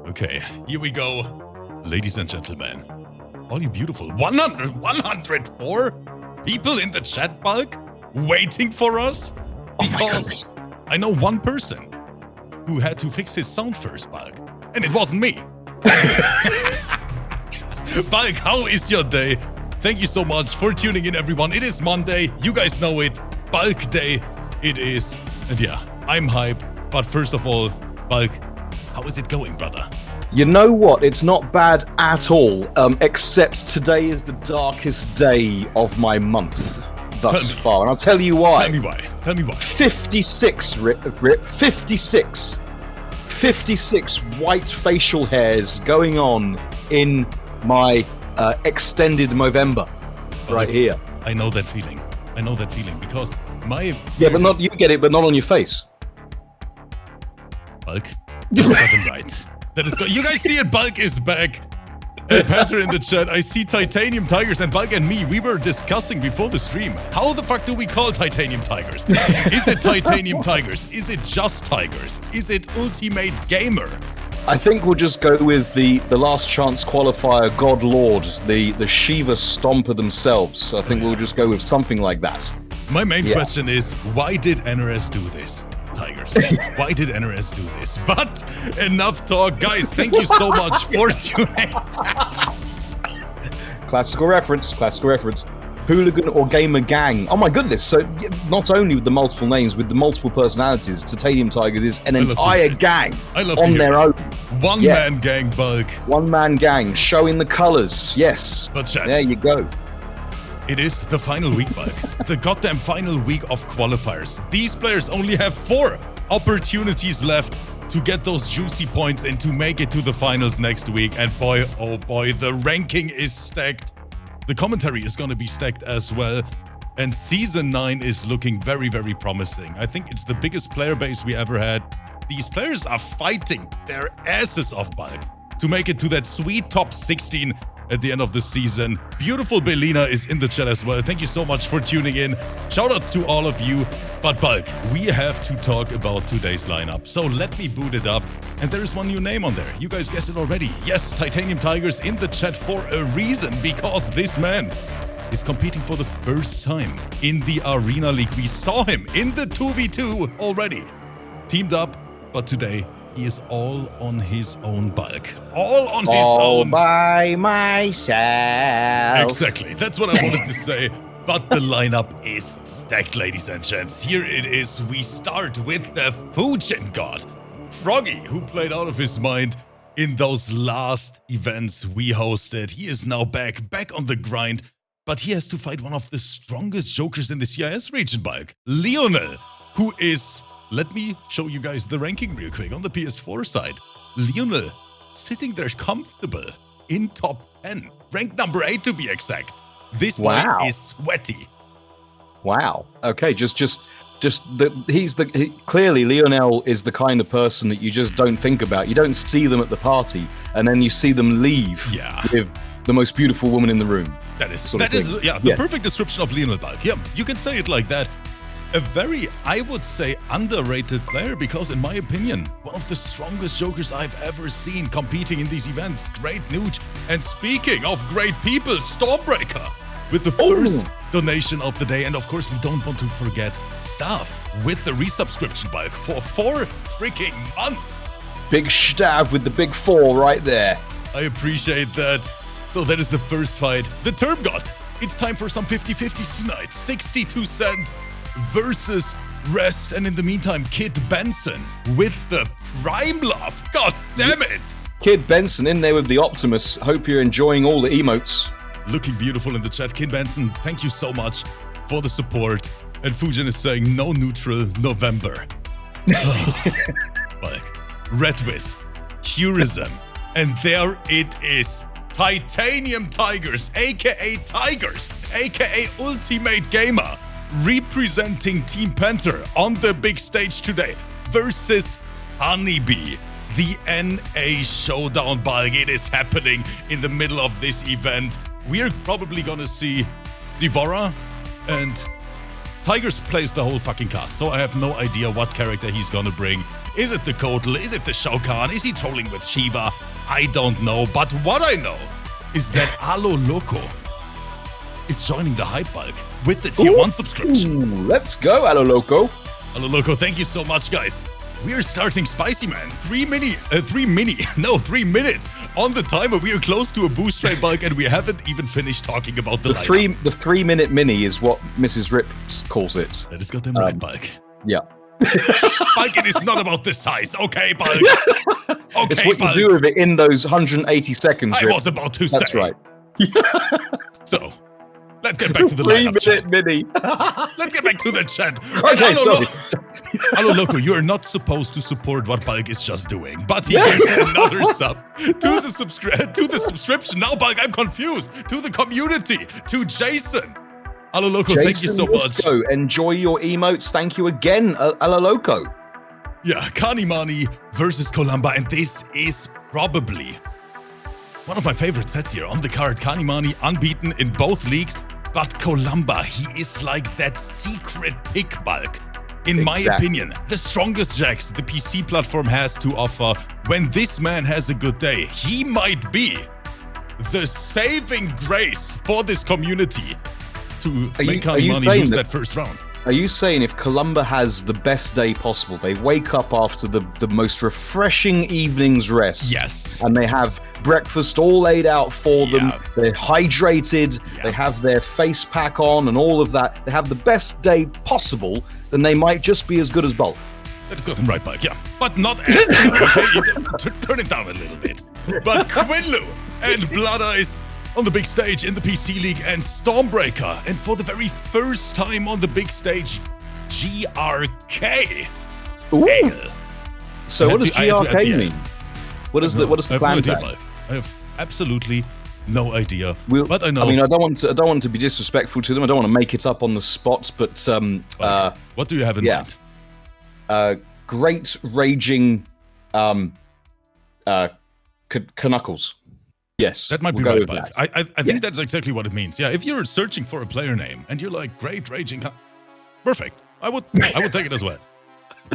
Okay, here we go. Ladies and gentlemen, all you beautiful 104 people in the chat, bulk, waiting for us? Because I know one person who had to fix his sound first, bulk, and it wasn't me. Bulk, how is your day? Thank you so much for tuning in, everyone. It is Monday. You guys know it. Bulk day it is. And yeah, I'm hyped. But first of all, Bulk, how is it going, brother? You know what? It's not bad at all, except today is the darkest day of my month thus far. And I'll tell you why. Tell me why. Tell me why. 56, Rip. 56 white facial hairs going on in my extended Movember right here. I know that feeling. I know that feeling because my... Yeah, but not you get it, but not on your face. Bulk, that's got him right. That is good. You guys see it, Bulk is back. And Panther in the chat, I see Titanium Tigers, and Bulk and me, we were discussing before the stream, how the fuck do we call Titanium Tigers? Is it Titanium Tigers? Is it just Tigers? Is it Ultimate Gamer? I think we'll just go with the last chance qualifier, God Lord, the Shiva Stomper themselves. I think we'll just go with something like that. My main question is, why did NRS do this? Tigers. Why did NRS do this? But enough talk. Guys, thank you so much for tuning. Classical reference. Hooligan or Gamer Gang. Oh my goodness. So not only with the multiple names, with the multiple personalities, Titanium Tigers is an entire gang on their own. One-man gang, Bulk. One-man gang, showing the colors. Yes. But chat, there you go. It is the final week, Bulk. The goddamn final week of qualifiers. These players only have 4 opportunities left to get those juicy points and to make it to the finals next week. And boy, oh boy, the ranking is stacked. The commentary is going to be stacked as well. And Season 9 is looking very, very promising. I think it's the biggest player base we ever had. These players are fighting their asses off, Bulk, to make it to that sweet top 16 at the end of the season. Beautiful Belina is in the chat as well. Thank you so much for tuning in. Shoutouts to all of you. But Bulk, we have to talk about today's lineup. So let me boot it up. And there is one new name on there. You guys guessed it already. Yes, Titanium Tigers in the chat for a reason. Because this man is competing for the first time in the Arena League. We saw him in the 2v2 already. Teamed up, but today he is all on his own, Bulk. All on his own. All by myself. Exactly. That's what I wanted to say. But the lineup is stacked, ladies and gents. Here it is. We start with the Fujin God, Froggy, who played out of his mind in those last events we hosted. He is now back on the grind. But he has to fight one of the strongest jokers in the CIS region, Bulk. Leonel, who is... Let me show you guys the ranking real quick on the PS4 side. Leonel sitting there comfortable in top 10. Ranked number 8 to be exact. This boy is sweaty. Wow. Okay, clearly Leonel is the kind of person that you just don't think about. You don't see them at the party, and then you see them leave with the most beautiful woman in the room. That is the perfect description of Leonel, Bulk. Yeah, you can say it like that. A very, I would say, underrated player because, in my opinion, one of the strongest jokers I've ever seen competing in these events. Great Nuge. And speaking of great people, StormBreaker with the first donation of the day. And of course, we don't want to forget Staff with the resubscription, Bulk, for 4 freaking months. Big Stav with the big 4 right there. I appreciate that. So that is the first fight. The Term God. It's time for some 50-50s tonight. 62 Cent versus Rest, and in the meantime, Kid Benson with the Prime Love. God damn it! Kid Benson in there with the Optimus. Hope you're enjoying all the emotes. Looking beautiful in the chat. Kid Benson, thank you so much for the support. And Fujin is saying no neutral November. Like REDVIS, HEURISIM, and there it is. Titanium Tigers, aka Tigers, aka Ultimate Gamer, representing Team Panther on the big stage today versus HoneyBee. The NA Showdown, Bulk. It is happening in the middle of this event. We're probably gonna see Devora and Tigers plays the whole fucking cast, so I have no idea what character he's gonna bring. Is it the Kotal? Is it the Shao Kahn? Is he trolling with Shiva? I don't know, but what I know is that Alo Loco is joining the hype bulk with the tier 1 subscription. Let's go, Alo Loco. Alo Loco, thank you so much, guys. We're starting Spicy Man. 3 minutes on the timer. We are close to a boost rate bulk, and we haven't even finished talking about the lineup. The 3 minute mini is what Mrs. Rip calls it. That is goddamn right, bulk. Yeah. Bulk, it is not about the size, okay, bulk. Okay, it's what bulk. you do with it in those 180 seconds. I Rip. was about to say. That's right. So, let's get back to the lineup. 3 minute mini. Let's get back to the chat. Okay, sorry. Alo Loco, you are not supposed to support what Bulk is just doing, but he gets another sub to the subscription. Now, Bulk, I'm confused. To the community, to Jason. Alo Loco, thank you so much. Enjoy your emotes. Thank you again, Alo Loco. Yeah, Kanimani versus Kolamba, and this is probably one of my favorite sets here on the card. Kanimani unbeaten in both leagues, but Kolamba, he is like that secret pick, Bulk. In my opinion, the strongest JAX the PC platform has to offer. When this man has a good day, he might be the saving grace for this community to make Kanimani lose that first round. Are you saying if Kolamba has the best day possible, they wake up after the most refreshing evening's rest, yes, and they have breakfast all laid out for them, they're hydrated, they have their face pack on and all of that, they have the best day possible, then they might just be as good as Bulk. Let's go them right back, yeah. But not as good, okay? Turn it down a little bit. But Quinloo and BloodEyeZz on the big stage in the PC League, and StormBreaker, and for the very first time on the big stage, GRK. Ooh. So what does GRK mean? What is the plan tag? I have absolutely no idea. But I know. I mean, I don't want to be disrespectful to them. I don't want to make it up on the spot. But what do you have in mind? Great raging, Knuckles. Yes, that might be right, but I think that's exactly what it means. Yeah, if you're searching for a player name and you're like, great raging, perfect. I would take it as well.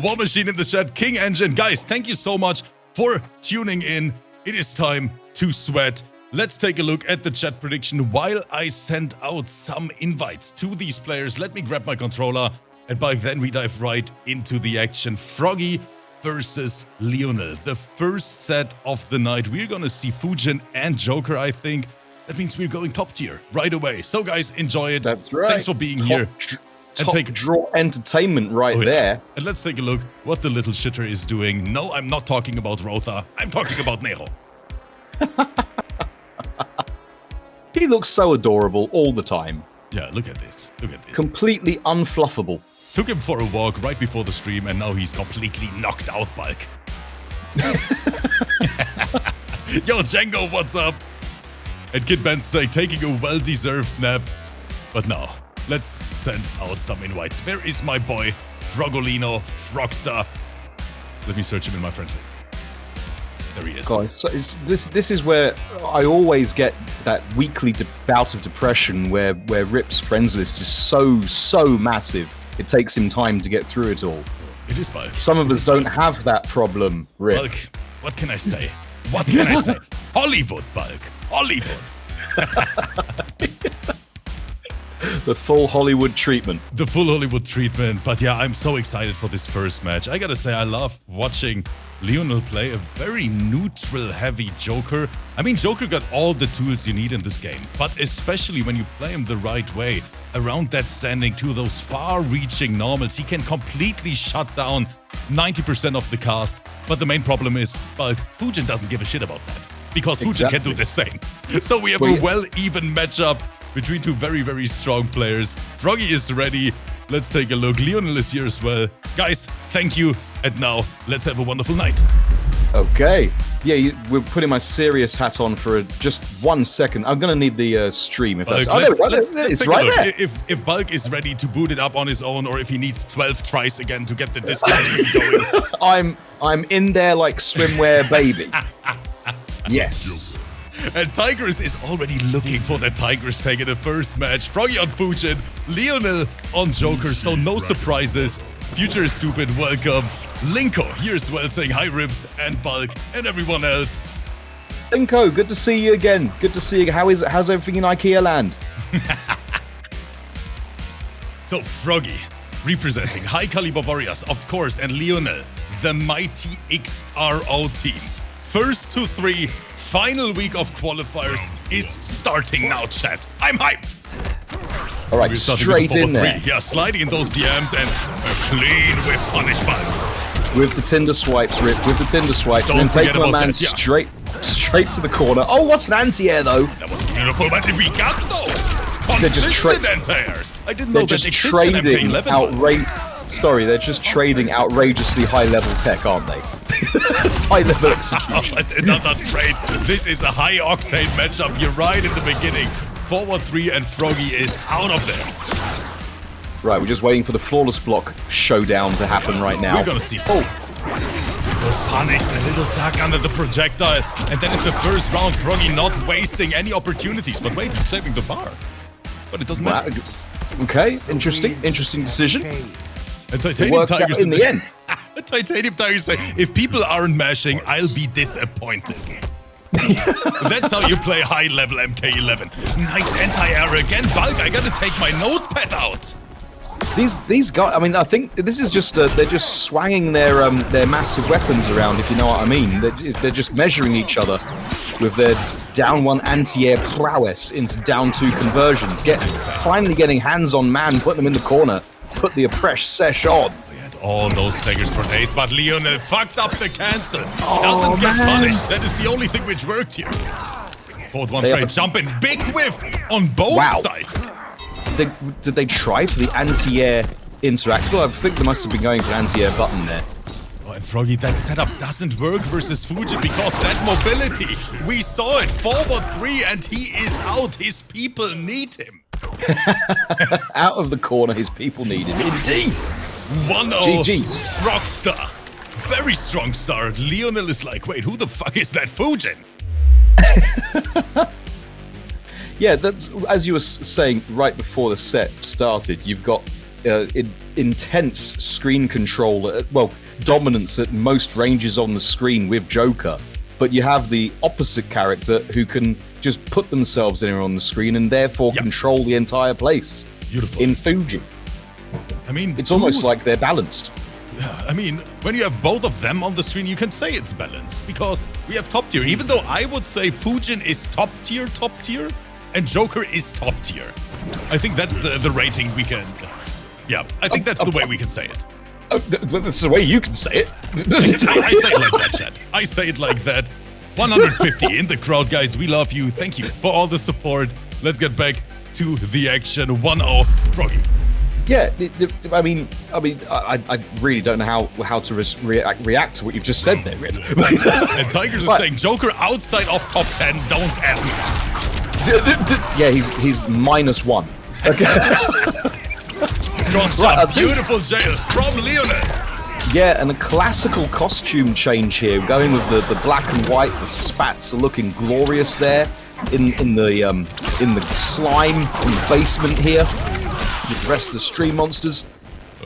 War Machine in the chat, King Engine, guys, thank you so much for tuning in. It is time to sweat. Let's take a look at the chat prediction while I send out some invites to these players. Let me grab my controller, and by then we dive right into the action. Froggy versus Leonel, the first set of the night. We're gonna see Fujin and Joker, I think. That means we're going top tier right away. So guys, enjoy it. That's right. Thanks for being here. Top draw entertainment right there. And let's take a look what the little shitter is doing. No, I'm not talking about Rotha. I'm talking about Nero. He looks so adorable all the time. Yeah, look at this. Look at this. Completely unfluffable. Took him for a walk right before the stream, and now he's completely knocked out, Bulk. Yo, Django, what's up? And Kid Ben's say, taking a well-deserved nap. But no, let's send out some invites. Where is my boy, Frogolino, Frogstar? Let me search him in my friends list. There he is. Guys, so this is where I always get that weekly bout of depression where Rip's friends list is so massive. It takes him time to get through it all. It is, Bulk. Some of us don't have that problem, Rip. Bulk, what can I say? What can I say? Hollywood, Bulk. Hollywood. The full Hollywood treatment. The full Hollywood treatment. But yeah, I'm so excited for this first match. I gotta say, I love watching Leonel play a very neutral, heavy Joker. I mean, Joker got all the tools you need in this game, but especially when you play him the right way, around that standing to those far-reaching normals, he can completely shut down 90% of the cast. But the main problem is, Bulk, Fujin doesn't give a shit about that, because Fujin can do the same. So we have a well-even matchup between two very strong players. Froggy is ready. Let's take a look. Leonel is here as well. Guys, thank you. And now, let's have a wonderful night. Okay. Yeah, we're putting my serious hat on for just 1 second. I'm gonna need the stream if that's... It's right there. If Bulk is ready to boot it up on his own, or if he needs 12 tries again to get the Discord going. I'm in there like swimwear baby. Yes. And Tigers is already looking for that Tigers tag in the first match. Froggy on Fujin, Leonel on Joker, so no surprises. Future is stupid, welcome. Linko here as well saying hi Ribs and Bulk and everyone else. Linko, good to see you again. Good to see you. How's everything in IKEA land? So Froggy representing High Caliber Warriors, of course, and Leonel, the mighty XRO team. First to 3, final week of qualifiers is starting now, chat. I'm hyped. All right, straight in there. Yeah, sliding in those DMs and clean with punish Bulk. With the Tinder swipes, Rip. With the Tinder swipes. Don't and then take my man that, yeah. straight to the corner. Oh, what's an anti-air, though? That was beautiful, but we got those. They're just anti-airs. I didn't know they're that just trading they're just trading outrageously high-level tech, aren't they? High-level execution. Another trade. This is a high-octane matchup. You're right in the beginning. Forward 3 and Froggy is out of there. Right, we're just waiting for the flawless block showdown to happen right now. We're gonna see some. Punish the little duck under the projectile. And that is the first round. Froggy not wasting any opportunities. But wait, he's saving the bar. But it doesn't matter. Okay, interesting decision. And Titanium Tigers in the end. Titanium Tigers say, if people aren't mashing, I'll be disappointed. That's how you play high-level MK11. Nice anti-air again. Bulk, I gotta take my notepad out. These guys, I mean, I think this is just they're just swanging their massive weapons around, if you know what I mean. They're just measuring each other with their down 1 anti-air prowess into down 2 conversion. Finally getting hands on man, putting them in the corner, put the oppressed sesh on. We had all those daggers for days, but Leonel fucked up the cancel. Doesn't get punished. That is the only thing which worked here. Forward 1 trade, jump in, big whiff on both sides. Did they try for the anti-air interact? Well, I think they must have been going for an anti-air button there. Oh, and Froggy, that setup doesn't work versus Fujin because that mobility, we saw it, forward 3 and he is out. His people need him. Out of the corner, his people need him. Indeed. 1-0 Frogstar. Very strong start. Leonel is like, wait, who the fuck is that Fujin? Yeah, that's as you were saying right before the set started. You've got intense screen control, dominance at most ranges on the screen with Joker, but you have the opposite character who can just put themselves anywhere on the screen and therefore control the entire place. Beautiful. In Fuji. I mean, it's almost like they're balanced. Yeah, I mean, when you have both of them on the screen, you can say it's balanced because we have top tier. Even though I would say Fujin is top tier, and Joker is top tier. I think that's the rating we can... Yeah, I think that's the way we can say it. That's the way you can say it. I say it like that, chat. I say it like that. 150 in the crowd, guys. We love you. Thank you for all the support. Let's get back to the action. 1-0, Froggy. Yeah, I mean, I really don't know how to react to what you've just said there, Rip. And Tigers is saying, Joker outside of top 10, don't add me. Yeah, he's -1. Okay. Cross right, beautiful jail from Leonel. Yeah, and a classical costume change here, going with the black and white. The spats are looking glorious there in the slime in the basement here with the rest of the stream monsters.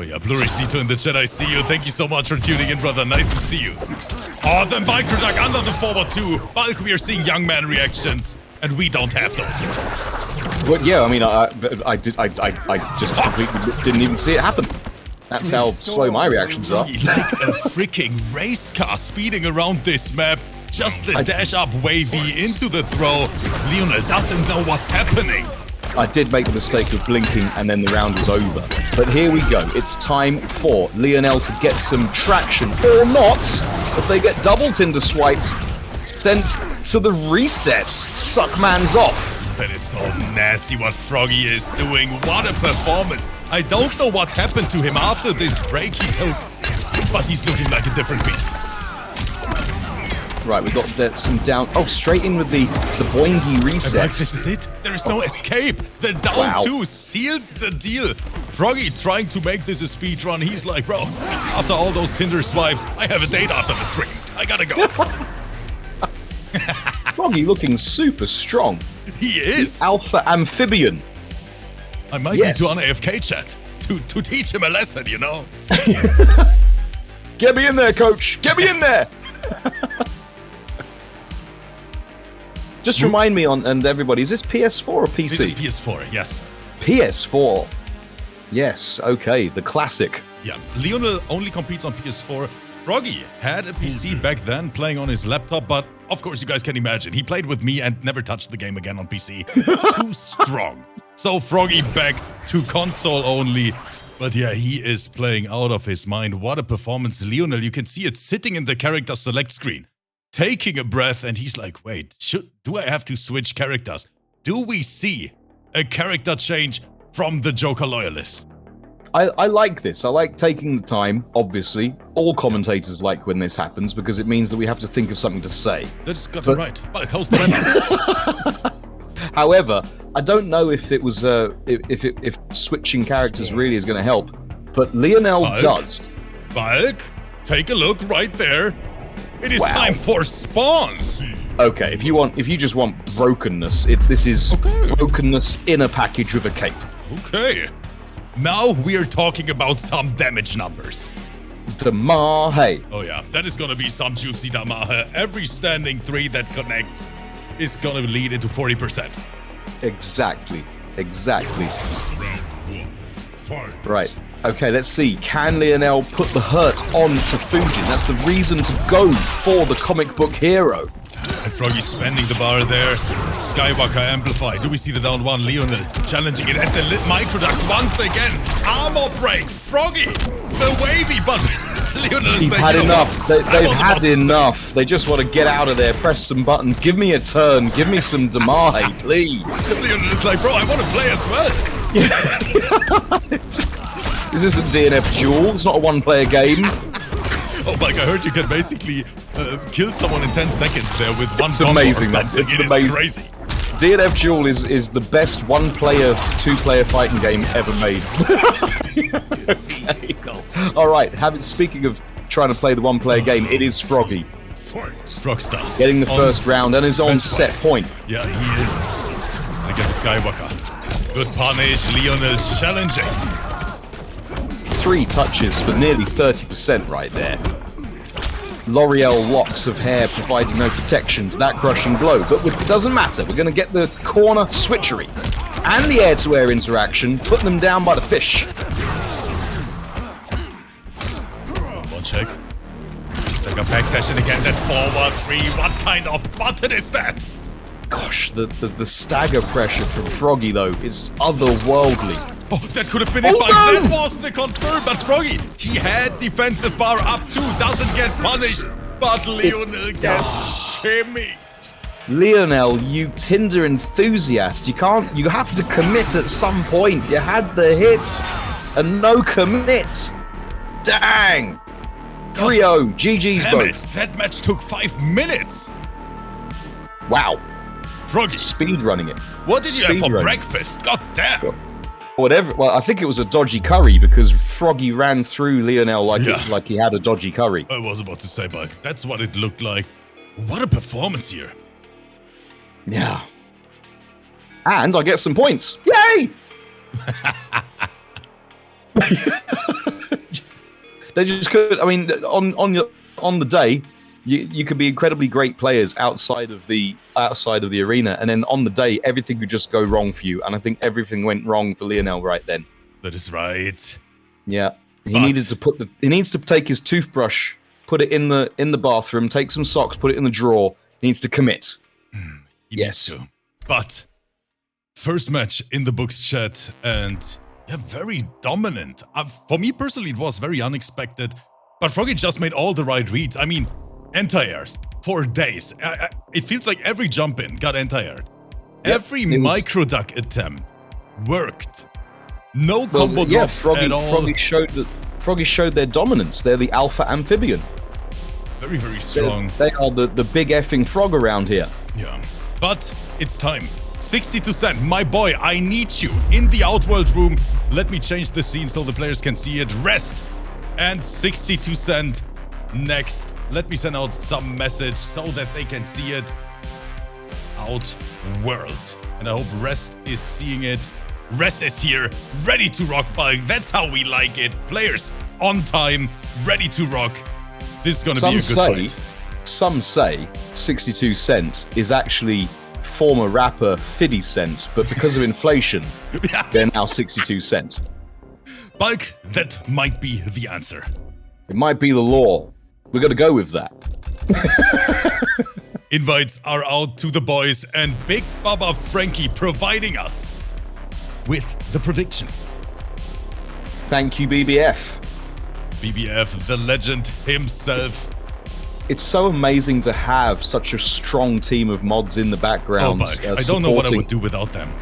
Oh yeah, Blurrycito in the chat, I see you. Thank you so much for tuning in, brother. Nice to see you. Oh, then Microduck under the forward 2. Bulk, we are seeing young man reactions. And we don't have those. Well, yeah, I mean, I just completely didn't even see it happen. That's how slow my reactions are. Like a freaking race car speeding around this map. Just the dash up wavy into the throw. Leonel doesn't know what's happening. I did make the mistake of blinking and then the round was over. But here we go. It's time for Leonel to get some traction. Or not, as they get double Tinder swiped. Sent to the reset. Suck man's off. That is so nasty what Froggy is doing. What a performance. I don't know what happened to him after this break he took, but he's looking like a different beast. Right, we got some down. Oh, straight in with the boingy reset. This is it. There is no escape. The down 2 seals the deal. Froggy trying to make this a speed run. He's like, bro, after all those Tinder swipes, I have a date after the stream. I gotta go. Froggy looking super strong. He is. The alpha amphibian. I might need to on AFK chat to teach him a lesson, you know? Get me in there, coach. Get me in there. Just remind me and everybody, is this PS4 or PC? This is PS4, yes. PS4. Yes, okay, the classic. Yeah, Leonel only competes on PS4. Froggy had a PC back then, playing on his laptop, but of course you guys can imagine, he played with me and never touched the game again on PC. Too strong. So Froggy back to console only. But yeah, he is playing out of his mind. What a performance, Leonel. You can see it sitting in the character select screen, taking a breath, and he's like, wait, do I have to switch characters? Do we see a character change from the Joker loyalist? I like this. I like taking the time, obviously. All commentators like when this happens because it means that we have to think of something to say. That's got it right. But how's the weather? However, I don't know if it was if switching characters really is going to help, but Leonel does. Bulk, take a look right there. It is time for spawns. Okay, if you just want brokenness, this is brokenness in a package with a cape. Okay. Now we're talking about some damage numbers. Damahe. Oh yeah, that is gonna be some juicy Damahe. Every standing 3 that connects is gonna lead into 40%. Exactly. Right. Okay, let's see. Can Leonel put the hurt on to Fujin? That's the reason to go for the comic book hero. And Froggy spending the bar there. Skywalker amplify. Do we see the down one? Leonel challenging it at the lit microduct once again. Armor break. Froggy, the wavy, but Leonel is He's had enough. They've had enough. They just want to get out of there, press some buttons. Give me a turn. Give me some Damahe, please. Leonel is like, bro, I want to play as well. This isn't DNF Duel. It's not a one-player game. Oh, like I heard you can basically kill someone in 10 seconds there with one It's combo amazing, or man. something. It's It is amazing. crazy. DNF Duel is the best one-player, two-player fighting game ever made. Okay. All right. Speaking of trying to play the one-player game, it is Froggy. Frogstar. Getting the first round and his own set point. Yeah, he is. Against Skywalker. Good punish. Leonel challenging. 3 touches for nearly 30% right there. L'Oreal locks of hair providing no protection to that crushing blow, but it doesn't matter. We're going to get the corner switchery and the air-to-air interaction, putting them down by the fish. One check. Take a backdash and again that forward 3. What kind of button is that? Gosh, the stagger pressure from Froggy, though, is otherworldly. Oh, that could have been it, Mike. That was the confirm, but Froggy, he had defensive bar up too, doesn't get punished, but Leonel gets shimmied. Leonel, you Tinder enthusiast, you have to commit at some point. You had the hit and no commit. Dang. 3-0, GG's Damn both. it, that match took 5 minutes. Wow. Froggy, Speed running it. what did you have for Speedrunning. breakfast? God damn. Whatever. Well, I think it was a dodgy curry because Froggy ran through Leonel like he had a dodgy curry. I was about to say, Buck, that's what it looked like. What a performance here. Yeah. And I get some points. Yay! They just could. I mean, on the day, you could be incredibly great players outside of the arena, and then on the day, everything could just go wrong for you. And I think everything went wrong for Leonel right then. That is right. Yeah, he needs to take his toothbrush, put it in the bathroom, take some socks, put it in the drawer. He needs to commit. He needs to. But first match in the books chat, and yeah, very dominant. For me personally, it was very unexpected. But Froggy just made all the right reads. I mean, anti-airs for days. It feels like every jump in got anti-aired. Every micro-duck attempt worked. No combo drops at all. Froggy showed their dominance. They're the alpha amphibian. Very, very strong. They are the big effing frog around here. Yeah. But it's time. 62 Cent, my boy, I need you in the Outworld room. Let me change the scene so the players can see it. Rest. And 62 Cent next. Let me send out some message so that they can see it. out world. And I hope Rest is seeing it. Rest is here, ready to rock, Bulk. That's how we like it. Players on time, ready to rock. This is going to be a good fight. Some say 62 Cent is actually former rapper 50 Cent, but because of inflation, they're now 62 Cent. Bulk, that might be the answer. It might be the law. We're going to go with that. Invites are out to the boys, and Big Baba Frankie providing us with the prediction. Thank you, BBF. BBF, the legend himself. It's so amazing to have such a strong team of mods in the background. I don't know what I would do without them.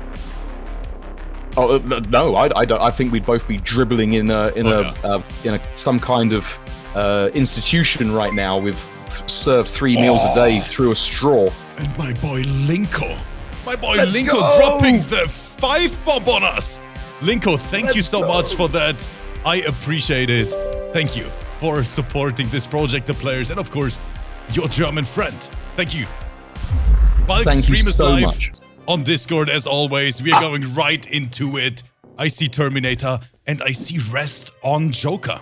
Oh no, I don't. I think we'd both be dribbling in some kind of institution right now. We've served 3 meals a day through a straw. And my boy Linko, Let's go! dropping the 5 bomb on us. Linko, thank you so much for that. I appreciate it. Thank you for supporting this project, the players, and of course, your German friend. Thank you. Bulk stream is live on Discord as always. We are going right into it. I see Terminator and I see Rest on Joker.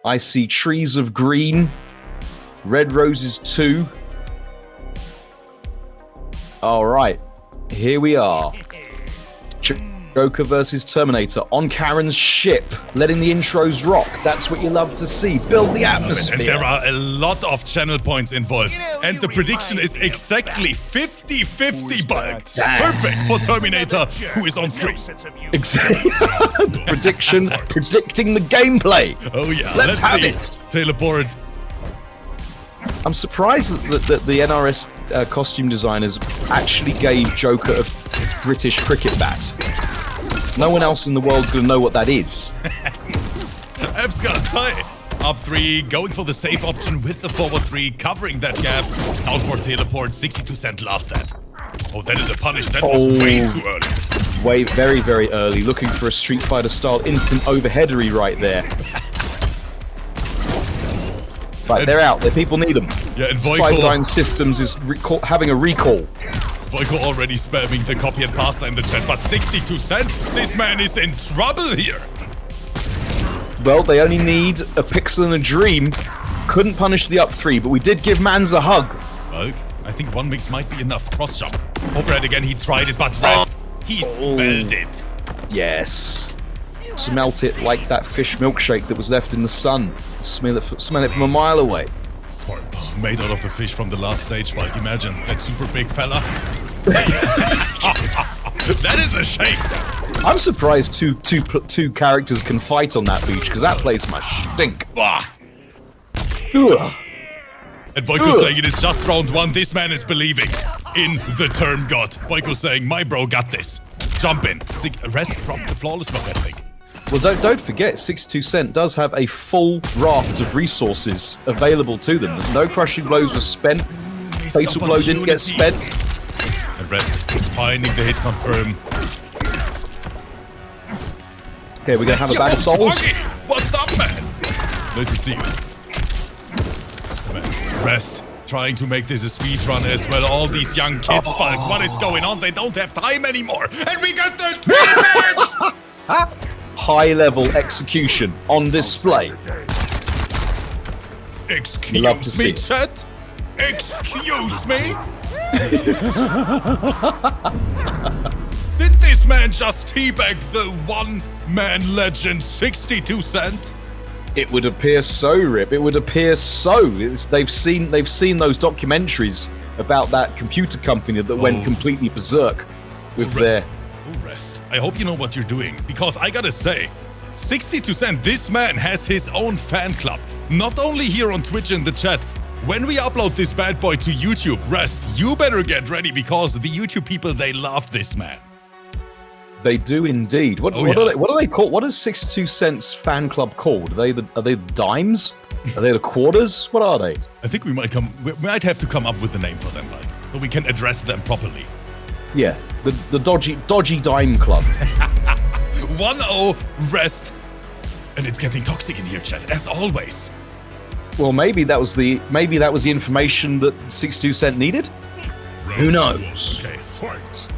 I see trees of green, red roses 2. All right, here we are. Joker versus Terminator on Karen's ship, letting the intros rock. That's what you love to see. Build the atmosphere. And there are a lot of channel points involved. And the prediction is exactly 50-50, Bulk. Perfect for Terminator, who is on screen. Exactly. Prediction, predicting the gameplay. Oh yeah, let's have it. Teleport. I'm surprised that the NRS costume designers actually gave Joker a British cricket bat. No one else in the world's going to know what that is. Epscott, up 3, going for the safe option with the forward 3, covering that gap. Down for teleport, 62 Cent loves that. Oh, that is a punish. That was way too early. Very, very early. Looking for a Street Fighter style instant overheadery right there. Right, they're out. Their people need them. Yeah, and Cyberdyne Systems is having a recall. Voiko already spamming the copy and pasta in the chat, but 62 Cent, this man is in trouble here. Well, they only need a pixel and a dream. Couldn't punish the up 3, but we did give Mans a hug. Bulk, I think one mix might be enough. Cross jump. Overhead again, he tried it, but Rest, he smelled it. Yes. Smelt it like that fish milkshake that was left in the sun. Smell it from a mile away. Made out of the fish from the last stage, Bulk. Imagine that super big fella. That is a shame. I'm surprised two characters can fight on that beach, because that place must stink. And Voiko saying it is just round 1. This man is believing in the term God. Voiko saying, my bro got this. Jump in. Rest from the flawless block, I think. Well, don't forget, 62 Cent does have a full raft of resources available to them. No crushing blows were spent. Fatal blow didn't get spent. And Rest finding the hit confirm. Okay, we're gonna have a bag of souls. What's up, man? Nice to see you. Man, Rest trying to make this a speed run as well. All these young kids, Bulk, what is going on? They don't have time anymore. And we got the teammates! High-level execution on display. Excuse me, chat? Excuse me? Did this man just teabag the one-man legend 62 Cent? It would appear so, Rip. It would appear so. They've seen those documentaries about that computer company that went completely berserk with their... Rest. I hope you know what you're doing, because I gotta say, 62 Cent, this man has his own fan club. Not only here on Twitch in the chat. When we upload this bad boy to YouTube, Rest, you better get ready, because the YouTube people, they love this man. They do indeed. What are they called? What is 62 Cent's fan club called? Are they the dimes? Are they the quarters? What are they? I think we might have to come up with a name for them, like, so we can address them properly. Yeah, the dodgy dime club. 1-0 Rest, and it's getting toxic in here, chat, as always. Well, maybe that was the information that 62 Cent needed. Who knows? Okay, fight.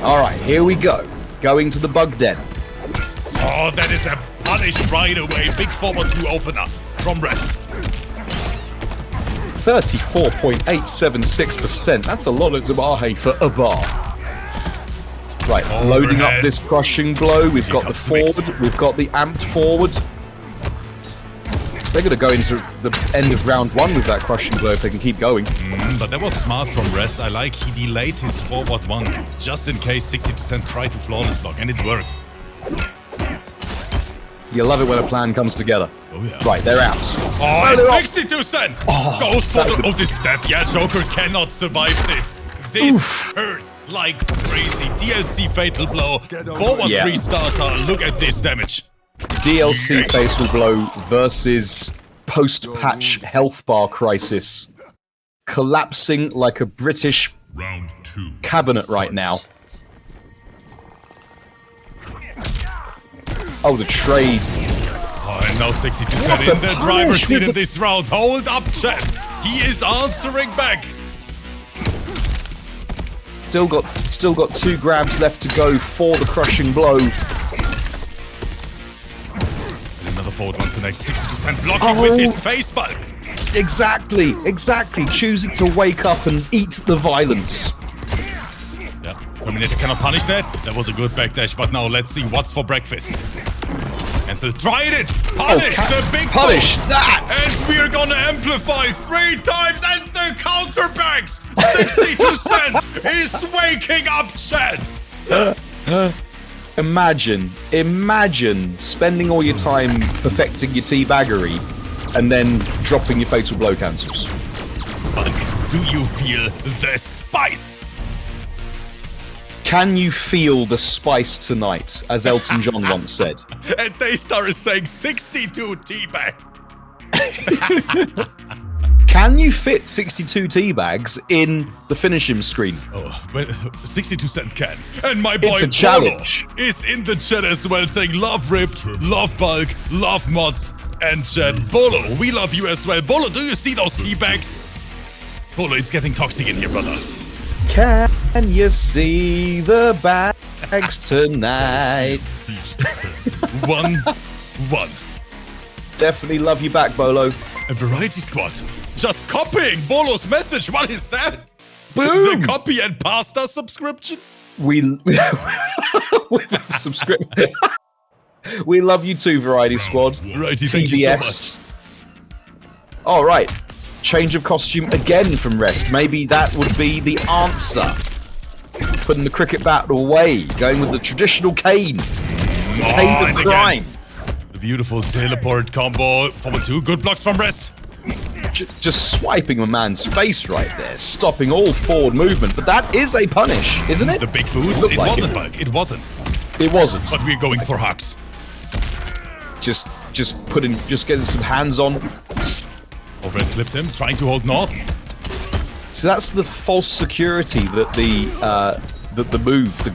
All right, here we go. Going to the bug den. Oh, that is a punish right away. Big forward 2 opener from rest. 34.876%. That's a lot of Damahe for a bar. Right, loading up this crushing blow. We've got the forward. We've got the amped forward. They're going to go into the end of round 1 with that crushing blow if they can keep going. But that was smart from Rest. I like he delayed his forward 1 just in case 60% try to flawless block, and it worked. You love it when a plan comes together. Oh, yeah. Right, they're out. Oh, and 62%! Goes for the... Oh, this is death. Yeah, Joker cannot survive this. This hurt like crazy. DLC fatal blow. Forward 3 starter. Look at this damage. DLC fatal blow versus post-patch health bar crisis. Collapsing like a British Round 2. cabinet right now. Oh, the trade. Oh, and now 62% in the driver's seat in this round. Hold up, chat. He is answering back. Still got 2 grabs left to go for the crushing blow. Another forward 1 connect. 60% blocking with his face bulk. Exactly. Choosing to wake up and eat the violence. Yeah, Terminator cannot punish that. That was a good backdash, but now let's see what's for breakfast. And still tried it. Punish the big punish boat. that. And we're gonna amplify 3 times and the counterbacks. 62% is waking up, chat. Imagine spending all your time perfecting your teabaggery and then dropping your fatal blow cancels. But do you feel the spice? Can you feel the spice tonight, as Elton John once said? And Daystar is saying 62 teabags. Can you fit 62 teabags in the finish him screen? Oh, well, 62% can. And my boy It's a challenge. Bolo is in the chat as well, saying love ripped, love bulk, love mods, and chat. Bolo, we love you as well. Bolo, do you see those teabags? Bolo, it's getting toxic in here, brother. Can you see the bags tonight? 1-1. Definitely love you back, Bolo. A variety squad. Just copying Bolo's message. What is that? Boom! The copy and pasta subscription? We subscribe. We love you too, Variety Squad. Righty, thank you so much. All right. Change of costume again from Rest. Maybe that would be the answer. Putting the cricket bat away. Going with the traditional cane. Cane of crime. The beautiful teleport combo. Forward 2. Good blocks from Rest. Just swiping a man's face right there. Stopping all forward movement. But that is a punish, isn't it? The big boot. It wasn't, Bug. It wasn't. It wasn't. But we're going for hugs. Just getting some hands on. Overhead clipped him, trying to hold north. So that's the false security that the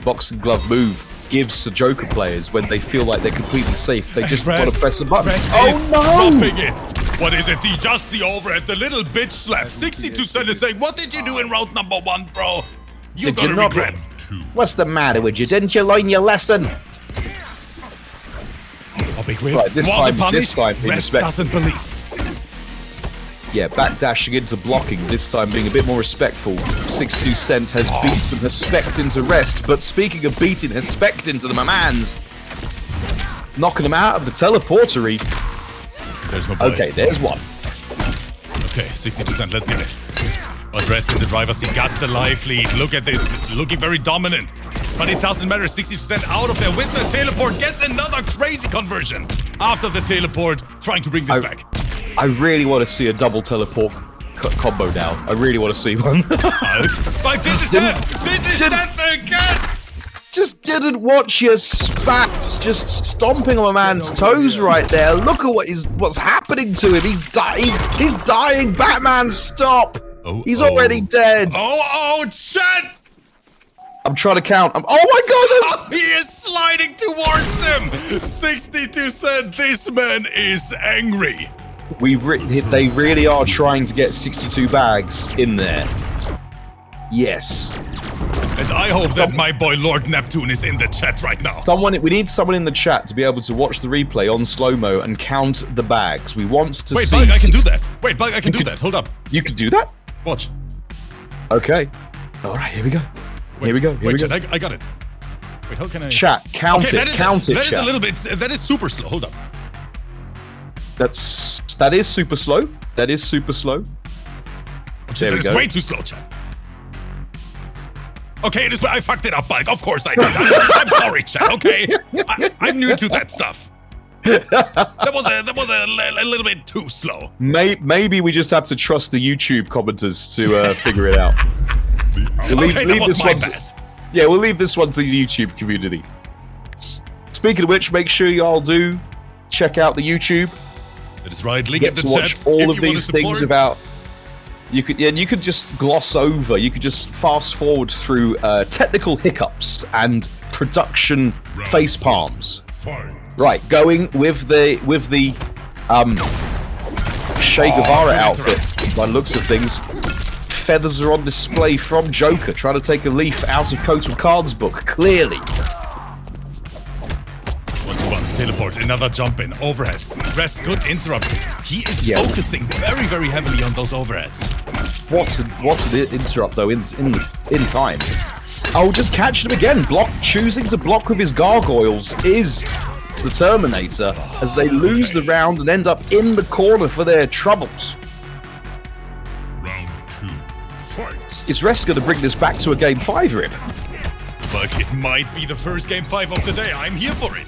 boxing glove move gives to Joker players when they feel like they're completely safe. They just want to press a button. Oh no! Dropping it. What is it? Just the overhead, the little bitch slap. 62% is saying, what did you do in round number 1, bro? You're gonna regret. What's the matter with you? Didn't you learn your lesson? Oh, big whip. Right, this time, Rest doesn't believe. Yeah, backdashing into blocking, this time being a bit more respectful. 62% has beat some Hespect into Rest, but speaking of beating Hespect into the Mamans, knocking them out of the teleportery. There's my boy. Okay, there's one. Okay, 60%, let's get it. Rest in the driver's seat, got the life lead. Look at this, looking very dominant. But it doesn't matter, 60% out of there with the teleport, gets another crazy conversion. After the teleport, trying to bring this back. I really want to see a double teleport combo now. I really want to see one. Like, this is death! This is death again! Just didn't watch your spats just stomping on a man's toes right there. Look at what's happening to him. He's dying. Batman, stop! He's already dead. Oh, chat! I'm trying to count. Oh my god! He is sliding towards him! 62%, this man is angry. They really are trying to get 62 bags in there. Yes. And I hope that my boy Lord Neptune is in the chat right now. We need someone in the chat to be able to watch the replay on slow-mo and count the bags. We want to see... Wait, Bug, I can do that. Wait, Bug, I can do that. Hold up. You can do that? Watch. Okay. All right, here we go. Here we go. Wait, chat, I got it. Wait, how can I... Chat, count it, count it, That chat. is a little bit... That is super slow. Hold up. That is super slow. That is super slow. Oh, chat, that is way too slow, chat. Okay, it is. I fucked it up, Bug. Of course I did. I'm sorry, chat. Okay, I'm new to that stuff. That was a little bit too slow. Maybe we just have to trust the YouTube commenters to figure it out. That was my bad. Yeah, we'll leave this one to the YouTube community. Speaking of which, make sure y'all do check out the YouTube. That is right. Link in the chat. Watch all of these things about. You could just gloss over. You could just fast forward through technical hiccups and production face palms. Right, going with the Che Guevara outfit. By the looks of things, feathers are on display from Joker, trying to take a leaf out of Total Card's book. Clearly. 1-1, teleport, another jump in, overhead. Rest, good interrupt. He is focusing very, very heavily on those overheads. What an interrupt though in time. Oh, just catching him again. Choosing to block with his gargoyles is the Terminator as they lose the round and end up in the corner for their troubles. Round 2, fight. Is Rest going to bring this back to a game 5, Rip? But it might be the first game 5 of the day. I'm here for it.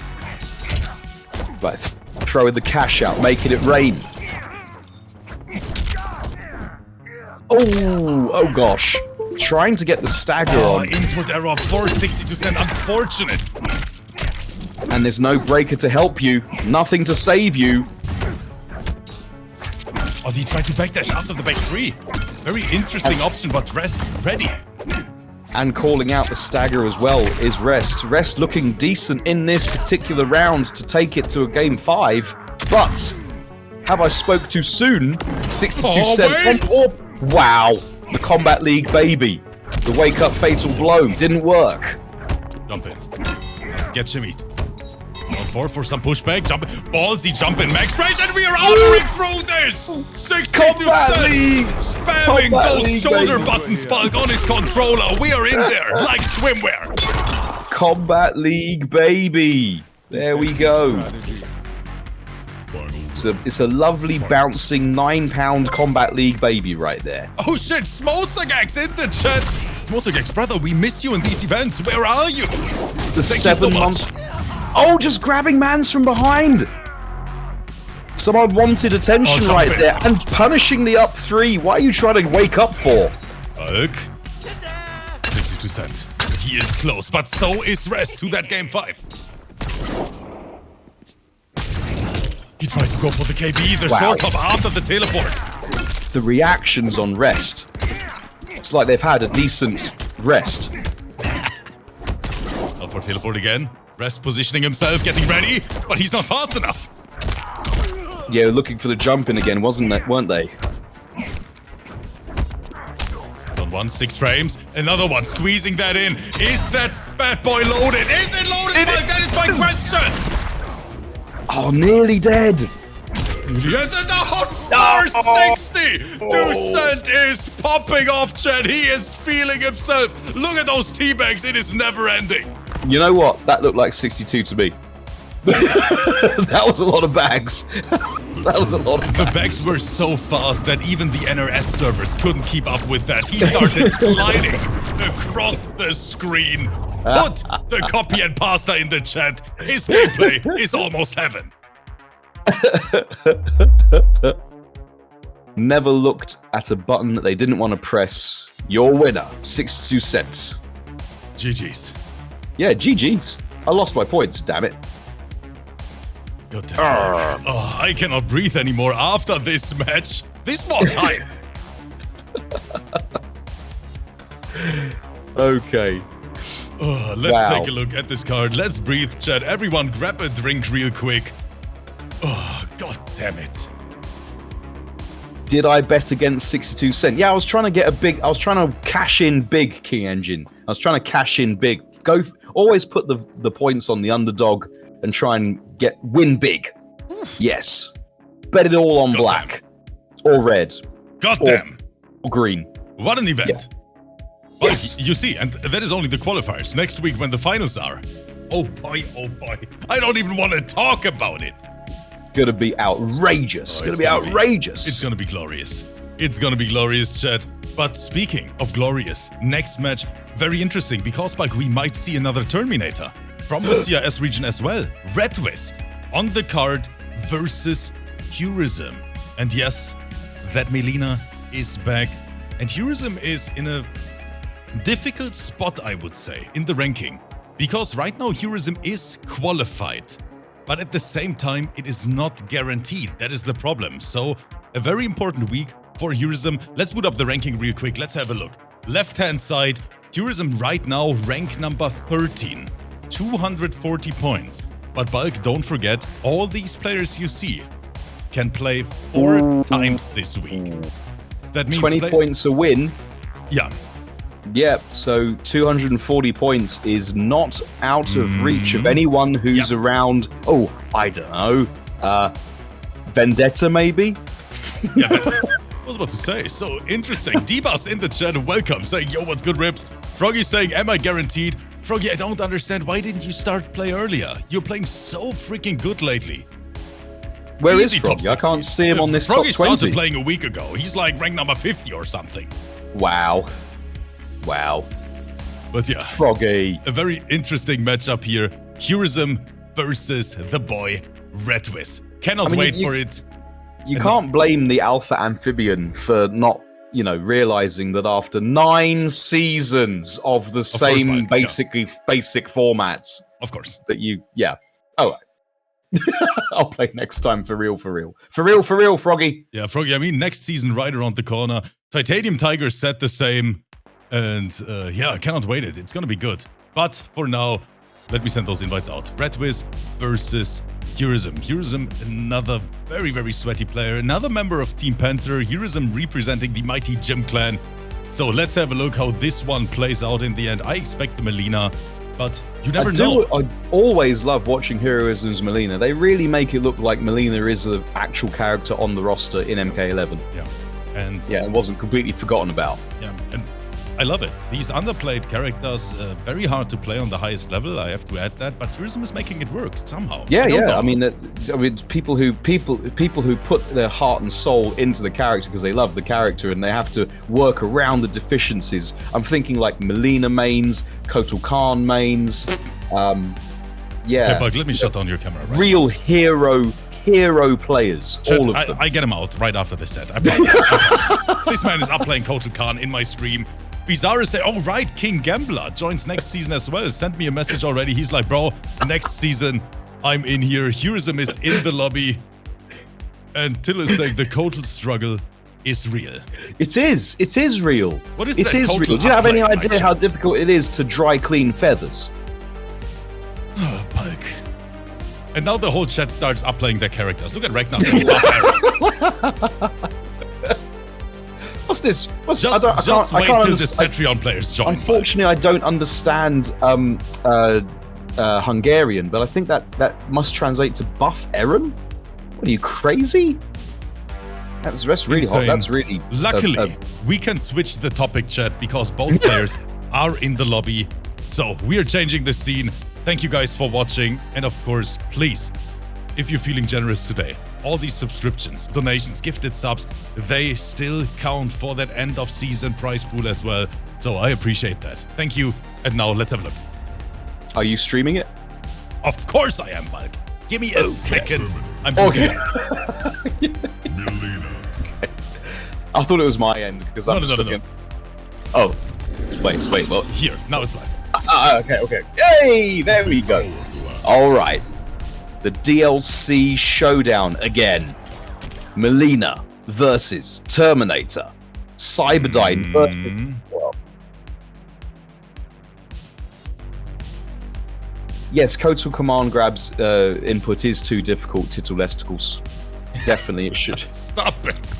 Right, throwing the cash out, making it rain. Oh gosh. Trying to get the stagger on. Input error of 462 unfortunate. And there's no breaker to help you. Nothing to save you. Oh, he tried to backdash after the back 3. Very interesting option, but Rest ready. And calling out the stagger as well is Rest. Rest looking decent in this particular round to take it to a game 5. But have I spoke too soon? 62 wow. The Combat League baby. The wake up fatal blow didn't work. Jump in. Let's get shimmied. On 4 for some pushback. Jump. Ballsy jump in max range, and we are powering through this. 62 spamming those shoulder buttons, Bulk, on his controller. We are in there like swimwear. Combat League baby. There we go. It's a lovely bouncing 9-pound Combat League baby right there. Oh shit, Smosagax in the chat. Smosagax, brother, we miss you in these events. Where are you? The 7-month. Oh, just grabbing mans from behind. Someone wanted attention right there and punishing the up 3. What are you trying to wake up for? 62 He is close, but so is Rest to that game 5. He tried to go for the KB, the short hop after the teleport. The reactions on Rest. It's like they've had a decent rest. Not for teleport again. Rest positioning himself, getting ready, but he's not fast enough. Yeah, looking for the jump in again, weren't they? On 1, 6 frames. Another one squeezing that in. Is that bad boy loaded? Is it loaded? That is my question. Oh, nearly dead. Yes, and down 460! Ducent is popping off, chat. He is feeling himself. Look at those teabags. It is never ending. You know what? That looked like 62 to me. That was a lot of bags. That was a lot of bags. The bags were so fast that even the NRS servers couldn't keep up with that. He started sliding across the screen. Put the copy and pasta in the chat. His gameplay is almost heaven. Never looked at a button that they didn't want to press. Your winner, 62 cents. GG's. Yeah, GG's. I lost my points, damn it. God damn it. Oh, I cannot breathe anymore after this match. This was hype. Okay. Let's take a look at this card. Let's breathe, chat. Everyone grab a drink real quick. Oh, god damn it. Did I bet against 62 Cent? Yeah, I was trying to cash in big, King Engine. I was trying to cash in big. Always put the points on the underdog and try and win big. Yes. Bet it all on black. Or red. Goddamn. Or green. What an event. Yeah. Well, Yes. you see, and that is only the qualifiers. Next week when the finals are. Oh boy, oh boy. I don't even want to talk about it. Gonna be outrageous. Oh, Gonna be outrageous. It's gonna be glorious. It's gonna be glorious, chat. But speaking of glorious, next match, very interesting because like we might see another Terminator from the CIS region as well. REDVIS on the card versus HEURISIM. And yes, that Melina is back. And HEURISIM is in a difficult spot, I would say, in the ranking. Because right now HEURISIM is qualified. But at the same time, it is not guaranteed. That is the problem. So, a very important week for HEURISIM. Let's boot up the ranking real quick. Let's have a look. Left-hand side, HEURISIM right now rank number 13. 240 points. But Bulk, don't forget, all these players you see can play 4 times this week. That means 20 points a win. Yeah. Yep, so 240 points is not out of reach of anyone who's around, I don't know, Vendetta maybe? Yeah, I was about to say, so interesting. D-Bus in the chat, welcome, saying, yo, what's good, Rips? Froggy saying, am I guaranteed? Froggy, I don't understand, why didn't you start play earlier? You're playing so freaking good lately. Where is Easy Froggy? I top can't 60. see him on this Froggy top 20. started playing a week ago. He's like rank number 50 or something. Wow. But yeah, Froggy. a very interesting matchup here. HEURISIM versus the boy REDVIS. Cannot wait for it. You can't blame the Alpha Amphibian for not, realizing that after 9 seasons of the same basic formats. Of course. That Oh, I'll play next time for real. For real, Froggy. Yeah, Froggy, I mean, next season right around the corner. TITANIUMTIGERZZ said the same. And yeah, I cannot wait it. It's gonna be good. But for now, let me send those invites out. REDVIS versus HEURISIM. HEURISIM, another very, very sweaty player. Another member of Team Panther. HEURISIM representing the mighty Gym Clan. So let's have a look how this one plays out in the end. I expect the Melina, but you never know. I always love watching HEURISIM's Melina. They really make it look like Melina is an actual character on the roster in MK11. Yeah. And yeah, it wasn't completely forgotten about. Yeah, and I love it. These underplayed characters, very hard to play on the highest level. I have to add that, but HEURISIM is making it work somehow. Yeah, I mean, people who put their heart and soul into the character because they love the character and they have to work around the deficiencies. I'm thinking like Melina mains, Kotal Khan mains. Okay, Bug, let me shut down your camera. Right real hero players, Chat, all of them. I get him out right after this set. I promise. I promise. This man is up playing Kotal Khan in my stream. Bizarre say, oh right, King Gambler joins next season as well. Sent me a message already. He's like, bro, next season I'm in here. HEURISIM is in the lobby. And Till is saying the Kotal struggle is real. It is real. What is it that is Kotal real. Do you have any upplay, idea how difficult it is to dry clean feathers? Oh, Bulk. And now the whole chat starts upplaying their characters. Look at Ragnar saying buff arrow. What's this? Just wait till the Cetrion players join. Unfortunately, I don't understand Hungarian, but I think that must translate to buff Aaron. What are you, crazy? That's really hot. That's really... Luckily, we can switch the topic, chat, because both players are in the lobby. So we are changing the scene. Thank you guys for watching. And of course, please, if you're feeling generous today, all these subscriptions, donations, gifted subs, they still count for that end of season prize pool as well. So I appreciate that. Thank you. And now let's have a look. Are you streaming it? Of course I am, Bulk. Give me a second. I'm okay. Melina. Okay. I thought it was my end because I'm just looking. Oh, wait. Well, here now it's live. Okay. Hey, there we go. All right. The DLC showdown again. Melina versus Terminator. Cyberdyne versus... Well, yes, Kotal Command Grab's input is too difficult, Tittle Lesticles. Definitely it should. Stop it.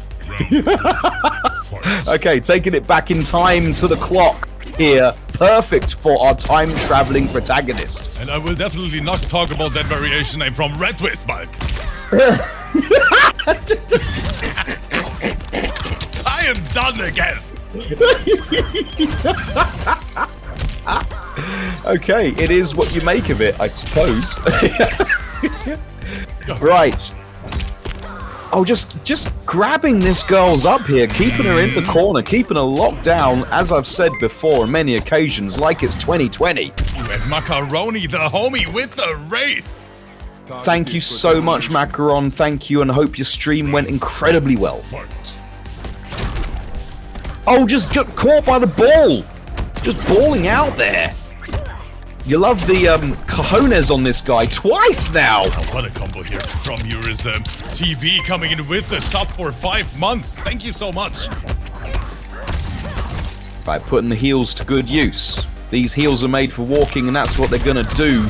Okay, taking it back in time to the clock here. Perfect for our time-traveling protagonist. And I will definitely not talk about that variation name from REDVIS, Bulk. I am done again. Okay, it is what you make of it, I suppose. Right. Oh, just grabbing this girl's up here, keeping her in the corner, keeping her locked down, as I've said before on many occasions, like it's 2020. And Macaroni, the homie, with the raid. Thank you so much, Macaron. Thank you, and I hope your stream went incredibly well. Oh, just got caught by the ball. Just balling out there. You love the cojones on this guy twice now. Oh, what a combo here from HEURISIM. TV coming in with the sub for 5 months. Thank you so much. Right, putting the heals to good use. These heals are made for walking, and that's what they're gonna do.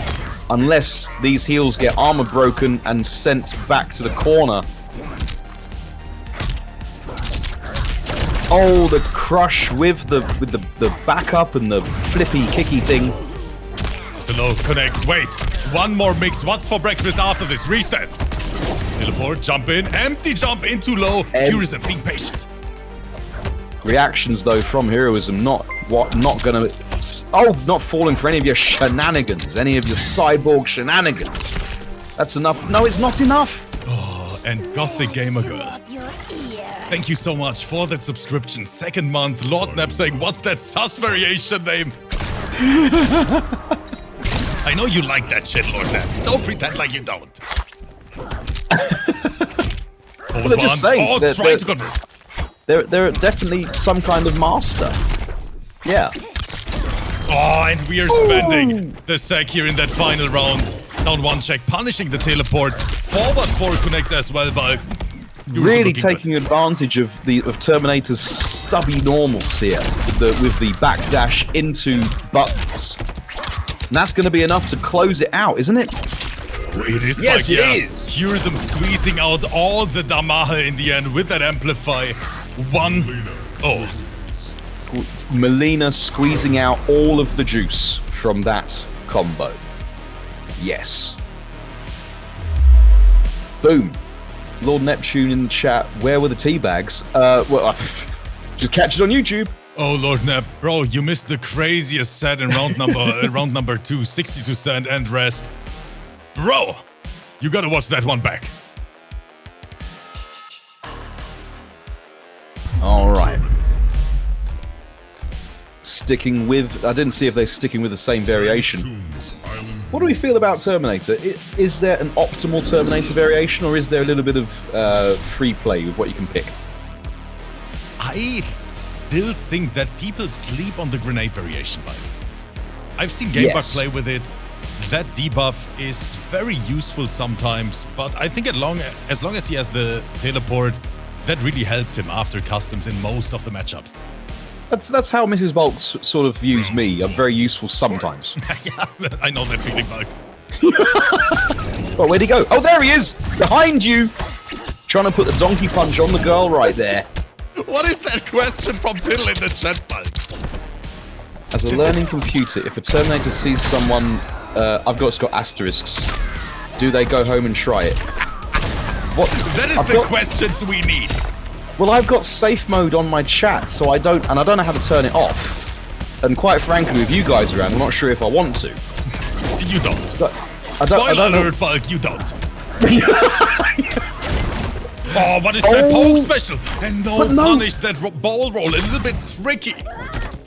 Unless these heals get armor broken and sent back to the corner. Oh, the crush with the backup and the flippy kicky thing. The low connects. Wait, one more mix. What's for breakfast after this? Reset. Teleport, jump in, empty jump into low. HEURISIM being patient. Reactions though from HEURISIM, not gonna. Oh, not falling for any of your shenanigans, any of your cyborg shenanigans. That's enough. No, it's not enough. Oh, and Gothic Gamer Girl. Thank you so much for that subscription. 2nd month. Lord Nap saying, what's that sus variation name? I know you like that shit, Lord Nap. Don't pretend like you don't. Well, they're just saying. Oh, trying to convert. They're definitely some kind of master. Yeah. Oh, and we are spending the sec here in that final round. Down one check, punishing the teleport. Forward 4 connects as well, but really taking advantage of Terminator's stubby normals here with the backdash into buttons. And that's going to be enough to close it out, isn't it? It is. Yes, like, it is. HEURISIM squeezing out all the Damahe in the end with that amplify. 1-0. Melina squeezing out all of the juice from that combo. Yes. Boom. Lord Neptune in the chat. Where were the tea bags? Well, just catch it on YouTube. Oh, Lord Nep, bro, you missed the craziest set in round number 2, 62 cent and rest. Bro, you gotta watch that one back. All right. Sticking with, I didn't see if they're sticking with the same variation. What do we feel about Terminator? Is there an optimal Terminator variation, or is there a little bit of free play with what you can pick? I still think that people sleep on the grenade variation, Mike. I've seen Gamebug play with it. That debuff is very useful sometimes, but I think as long as he has the teleport, that really helped him after customs in most of the matchups. That's how Mrs. Bulk sort of views me. I'm very useful sometimes. Yeah, I know that feeling, Bulk. Oh, where'd he go? Oh, there he is! Behind you! Trying to put the donkey punch on the girl right there. What is that question from Fiddle in the chat, Bulk? As a learning computer, if a Terminator sees someone... I've got asterisks. Do they go home and try it? What? That is the questions we need. Well, I've got safe mode on my chat, so I don't know how to turn it off. And quite frankly, with you guys around, I'm not sure if I want to. You don't. Spoiler alert, Bulk, you don't. Oh, what is that poke special? And no, punish that ball roll, a little bit tricky.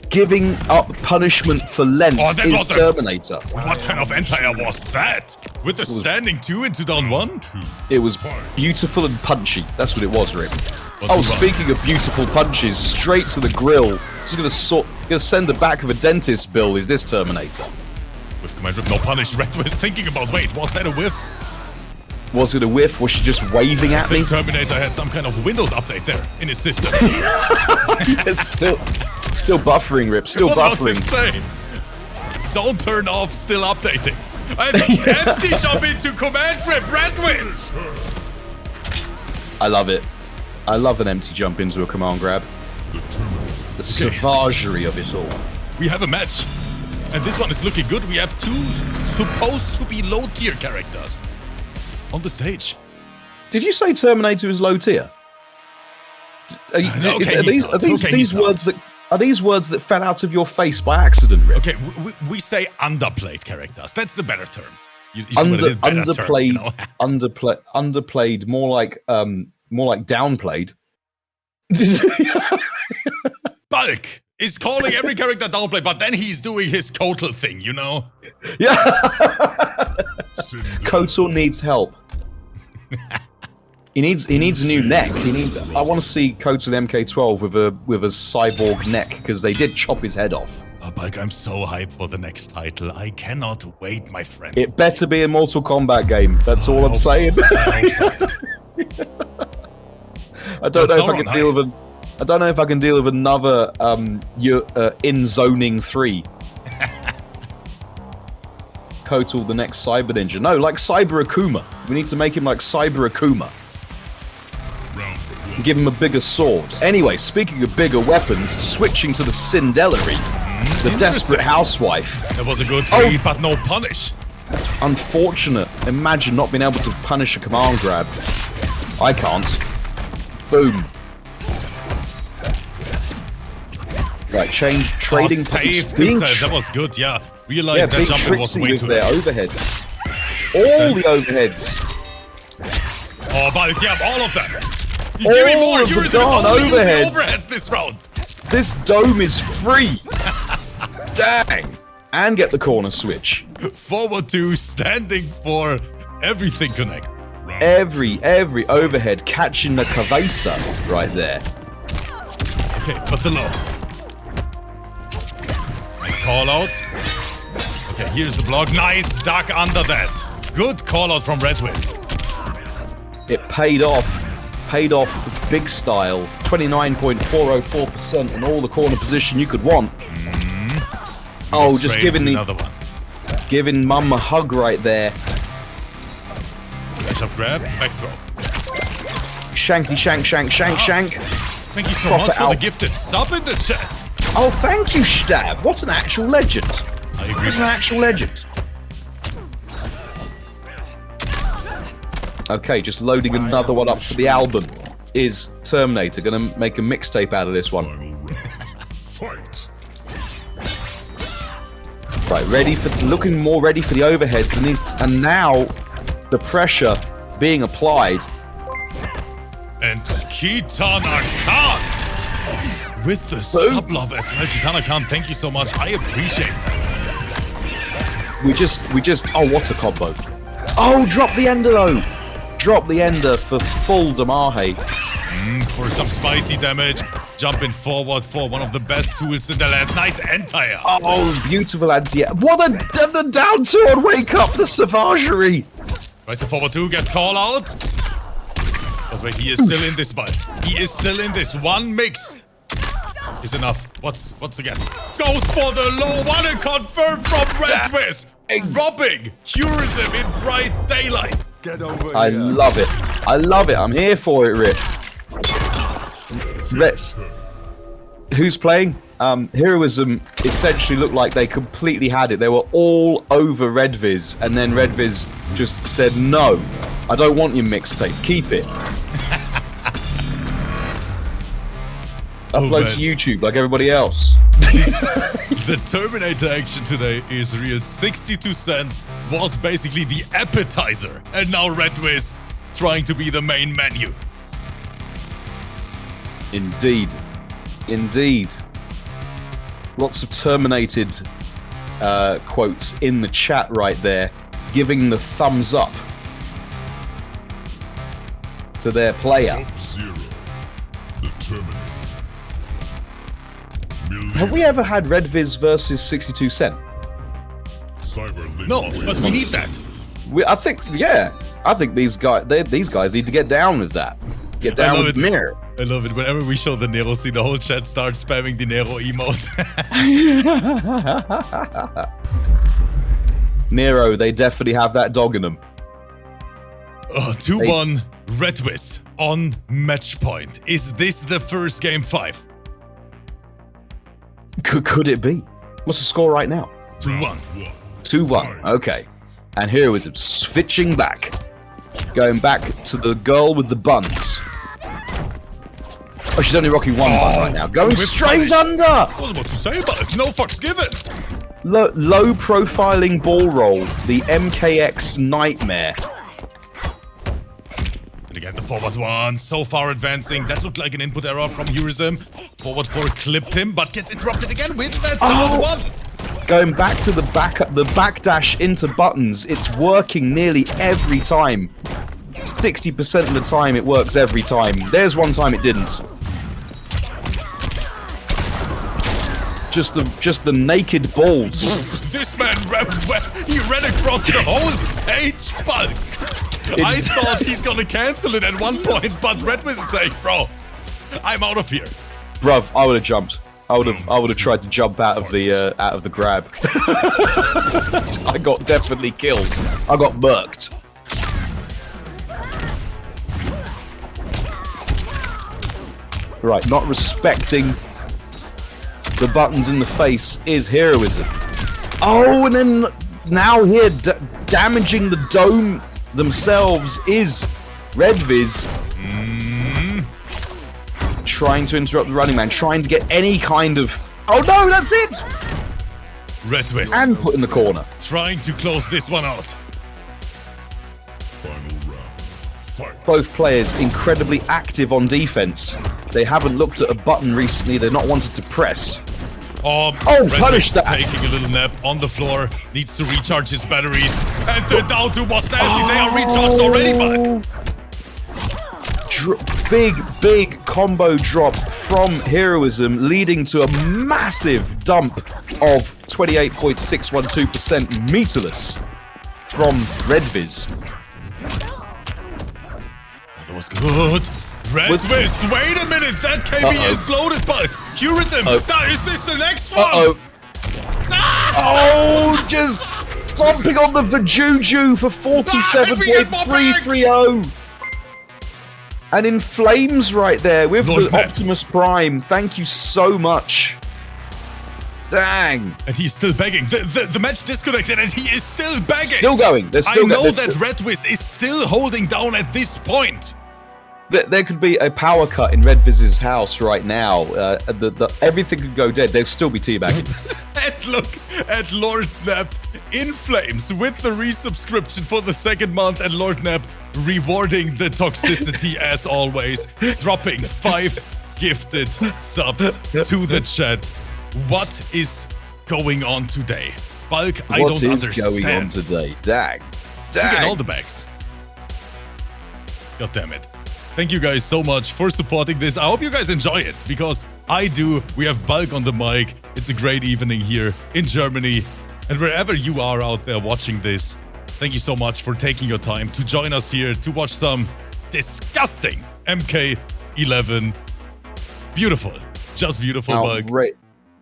Giving up punishment for length is Terminator. What kind of anti-air was that? With the standing 2 into down 1? It was beautiful and punchy. That's what it was, Rip. Oh, speaking of beautiful punches, straight to the grill. Just gonna send the back of a dentist bill. Is this Terminator? With command Rip, no punish. Red was thinking about, wait, was that a whiff? Was it a whiff? Was she just waving at me? Terminator had some kind of Windows update there in his system. It's still buffering, Rip. Still buffering. Insane. Don't turn off. Still updating. And empty jump into command Rip. REDVIS. I love it. I love an empty jump into a command grab. The savagery of it all. We have a match. And this one is looking good. We have two supposed to be low tier characters on the stage. Did you say Terminator is low tier? Are these words that fell out of your face by accident, Rick? Okay, we say underplayed characters. That's the better term. Underplayed, underplayed, more like downplayed. Bulk is calling every character downplayed, but then he's doing his Kotal thing, you know? Yeah. Kotal needs help. He needs a new neck. I want to see Kotal MK12 with a cyborg neck, because they did chop his head off. Oh, Bulk, I'm so hyped for the next title. I cannot wait, my friend. It better be a Mortal Kombat game. That's all I'm saying. I don't know if I can deal with I don't know if I can deal with another in zoning 3. Kotal, the next Cyber Ninja. No, like Cyber Akuma. We need to make him like Cyber Akuma. Give him a bigger sword. Anyway, speaking of bigger weapons, switching to the Cinderella, the desperate housewife. That was a good read, but no punish. Unfortunate. Imagine not being able to punish a command grab. I can't. Boom. Right, trading saved himself. That was good, yeah. Realized that jumping was way too their overheads. All the overheads. Oh, but yeah, all of them. Give me more. HEURISIM overheads this round. This dome is free. Dang. And get the corner switch. Forward 2, standing for everything connect. Every overhead catching the cabeza right there. Okay, but the low. Nice call out. Okay, here's the block. Nice duck under that. Good call out from REDVIS. It paid off. Paid off big style. 29.404% in all the corner position you could want. Oh, just giving Mum a hug right there. Nice up grab, back throw. Shanky shank. Thank you so much for the gifted sub in the chat. Oh, thank you, Stav. What an actual legend. I agree. What an actual legend. Okay, just loading another one up for the album. Is Terminator gonna make a mixtape out of this one? Fight. Right, looking more ready for the overheads, and now the pressure being applied. And Kitana Khan with the sub love as well. Kitana Khan, thank you so much. I appreciate that. We just. Oh, what a combo! Oh, drop the ender though. Drop the ender for full Damahe. For some spicy damage. Jumping forward for one of the best tools in the last. Nice entire. Oh, beautiful anti. What the down turn! Wake up the savagery. Tries the forward 2, gets call out. But wait, he is still in this bud. He is still in this. One mix is enough. What's the guess? Goes for the low one and confirmed from REDVIS. Robbing HEURISIM in bright daylight. Get over here. I love it. I love it. I'm here for it, Rip. Who's playing? HEURISIM essentially looked like they completely had it. They were all over REDVIS, and then REDVIS just said, no, I don't want your mixtape. Keep it. Upload to YouTube like everybody else. The Terminator action today is real. 62 cent was basically the appetizer, and now REDVIS trying to be the main menu. Indeed. Indeed. Lots of terminated quotes in the chat right there, giving the thumbs up to their player. Sub-Zero, the Terminator. Have we ever had REDVIS versus 62 Cent? No, but we need that. I think these guys need to get down with that. Get down with the mirror. I love it. Whenever we show the Nero scene, the whole chat starts spamming the Nero emote. Nero, they definitely have that dog in them. Oh, 2-1 REDVIS on match point. Is this the first game 5? Could it be? What's the score right now? 2-1. 2-1. Okay. And HEURISIM switching back. Going back to the girl with the buns. Oh, she's only rocking one bun right now. Going straight under! I was about to say, but no fucks given. Low profiling ball roll. The MKX nightmare. And again, the forward one, so far advancing. That looked like an input error from HEURISIM. Forward 4 clipped him, but gets interrupted again with that down one. Going back to the backdash into buttons. It's working nearly every time. 60% of the time it works every time. There's one time it didn't. Just the naked balls. This man he ran across the whole stage, but I thought he's gonna cancel it at one point, but REDVIS is saying, bro, I'm out of here. Bruv, I would have jumped. I would have tried to jump out of the grab. I got definitely killed. I got murked. Right, not respecting the buttons in the face is HEURISIM. Oh, and then now here damaging the dome themselves is REDVIS. Trying to interrupt the running man, trying to get any kind of... Oh no, that's it! REDVIS. And put in the corner. Trying to close this one out. Final round. Fight. Both players incredibly active on defense. They haven't looked at a button recently, they're not wanted to press. REDVIS punish that! Taking a little nap on the floor, needs to recharge his batteries. And the down two was nasty, they are recharged already, Bulk. Big combo drop from HEURISIM, leading to a massive dump of 28.612% meterless from REDVIS. That was good. REDVIS, wait a minute, that KB is loaded, but HEURISIM, is this the next one? Oh, just stomping on the Vajuju for 47.330. And in flames right there with the Optimus Prime. Thank you so much. Dang. And he's still begging. The match disconnected and he is still begging. Still going. They're still I know that REDVIS is still holding down at this point. There could be a power cut in REDVIS's house right now. Everything could go dead. They'll still be teabagging. And look at Lord Nap in flames with the resubscription for the 2nd month, and Lord Nap rewarding the toxicity as always, dropping 5 gifted subs to the chat. What is going on today? Bulk, I don't understand. What is going on today? Dang. Look at all the bags. God damn it. Thank you guys so much for supporting this. I hope you guys enjoy it, because I do. We have Bulk on the mic. It's a great evening here in Germany. And wherever you are out there watching this, thank you so much for taking your time to join us here to watch some disgusting MK11. Beautiful. Just beautiful, Bulk.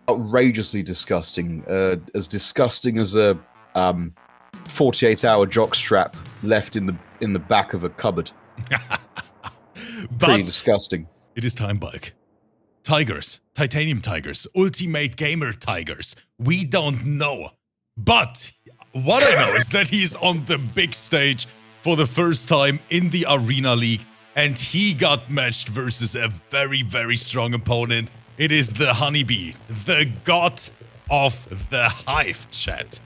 Outrageously disgusting. As disgusting as a 48-hour jockstrap left in the back of a cupboard. Pretty disgusting. It is time, Bulk. Tigers, Titanium Tigers, Ultimate Gamer Tigers. We don't know. But what I know is that he's on the big stage for the first time in the Arena League, and he got matched versus a very, very strong opponent. It is the HoneyBee, the god of the Hive, chat.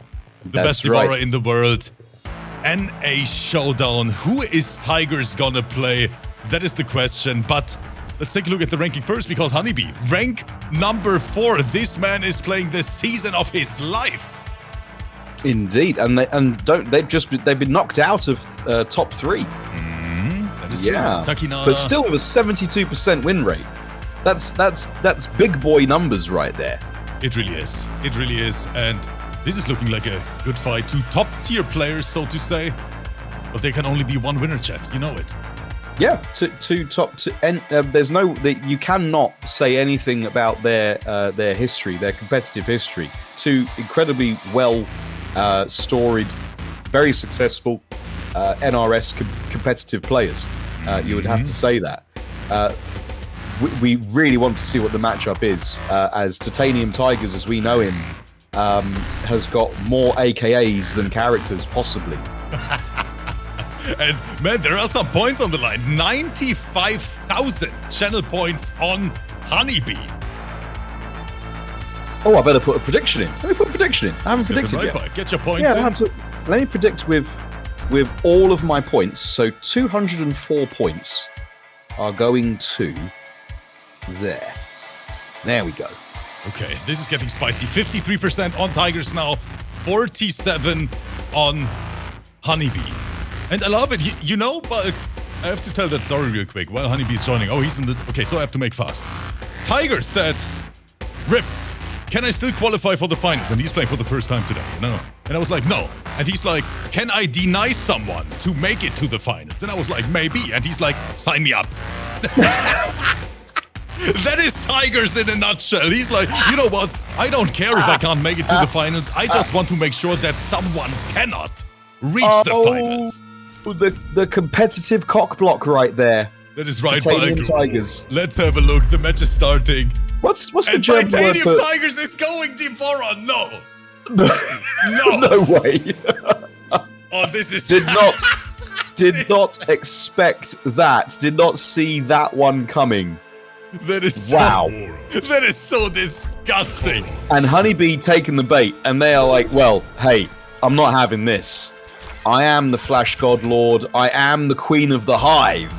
The best devourer in the world. NA Showdown. Who is Tigers gonna play? That is the question, but let's take a look at the ranking first, because HoneyBee, rank number 4. This man is playing the season of his life. Indeed, and they've been knocked out of top 3. That is true. Takinada. But still with a 72% win rate. That's big boy numbers right there. It really is. It really is, and this is looking like a good fight. 2 top tier players, so to say, but there can only be one winner, chat. You know it. Yeah, two top. There's no. You cannot say anything about their history, their competitive history. 2 incredibly well storied, very successful NRS competitive players. You would have to say that. We really want to see what the matchup is, as TITANIUMTIGERZZ, as we know him, has got more AKAs than characters, possibly. And man, there are some points on the line. 95,000 channel points on HoneyBee. Oh, I better put a prediction in. Let me put a prediction in. I haven't predicted yet. Back. Get your points Yeah, in. let me predict with all of my points. So 204 points are going to there. There we go. Okay, this is getting spicy. 53% on Tigers now, 47 on HoneyBee. And I love it. You know, but I have to tell that story real quick. While HoneyBee's joining. Oh, he's in the... Okay, so I have to make fast. Tiger said, Rip, can I still qualify for the finals? And he's playing for the first time today, you know? And I was like, no. And he's like, can I deny someone to make it to the finals? And I was like, maybe. And he's like, sign me up. That is Tigers in a nutshell. He's like, you know what? I don't care if I can't make it to the finals. I just want to make sure that someone cannot reach the finals. The competitive cock block right there. That is right, TITANIUMTIGERZZ. Let's have a look. The match is starting. What's the and German word for... TITANIUMTIGERZZ is going Devora. No. No way. Oh, this is... Did not expect that. Did not see that one coming. That is wow. That is so disgusting. And HoneyBee taking the bait, and they are like, well, hey, I'm not having this. I am the Flash God Lord. I am the Queen of the Hive.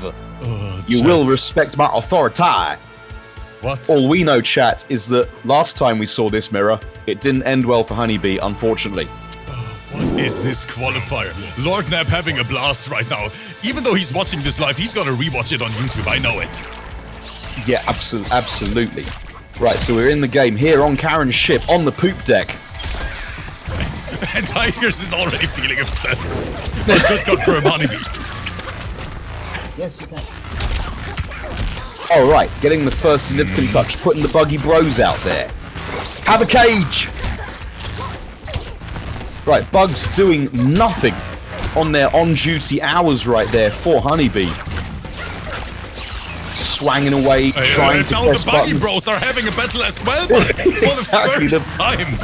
You will respect my authority. What? All we know, chat, is that last time we saw this mirror, it didn't end well for HoneyBee, unfortunately. What is this qualifier? Lord Nab having a blast right now. Even though he's watching this live, he's gonna rewatch it on YouTube. I know it. Yeah, absolutely. Right, so we're in the game here on Karen's ship, on the poop deck. And Tigers is already feeling upset. But good confirm, HoneyBee. Yes, you can. Alright, getting the first significant touch, putting the buggy bros out there. Have a cage! Right, Bugs doing nothing on their on-duty hours right there for HoneyBee. Swanging away, trying to press buttons. Now the Buggy buttons. Bros are having a battle as well, but Exactly, for the first time.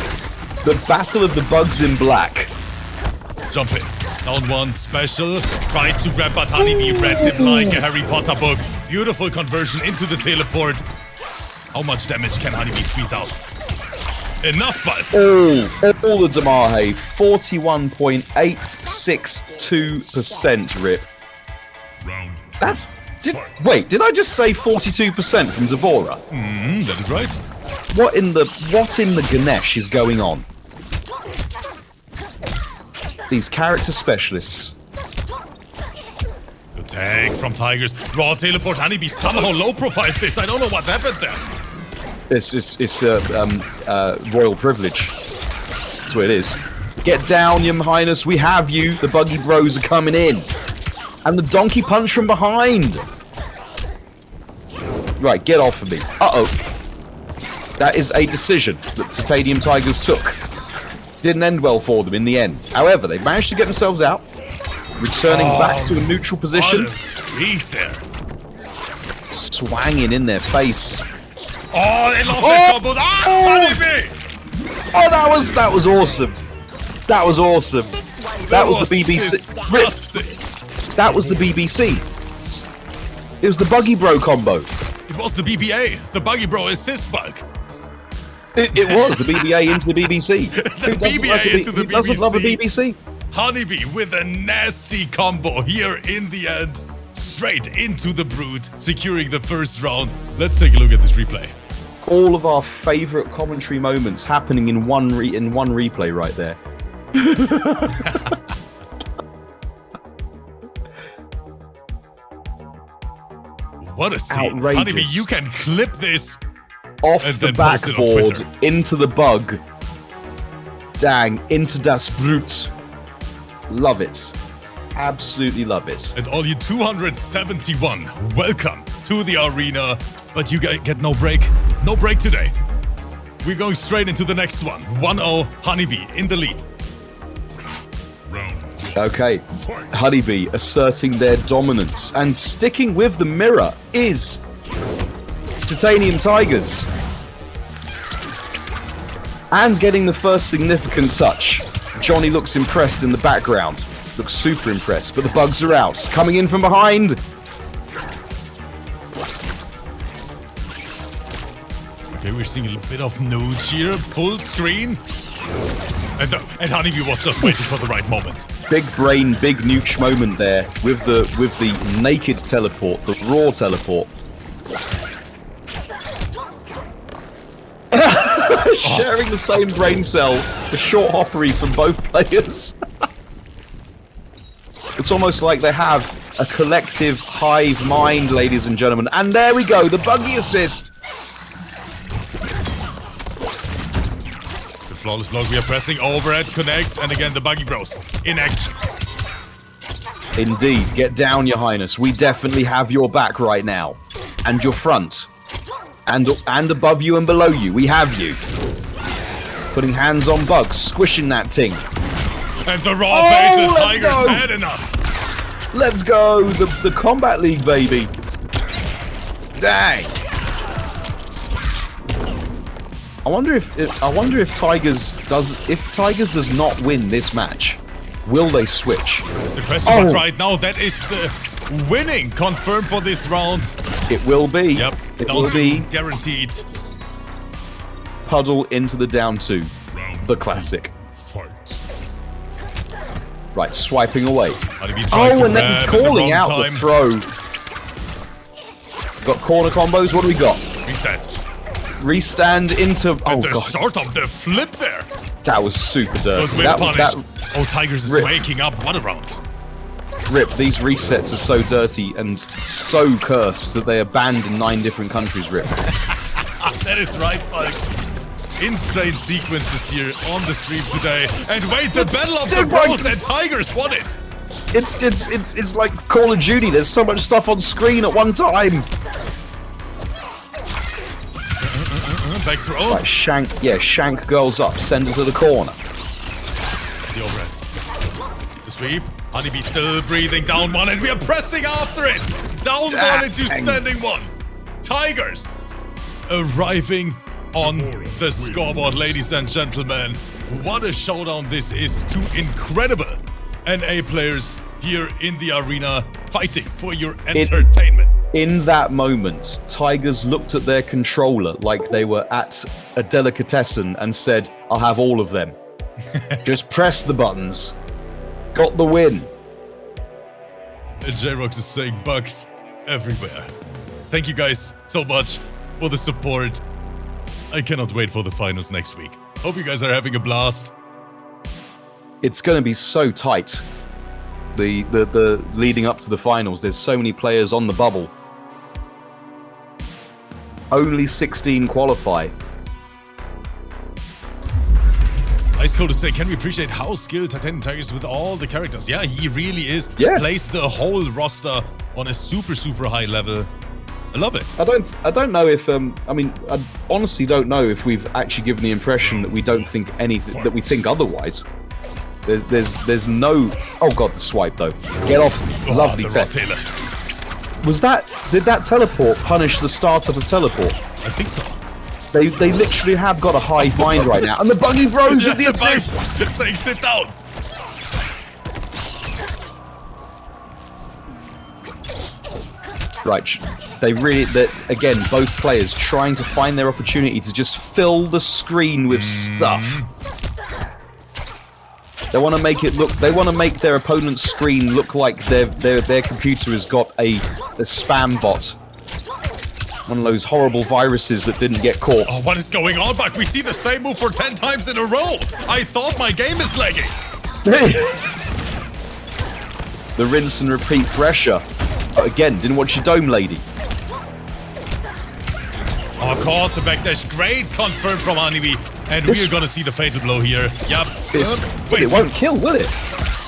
The battle of the Bugs in black. Jump in. Down one, special. Tries to grab, but HoneyBee read him like a Harry Potter book. Beautiful conversion into the teleport. How much damage can HoneyBee squeeze out? Enough, but... All the Damahe, 41.862% rip. That's... Wait, did I just say 42% from Devora? That is right. What in the Ganesh is going on? These character specialists. Good tag from Tigers. Raw teleport. HoneyBee somehow low profile this. I don't know what happened there. It's royal privilege. That's what it is. Get down, Your Highness. We have you. The Buggy Bros are coming in. And the donkey punch from behind. Right, get off of me. Uh-oh. That is a decision that TITANIUMTIGERZZ took. Didn't end well for them in the end. However, they managed to get themselves out, returning back to a neutral position. Beat there. Swanging in their face. Oh, they lost their combos. HoneyBee! Oh, that was awesome. That was awesome. That was the BBC. Disgusting. That was the BBC. It was the Buggy Bro combo. It was the BBA, the Buggy Bro assist bug. It was the BBA into the BBC. The BBA into the BBC. Who doesn't love a BBC? HoneyBee with a nasty combo here in the end. Straight into the Brood, securing the first round. Let's take a look at this replay. All of our favorite commentary moments happening in one replay right there. What a scene. Outrageous. HoneyBee, you can clip this off and the then post it on backboard Twitter. into the bug. Dang, into das Brut. Love it. Absolutely love it. And all you 271, welcome to the arena. But you get no break. No break today. We're going straight into the next one. 1-0, HoneyBee in the lead. Round 2. Okay, HoneyBee asserting their dominance, and sticking with the mirror is TITANIUMTIGERZZ. And getting the first significant touch. Johnny looks impressed in the background. Looks super impressed, but the bugs are out. Coming in from behind. Okay, we're seeing a bit of nudge here, full screen. And HoneyBee was just waiting for the right moment. Big brain, big nuke moment there with the naked teleport, the raw teleport. Sharing the same brain cell, the short hoppery from both players. It's almost like they have a collective hive mind, ladies and gentlemen. And there we go, the buggy assist. The flawless block, we are pressing overhead, connect, and again the buggy bros in action. Indeed, get down, your highness. We definitely have your back right now. And your front. And above you and below you, we have you. Putting hands on bugs, squishing that ting. And the raw fatal Tigers had enough. Let's go, the Combat League, baby. Dang. I wonder if Tigers does not win this match, will they switch? That's the question, but right now that is the winning confirmed for this round. It will be. Yep, it will be guaranteed. Puddle into the down two, the classic. Fight. Right, swiping away. Oh, and then calling out the throw. Got corner combos. What do we got? Restand into. Oh the god! Short of the flip there. That was super dirty. Oh, Tigers is waking up. What a round. Rip, these resets are so dirty and so cursed that they are banned in 9 different countries, Rip. That is right, Mike. Insane sequences here on the stream today. And wait, the Battle of the Bros and Tigers won it! It's like Call of Duty, there's so much stuff on screen at one time! Back throw. Right, shank girls up, send her to the corner. The overhead. The sweep. HoneyBee still breathing down one, and we are pressing after it! Down one into standing one. Tigers arriving on the scoreboard, ladies and gentlemen. What a showdown this is. 2 incredible NA players here in the arena fighting for your entertainment. In that moment, Tigers looked at their controller like they were at a delicatessen and said, I'll have all of them. Just press the buttons. Got the win. And JRox is saying bugs everywhere. Thank you guys so much for the support. I cannot wait for the finals next week. Hope you guys are having a blast. It's going to be so tight. The leading up to the finals, there's so many players on the bubble. Only 16 qualify. Ice Cold to say, can we appreciate how skilled TITANIUMTIGERZZ with all the characters? Yeah, he really is. Yeah. Plays the whole roster on a super high level. I love it. I don't know if I mean, I honestly don't know if we've actually given the impression that we don't think anything, that we think otherwise. There's no. Oh god, the swipe though. Get off. Lovely tech. Did that teleport punish the start of the teleport? I think so. They literally have got a hive mind right now, and the buggy bros with the assist. Just saying, sit down. Right, again, both players trying to find their opportunity to just fill the screen with stuff. They want to make it look. They want to make their opponent's screen look like their computer has got a spam bot. One of those horrible viruses that didn't get caught. Oh, what is going on, Buck? We see the same move for 10 times in a row. I thought my game is lagging. The rinse and repeat pressure. Again, didn't watch your dome, lady. Oh, caught the backdash. Great confirmed from HoneyBee. And we're gonna see the fatal blow here. Yep. Wait, it won't kill, will it?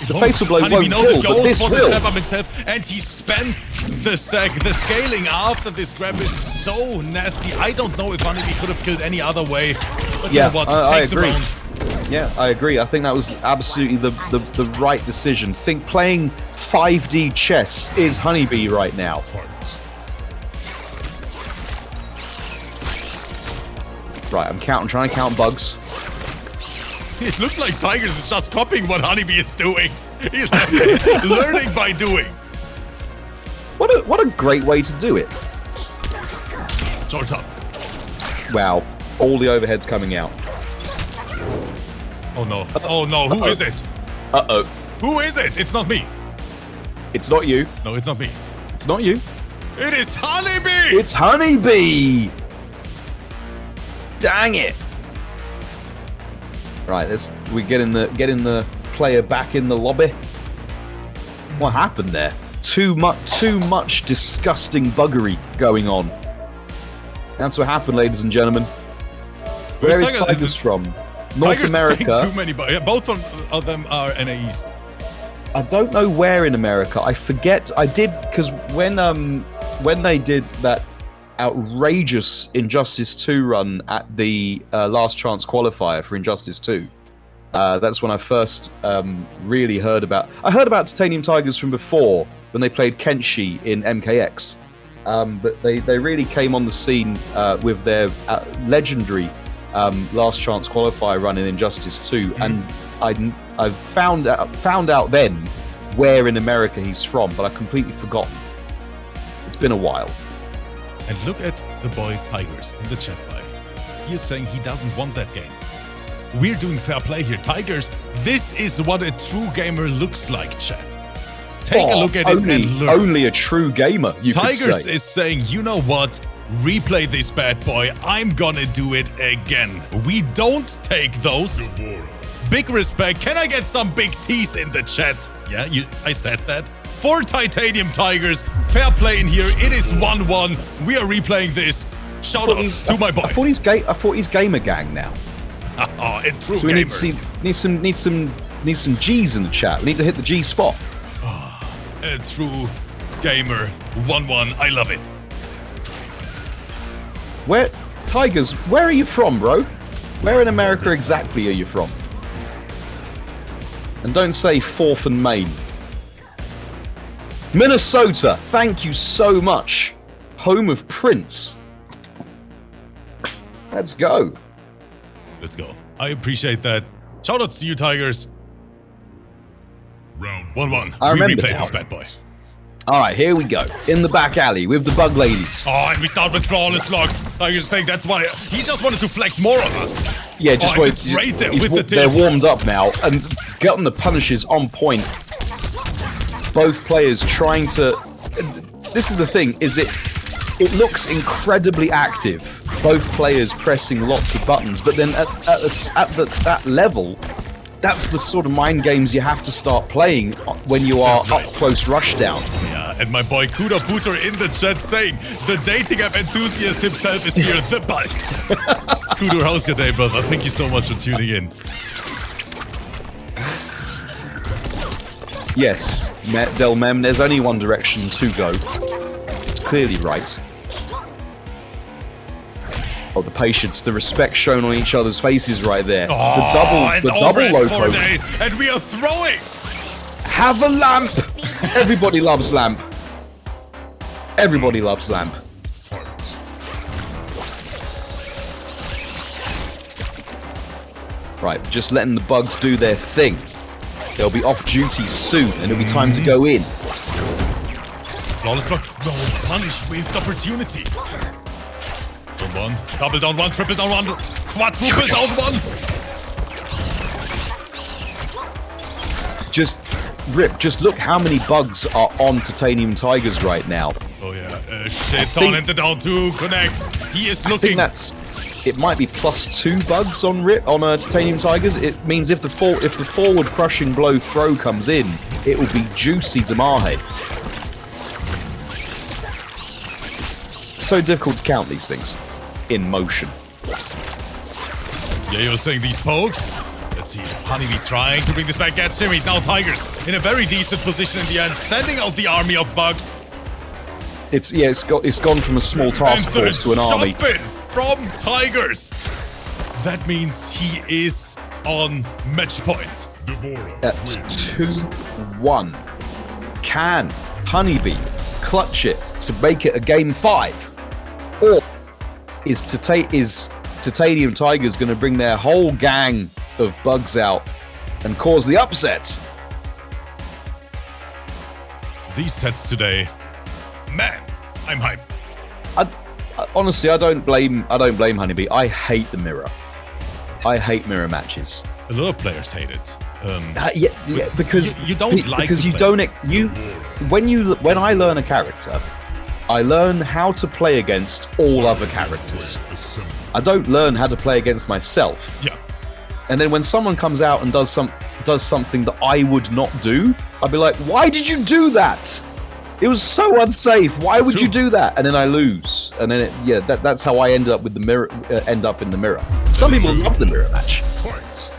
The fatal blow won't kill, but this will. Himself, and he spends the sec. The scaling after this grab is so nasty. I don't know if HoneyBee could have killed any other way. But yeah, you know what? I Take the agree. round. Yeah, I agree. I think that was absolutely the right decision. Think playing 5D chess is HoneyBee right now. Fight. Right, I'm trying to count bugs. It looks like Tigers is just copying what HoneyBee is doing. He's learning by doing. What a great way to do it. Short up. Wow, all the overheads coming out. Oh no. Oh no, who is it? Uh-oh. Who is it? It's not me. It's not you. No, it's not me. It's not you. It is HoneyBee! It's HoneyBee! Dang it! Right, we get in the player back in the lobby. What happened there? Too much disgusting buggery going on. That's what happened, ladies and gentlemen. Where is Tigers from? North Tigers America. Too many, yeah, both of them are NAEs. I don't know where in America. I forget. I did because when they did that outrageous Injustice 2 run at the last chance qualifier for Injustice 2. That's when I first really heard about. I heard about Titanium Tigers from before when they played Kenshi in MKX, but they really came on the scene with their legendary last chance qualifier run in Injustice 2, and I found out then where in America he's from, but I completely forgotten. It's been a while. And look at the boy Tigers in the chat bike. He is saying he doesn't want that game. We're doing fair play here. Tigers, this is what a true gamer looks like, chat. Take a look at it and learn. Only a true gamer, you could Tigers say. is saying, you know what? Replay this bad boy. I'm gonna do it again. We don't take those. Big respect. Can I get some big T's in the chat? Yeah, I said that. For Titanium Tigers, fair play in here. It is 1-1. We are replaying this. Shout out to my boy. I thought he's Gamer Gang now. Oh, it true So we gamer. need some G's in the chat. We need to hit the G spot. A true gamer. 1-1. I love it. Tigers, where are you from, bro? Where in America exactly are you from? And don't say 4th and Main. Minnesota, thank you so much. Home of Prince. Let's go. Let's go. I appreciate that. Shout outs to you, Tigers. Round 1-1. I We remember replay now. this bad boy. Alright, here we go. In the back alley with the bug ladies. Oh, and we start with flawless blocks. Tigers saying that's why he just wanted to flex more on us. Yeah, just oh, wait. it's right there with the They're tilt. warmed up now, and getting the punishes on point. Both players trying to. This is the thing: is it looks incredibly active. Both players pressing lots of buttons, but then at that level, that's the sort of mind games you have to start playing when you are That's right. up close rushdown. Yeah, and my boy Kuda Pooter in the chat saying the dating app enthusiast himself is here, the bulk. Kuda, how's your day, brother? Thank you so much for tuning in. Yes, Del Mem, there's only one direction to go. It's clearly right. Oh, the patience, the respect shown on each other's faces right there. Oh, The double overheads low 4 days, and we are throwing. Have a lamp! Everybody loves lamp. Everybody loves lamp. fight. Right, just letting the bugs do their thing. They'll be off duty soon, and it'll be time to go in. Flawless block. No, punish with opportunity. Down 1. Double down 1. Triple down 1. Quadruple down 1. Just look how many bugs are on Titanium Tigers right now. Oh yeah, shit ton and the down 2 connect. He is I looking. think it might be +2 bugs on Titanium Tigers. It means if the forward crushing blow throw comes in, it will be juicy to Mahe. So difficult to count these things in motion. Yeah, you're saying these pokes? Let's see. HoneyBee trying to bring this back. Get shimmy. Now Tigers in a very decent position in the end, sending out the army of bugs. It's gone from a small task And the force to an army. jumping from Tigers. That means he is on match point. At 2-1. Can HoneyBee clutch it to make it a game 5? Or is Titanium Tigers going to bring their whole gang of bugs out and cause the upset? These sets today, man, I'm hyped. Honestly, I don't blame HoneyBee. I hate the mirror. I hate mirror matches. A lot of players hate it. Yeah, because you don't like because to you play. don't when I learn a character, I learn how to play against all other characters. I don't learn how to play against myself. Yeah. And then when someone comes out and does something that I would not do, I'd be like, "Why did you do that? It was so unsafe. Why would you do that?" And then I lose. And then that's how I end up with the mirror. End up in the mirror. Some people love the mirror match.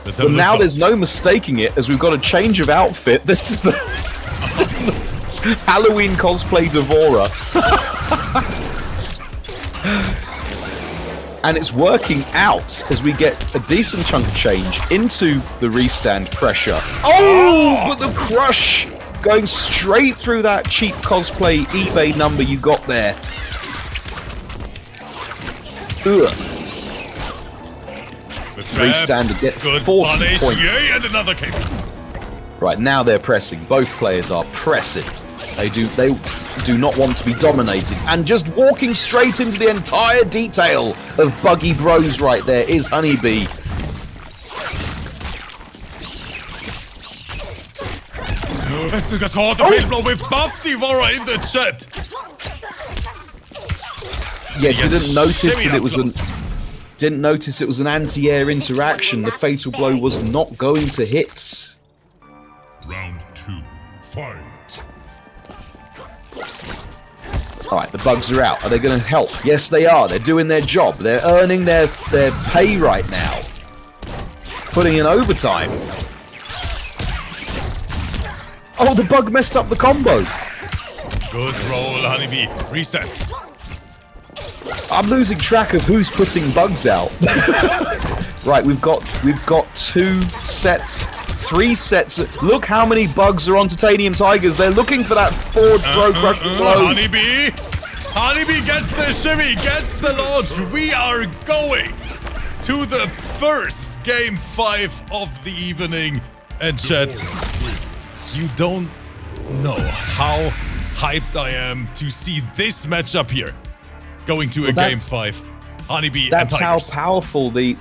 But now there's no mistaking it, as we've got a change of outfit. This is the Halloween cosplay Devora. And it's working out as we get a decent chunk of change into the restand pressure. Oh, but the crush going straight through that cheap cosplay eBay number you got there. Ugh. Restand to get 40 points. Yay, and another kick. Right, now they're pressing. Both players are pressing. They do not want to be dominated. And just walking straight into the entire detail of Buggy Bros right there is HoneyBee. Let's look at all the fatal blow with Buff Devora in the chat. Yeah, didn't notice it was an anti-air interaction. The fatal blow was not going to hit. Round 2, fight. Alright, the bugs are out. Are they going to help? Yes, they are. They're doing their job. They're earning their pay right now. Putting in overtime. Oh, the bug messed up the combo. Good roll, HoneyBee. Reset. I'm losing track of who's putting bugs out. Right, we've got 2 sets, 3 sets. Look how many bugs are on Titanium Tigers. They're looking for that forward throw crushing blow. HoneyBee gets the shimmy, gets the launch. We are going to the first game 5 of the evening. And chat, you don't know how hyped I am to see this matchup here. Going to a game 5. HoneyBee and That's how Tigers. powerful the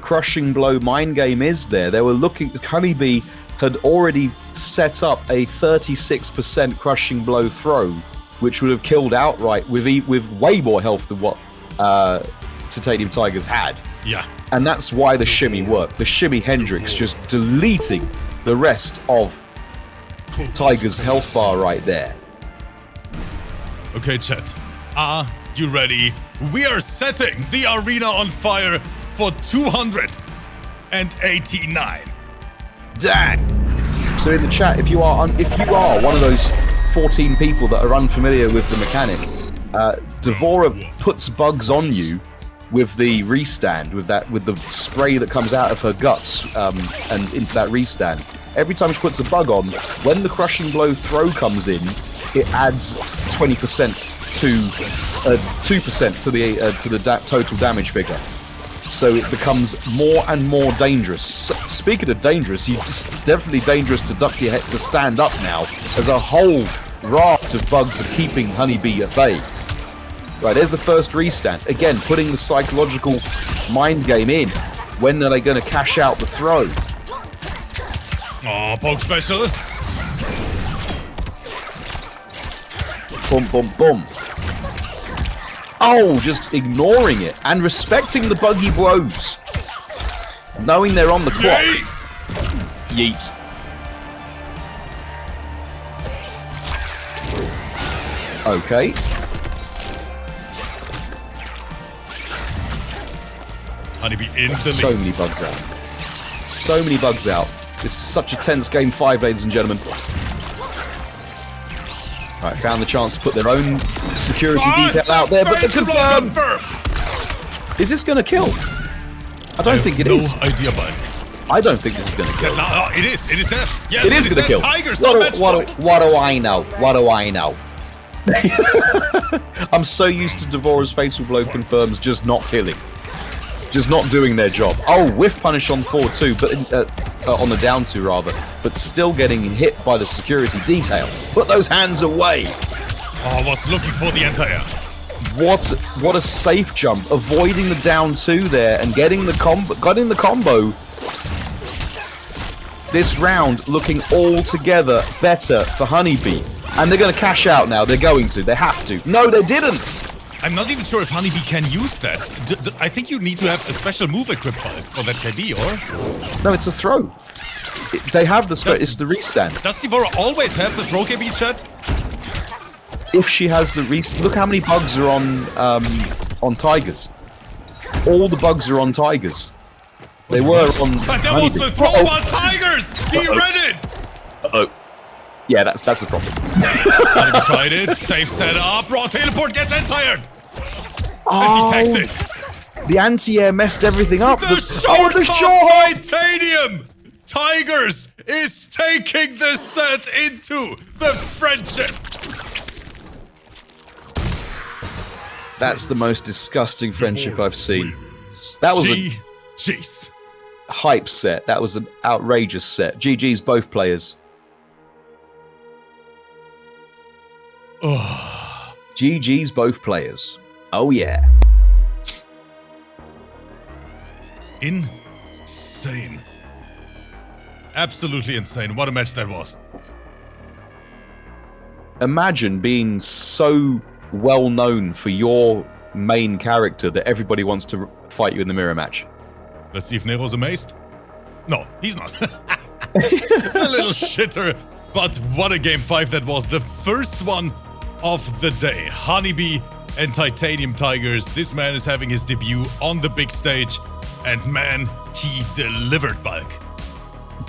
crushing blow mind game is there. They were looking, HoneyBee had already set up a 36% crushing blow throw, which would have killed outright with way more health than what Titanium Tigers had. Yeah. And that's why the shimmy worked. The shimmy Hendrix just deleting the rest of Tiger's health bar right there. Okay, chat. Are you ready? We are setting the arena on fire for 289. Dang! So in the chat, if you are one of those 14 people that are unfamiliar with the mechanic, Devora puts bugs on you with the restand, with the spray that comes out of her guts and into that restand. Every time she puts a bug on, when the crushing blow throw comes in, it adds 20% to 2% to the total damage figure. So it becomes more and more dangerous. Speaking of dangerous, it's definitely dangerous to duck your head to stand up now, as a whole raft of bugs are keeping HoneyBee at bay. Right, there's the first restand. Again, putting the psychological mind game in. When are they going to cash out the throw? Oh, poke special. Boom, boom, boom. Oh, just ignoring it and respecting the Buggy Bros. Knowing they're on the clock. Yeet. Okay. HoneyBee in the lead. So many bugs out. So many bugs out. This is such a tense game 5, ladies and gentlemen. Right, found the chance to put their own security detail out there, but the confirm. Is this going to kill? I don't think it is. No idea, bud. I don't think this is going to kill. It is. It is death. Yes, It is going to kill. Tigers. What do I know? What do I know? I'm so used to Devora's Fatal Blow confirms just not killing. Just not doing their job. Oh, whiff punish on 4-2, but on the down 2 rather, but still getting hit by the security detail. Put those hands away. Oh, I was looking for the anti-air. What a safe jump, avoiding the down 2 there and getting the combo. This round looking altogether better for HoneyBee. And they're going to cash out now. They're going to. They have to. No, they didn't. I'm not even sure if HoneyBee can use that. I think you need to have a special move equipped for that KB, or? No, it's a throw. They have the... It's the restand. Does Devora always have the throw KB, chat? If she has the restand... Look how many bugs are on Tigers. All the bugs are on Tigers. They were on... But that was the throw on Tigers! He read it! Uh-oh. Yeah, that's a problem. HoneyBee tried it. Safe setup. Raw teleport gets tired. And detected. The anti-air messed everything up. The short Titanium Tigers is taking the set into the friendship. That's the most disgusting friendship I've seen. That was GG's. a hype set. That was an outrageous set. GG's both players. GG's both players. Oh yeah. Insane. Absolutely insane. What a match that was. Imagine being so well known for your main character that everybody wants to fight you in the mirror match. Let's see if Nero's amazed. No, he's not. A little shitter. But what a game 5 that was. The first one of the day. HoneyBee and Titanium Tigers. This man is having his debut on the big stage. And man, he delivered, Bulk.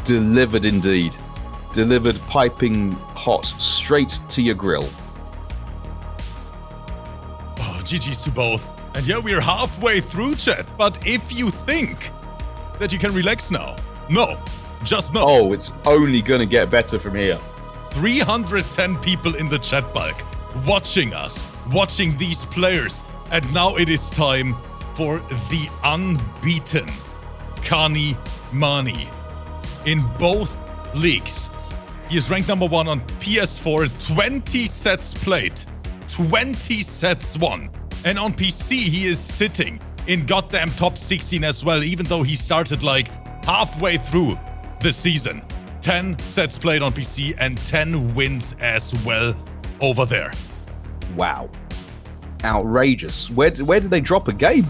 Delivered indeed. Delivered piping hot straight to your grill. Oh, GG's to both. And yeah, we're halfway through, chat. But if you think that you can relax now, no. Just no. Oh, it's only gonna get better from here. 310 people in the chat, Bulk, watching us, watching these players. And now it is time for the unbeaten Kanimani. In both leagues, he is ranked number 1 on PS4, 20 sets played, 20 sets won. And on PC, he is sitting in goddamn top 16 as well, even though he started like halfway through the season. 10 sets played on PC and 10 wins as well over there. Wow. Outrageous. Where did they drop a game?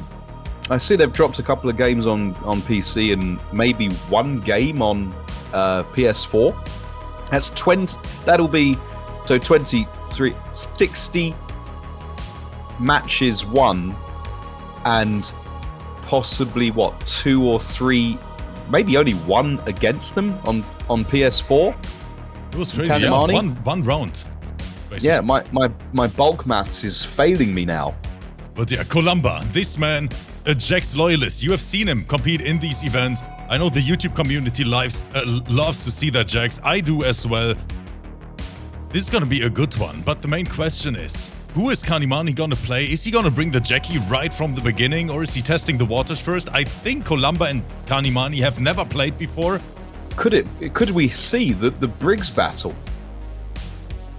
I see they've dropped a couple of games on PC and maybe one game on PS4. That's 20. That'll be so 23, 60 matches won, and possibly what, 2 or 3, maybe only 1 against them on PS4. It was crazy. Yeah, one round. Basically. Yeah, my bulk maths is failing me now. But yeah, Kolamba, this man, a JAX loyalist. You have seen him compete in these events. I know the YouTube community loves to see that, JAX. I do as well. This is gonna be a good one, but the main question is, who is Kanimani gonna play? Is he gonna bring the Jackie right from the beginning, or is he testing the waters first? I think Kolamba and Kanimani have never played before. Could we see the Briggs battle?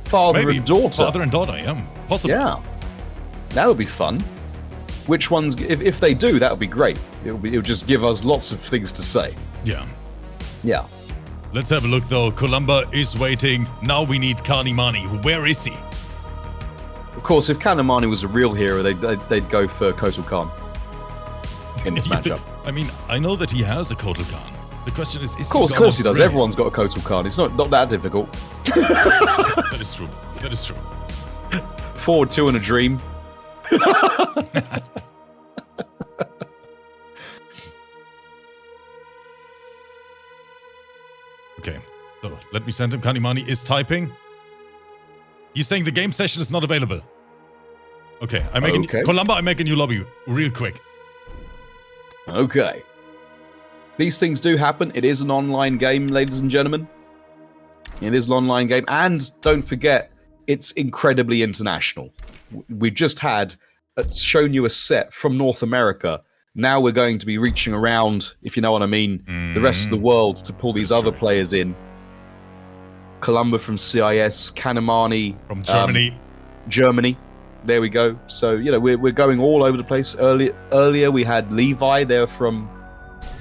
Father and daughter. Father and daughter, yeah. Possibly. Yeah. That would be fun. Which ones, if they do, that would be great. It'll just give us lots of things to say. Yeah. Yeah. Let's have a look though. Kolamba is waiting. Now we need Kanimani. Where is he? Of course, if Kanimani was a real hero, they'd go for Kotal Khan in this matchup. I mean, I know that he has a Kotal Khan. The question is of course he does. Everyone's got a Kotal Khan. It's not that difficult. That is true. That is true. Forward 2 in a dream. Okay, so let me send him. Kanimani is typing. He's saying the game session is not available. Okay, Kolamba, I make a new lobby real quick. Okay. These things do happen. It is an online game, ladies and gentlemen. It is an online game. And don't forget, it's incredibly international. We've just shown you a set from North America. Now we're going to be reaching around, if you know what I mean, the rest of the world to pull these other players in. Kolamba from CIS, Kanimani from Germany. Germany. There we go. So, you know, we're going all over the place. Earlier we had Levi there from...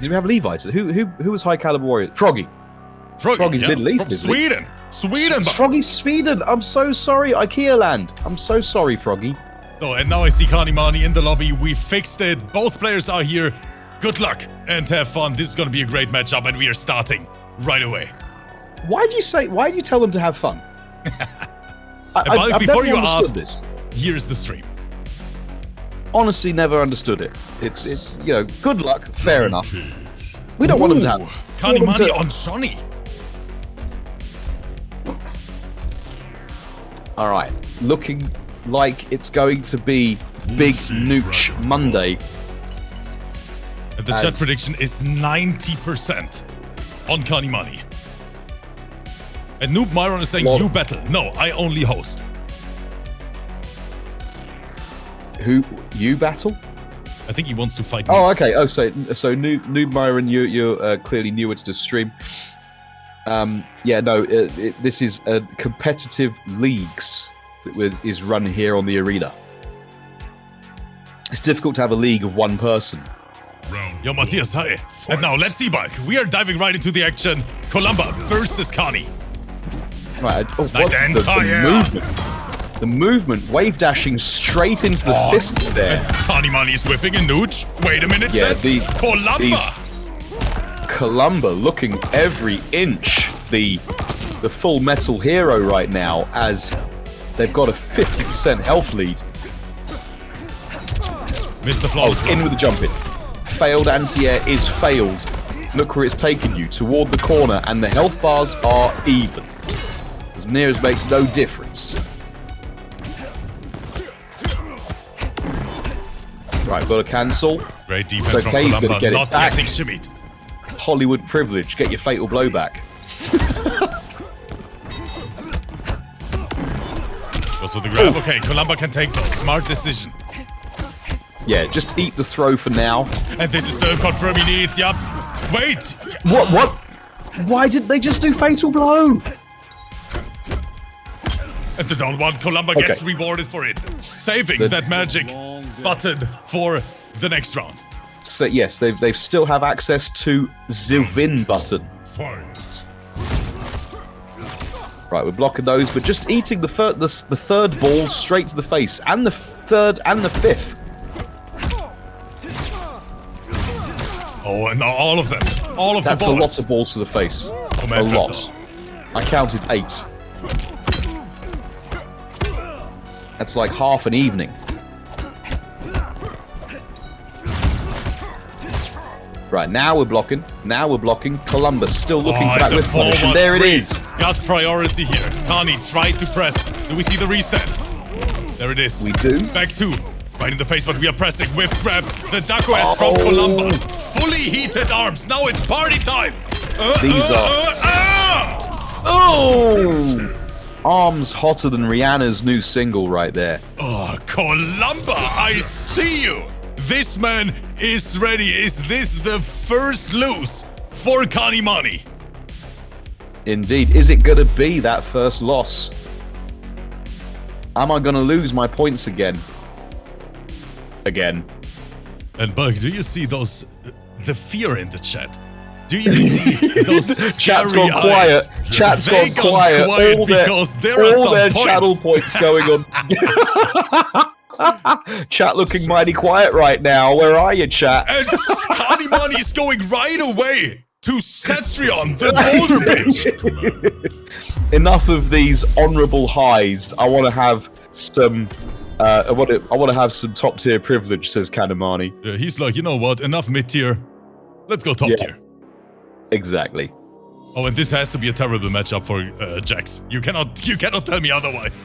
Did we have Levi? Who was High Caliber Warrior? Froggy. Froggy's Middle East, from Sweden. Sweden. Froggy's Sweden. I'm so sorry. IKEA land. I'm so sorry, Froggy. Oh, and now I see Kanimani in the lobby. We fixed it. Both players are here. Good luck and have fun. This is going to be a great matchup, and we are starting right away. Why do you tell them to have fun? Before you ask, this. Here's the stream. Honestly, never understood it. It's you know, good luck. Fair enough. We don't want them to have. Kanimani on Johnny. All right, looking like it's going to be Big Nooch Monday. And the chat prediction is 90% on Kanimani. And Noob Myron is saying, you battle. No, I only host. Who? You battle? I think he wants to fight me. Oh, okay. Oh, so Noob Myron, you're clearly newer to the stream. Yeah, no, this is competitive leagues that is run here on the arena. It's difficult to have a league of one person. Yo, Matthias, hi. And now, let's see, Bulk. We are diving right into the action. Kolamba versus Kani. Right. Oh, nice the movement, wave dashing straight into the fists there. Kanimani is whiffing a nooch. Wait a minute, yeah, Kolamba. Kolamba looking every inch the full metal hero right now, as they've got a 50% health lead. Mr. Flawless. In with the jump in. Failed anti-air is failed. Look where it's taken you, toward the corner, and the health bars are even. As near as makes no difference. Right, got to cancel. Great defense it's okay, from Kolamba, get not it back. getting shimmied. Hollywood privilege, get your fatal blowback. Goes for the grab. Oof. Okay, Kolamba can take those. Smart decision. Yeah, just eat the throw for now. And this is the confirm he needs, yup. Wait! What? Why did they just do fatal blow? And the down one, Kolamba gets rewarded for it. Saving that magic button for the next round. So yes, they still have access to the win button. Fight. Right, we're blocking those, but just eating the third ball straight to the face, and the third and the fifth. Oh, and now all of them. All of the balls. That's a lot of balls to the face. A lot. I counted 8. That's like half an evening. Right, now we're blocking. Kolamba still looking for that whiff punish, and there it is. Got priority here. Kani tried to press. Do we see the reset? There it is. We do. Back 2. Right in the face, but we are pressing. Whiff grab. The Daco S from Kolamba. Fully heated arms. Now it's party time. These are... Oh! Arms hotter than Rihanna's new single right there. Oh, Kolamba, I see you. This man is ready. Is this the first lose for Kanimani? Indeed. Is it going to be that first loss? Am I going to lose my points again? And Bug, do you see those... the fear in the chat? Do you see those Chat's gone quiet. Chat's gone quiet. All their channel points going on. Chat looking mighty quiet right now. Where are you, chat? And Kanimani is going right away to Cetrion, the boulder bitch. Enough of these honourable highs. I want to have some. I want to have some top tier privilege, says Kanimani. Yeah, he's like, you know what? Enough mid tier. Let's go top tier. Exactly. Oh, and this has to be a terrible matchup for JAX. You cannot tell me otherwise.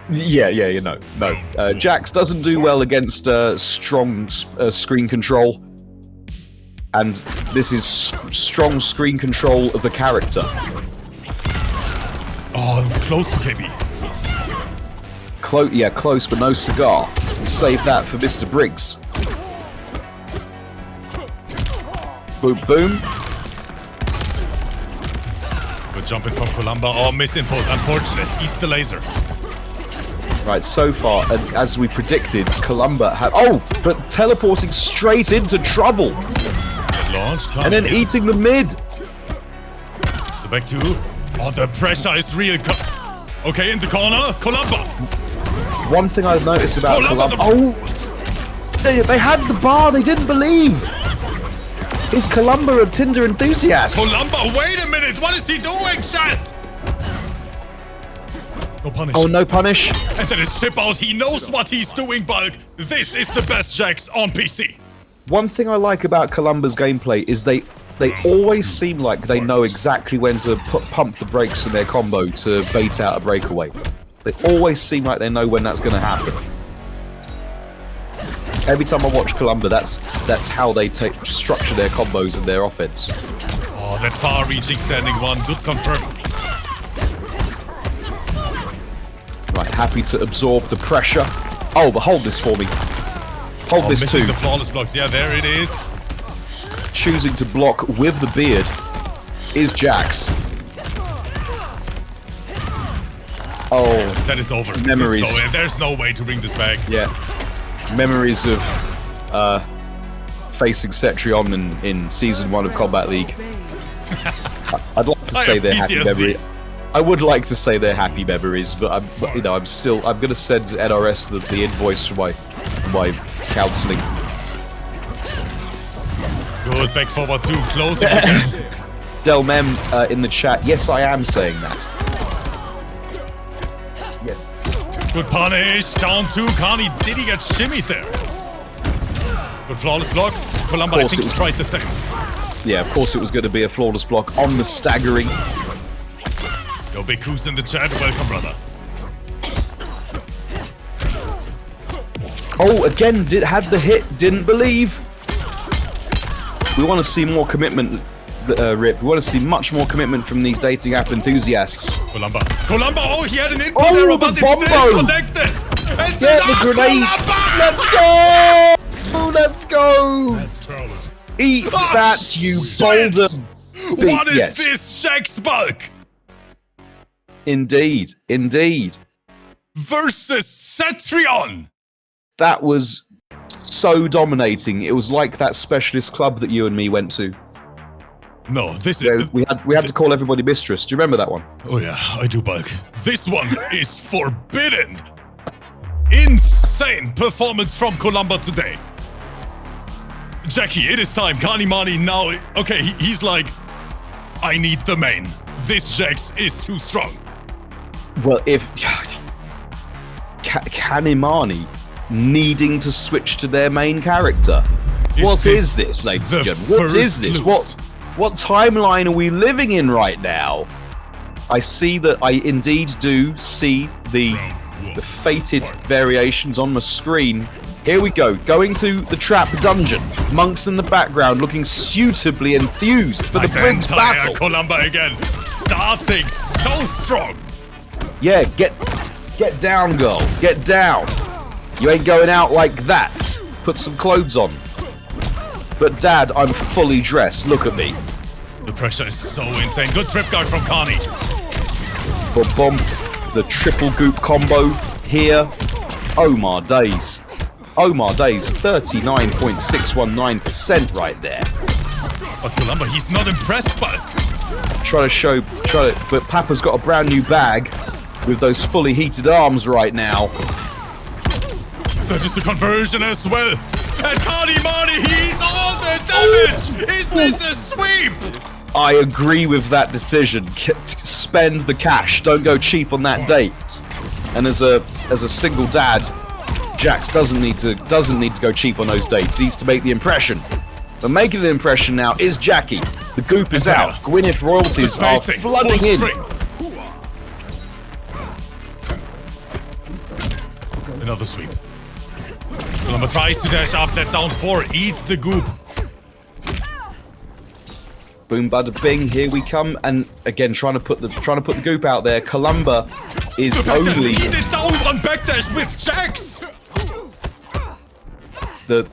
Yeah, you know. No. JAX doesn't do well against strong screen control. And this is strong screen control of the character. Oh, close to KB. Yeah, close, but no cigar. We'll save that for Mr. Briggs. Boom, boom. Good jumping from Kolamba. Oh, miss input. Unfortunate. Eats the laser. Right, so far, as we predicted, Kolamba had... Oh, but teleporting straight into trouble. Good launch. And then eating the mid. The back two. Oh, the pressure is real. Okay, in the corner. Kolamba. One thing I've noticed about Kolamba. Oh! They had the bar. They didn't believe. Is Kolamba a Tinder enthusiast? Kolamba, wait a minute. What is he doing, chat? No punish. Oh, no punish. And then his chip out. He knows what he's doing, Bulk. This is the best JAX on PC. One thing I like about Kolamba's gameplay is they always seem like they know exactly when to pump the brakes in their combo to bait out a breakaway. They always seem like they know when that's going to happen. Every time I watch Kolamba, that's how they structure their combos and their offense. Oh, that far-reaching standing one. Good confirm. Right, happy to absorb the pressure. Oh, but hold this for me. Hold this too. The flawless blocks. Yeah, there it is. Choosing to block with the beard is JAX. Oh, that is over. Memories. So there's no way to bring this back. Yeah, memories of facing Cetrion in season 1 of Combat League. I'd like to say they're happy memories. I would like to say they're happy memories, but I'm gonna send NRS the invoice for my counselling. Good, back forward 2, closing again. Delmem in the chat, yes I am saying that. Yes. Good punish, down 2, Kani, did he get shimmied there? Good flawless block, Kolamba I think he tried the second. Yeah, of course it was going to be a flawless block on the staggering. Yo, big who's in the chat, welcome brother. Oh, again, had the hit, didn't believe. We want to see more commitment, Rip. We want to see much more commitment from these dating app enthusiasts. Kolamba, oh, he had an input error, but it's still connected. And the grenade. Kolamba! Let's go! Eat that, you boulder. What is this, JAX Bulk? Indeed, indeed. Versus Cetrion. That was so dominating. It was like that specialist club that you and me went to. No, this is... We had to call everybody mistress. Do you remember that one? Oh yeah, I do, Bulk. This one is forbidden. Insane performance from Kolamba today. Jackie, it is time. Kanimani now... Okay, he's like... I need the main. This JAX is too strong. Well, if... Kanimani needing to switch to their main character. What is this, ladies and gentlemen? What is this? What timeline are we living in right now? I see that I indeed do see the fated variations on the screen. Here we go, going to the trap dungeon. Monks in the background looking suitably enthused for the Briggs battle. Kolamba again, starting so strong. Yeah, get down, girl. Get down. You ain't going out like that. Put some clothes on. But Dad, I'm fully dressed. Look at me. The pressure is so insane. Good trip guard from Kani. Boom. The triple goop combo here. Oh my days. Oh my days. 39.619% right there. But Kolamba, he's not impressed, but... But Papa's got a brand new bag with those fully heated arms right now. That is the conversion as well. And Kanimani, he eats all the damage! Is this a sweep? I agree with that decision. Spend the cash. Don't go cheap on that date. And as a single dad, JAX doesn't need to go cheap on those dates. He needs to make the impression. But making an impression now is Jackie. The goop is out. Gwyneth royalties are flooding in. Another sweep. Kolamba tries to dash up, that down 4, eats the goop. Boom, bada, bing. Here we come, and again trying to put the goop out there. Kolamba is only He is down on backdash with JAX. the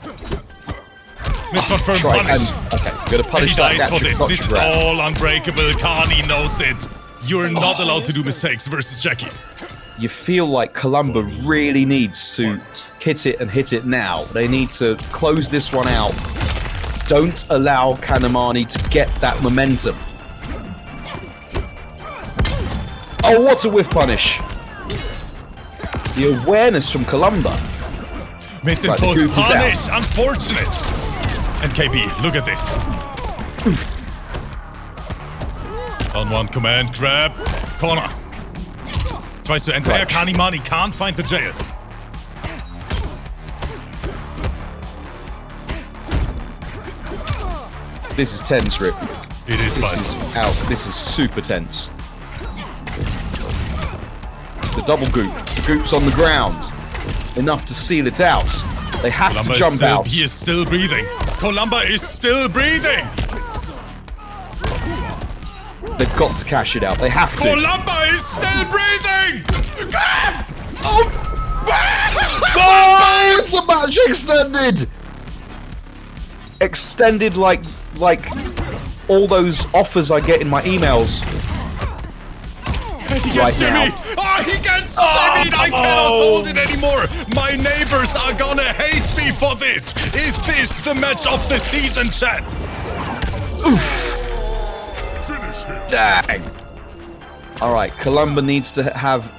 Misconfirmed try punish. and okay. I'm gonna And punish he that dies for gotcha this. crotch This is grab. all unbreakable. Kani knows it. You're not allowed to do mistakes versus Jackie. You feel like Kolamba really needs to hit it now. They need to close this one out. Don't allow Kanimani to get that momentum. Oh, what a whiff punish! The awareness from Kolamba. Missing Right, the put goop is punish. Unfortunate. And KB, look at this. On one command, grab. Corner. Tries to enter. Right. Kanimani can't find the jail. This is tense, Rip. It is, This but is out. This is super tense. The double goop. The goop's on the ground. Enough to seal it out. They have Kolamba to is jump still, out. he is still breathing. Kolamba is still breathing. They've got to cash it out. They have to. Kolamba is still breathing. Oh, it's a match extended. Extended like all those offers I get in my emails. And he Right gets now. shimmied. Oh, he gets shimmied. I cannot hold it anymore. My neighbors are gonna hate me for this. Is this the match of the season, chat? Finish him. Dang. All right, Kolamba needs to have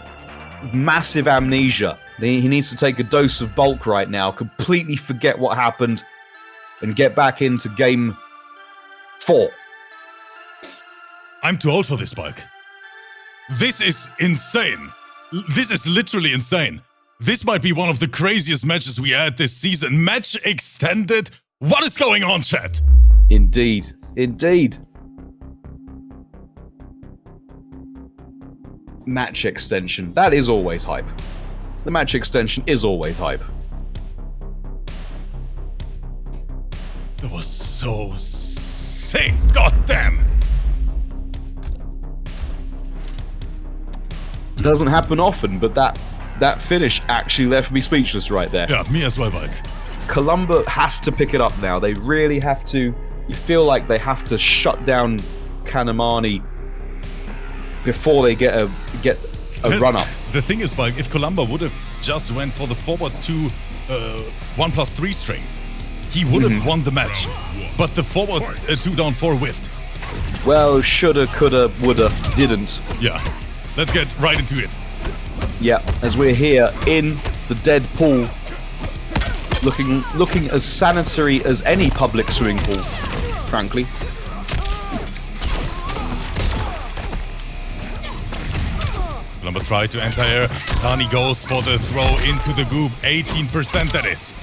massive amnesia. He needs to take a dose of bulk right now, completely forget what happened, and get back into game 4. I'm too old for this, Bulk. This is insane. This is literally insane. This might be one of the craziest matches we had this season. Match extended. What is going on, chat? Indeed. Indeed. Match extension. That is always hype. The match extension is always hype. That was so sick. Goddamn. Doesn't happen often, but that finish actually left me speechless right there. Yeah, me as well, Bulk. Kolamba has to pick it up now. They really have to. You feel like they have to shut down Kanimani before they get a run up. The thing is, Bulk, if Kolamba would have just went for the forward 2 1+3 string, he would have won the match. But the forward 2 down 4 whiffed. Well, shoulda, coulda, woulda, didn't. Yeah, let's get right into it. Yeah, as we're here in the dead pool, looking as sanitary as any public swimming pool, frankly. Kolamba tried to enter here. Kani goes for the throw into the goop. 18% that is.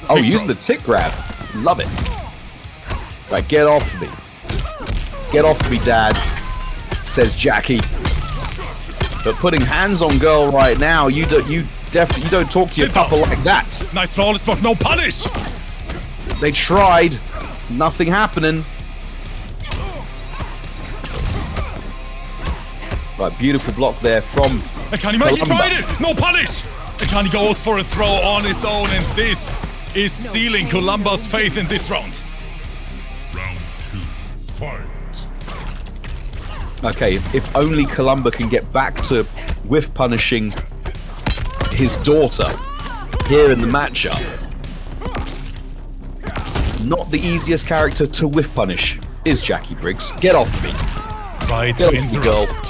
Oh, Tick use throw. the tick grab. Love it. Right, get off me. Get off me, Dad, says Jackie. But putting hands on girl right now, you don't talk to your Sit down. papa like that. Nice flawless block, no punish! They tried, nothing happening. Right, beautiful block there from And Kanimani, he Kolamba. tried it! No punish! And Kani goes for a throw on his own, and this is sealing Kolamba's faith in this round. Round 2. Fight. Okay, if only Kolamba can get back to whiff punishing his daughter here in the matchup. Not the easiest character to whiff punish is Jackie Briggs. Get off me. Try Get to off me, girl. interrupt.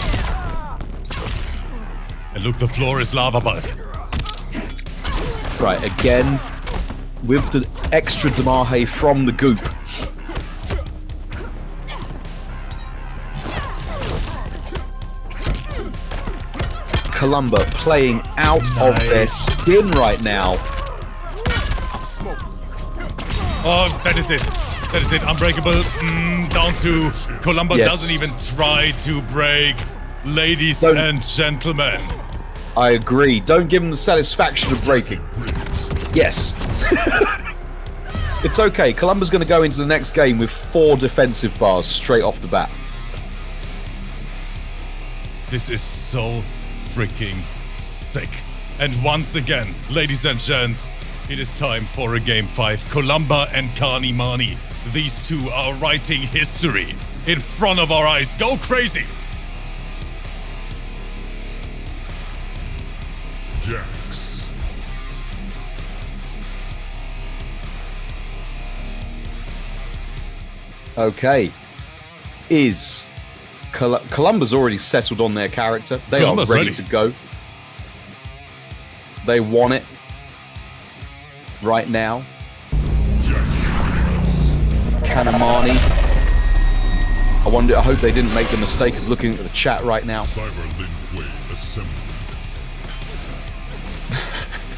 And look, the floor is lava, Bulk. Right, again, with the extra Damahe from the goop. Kolamba playing out of their Nice. skin right now. Oh, that is it. That is it. Unbreakable. Down to Kolamba Yes. doesn't even try to break. Ladies Don't- and gentlemen. I agree. Don't give him the satisfaction of breaking. Yes. It's okay. Kolumba's going to go into the next game with 4 defensive bars straight off the bat. This is so freaking sick. And once again, ladies and gents, it is time for a game 5. Kolamba and Kanimani. These two are writing history in front of our eyes. Go crazy! JAX. Okay. Is Kolumba's already settled on their character. They Kolumba's are ready ready to go. They want it right now. Kanimani. I hope they didn't make the mistake of looking at the chat right now.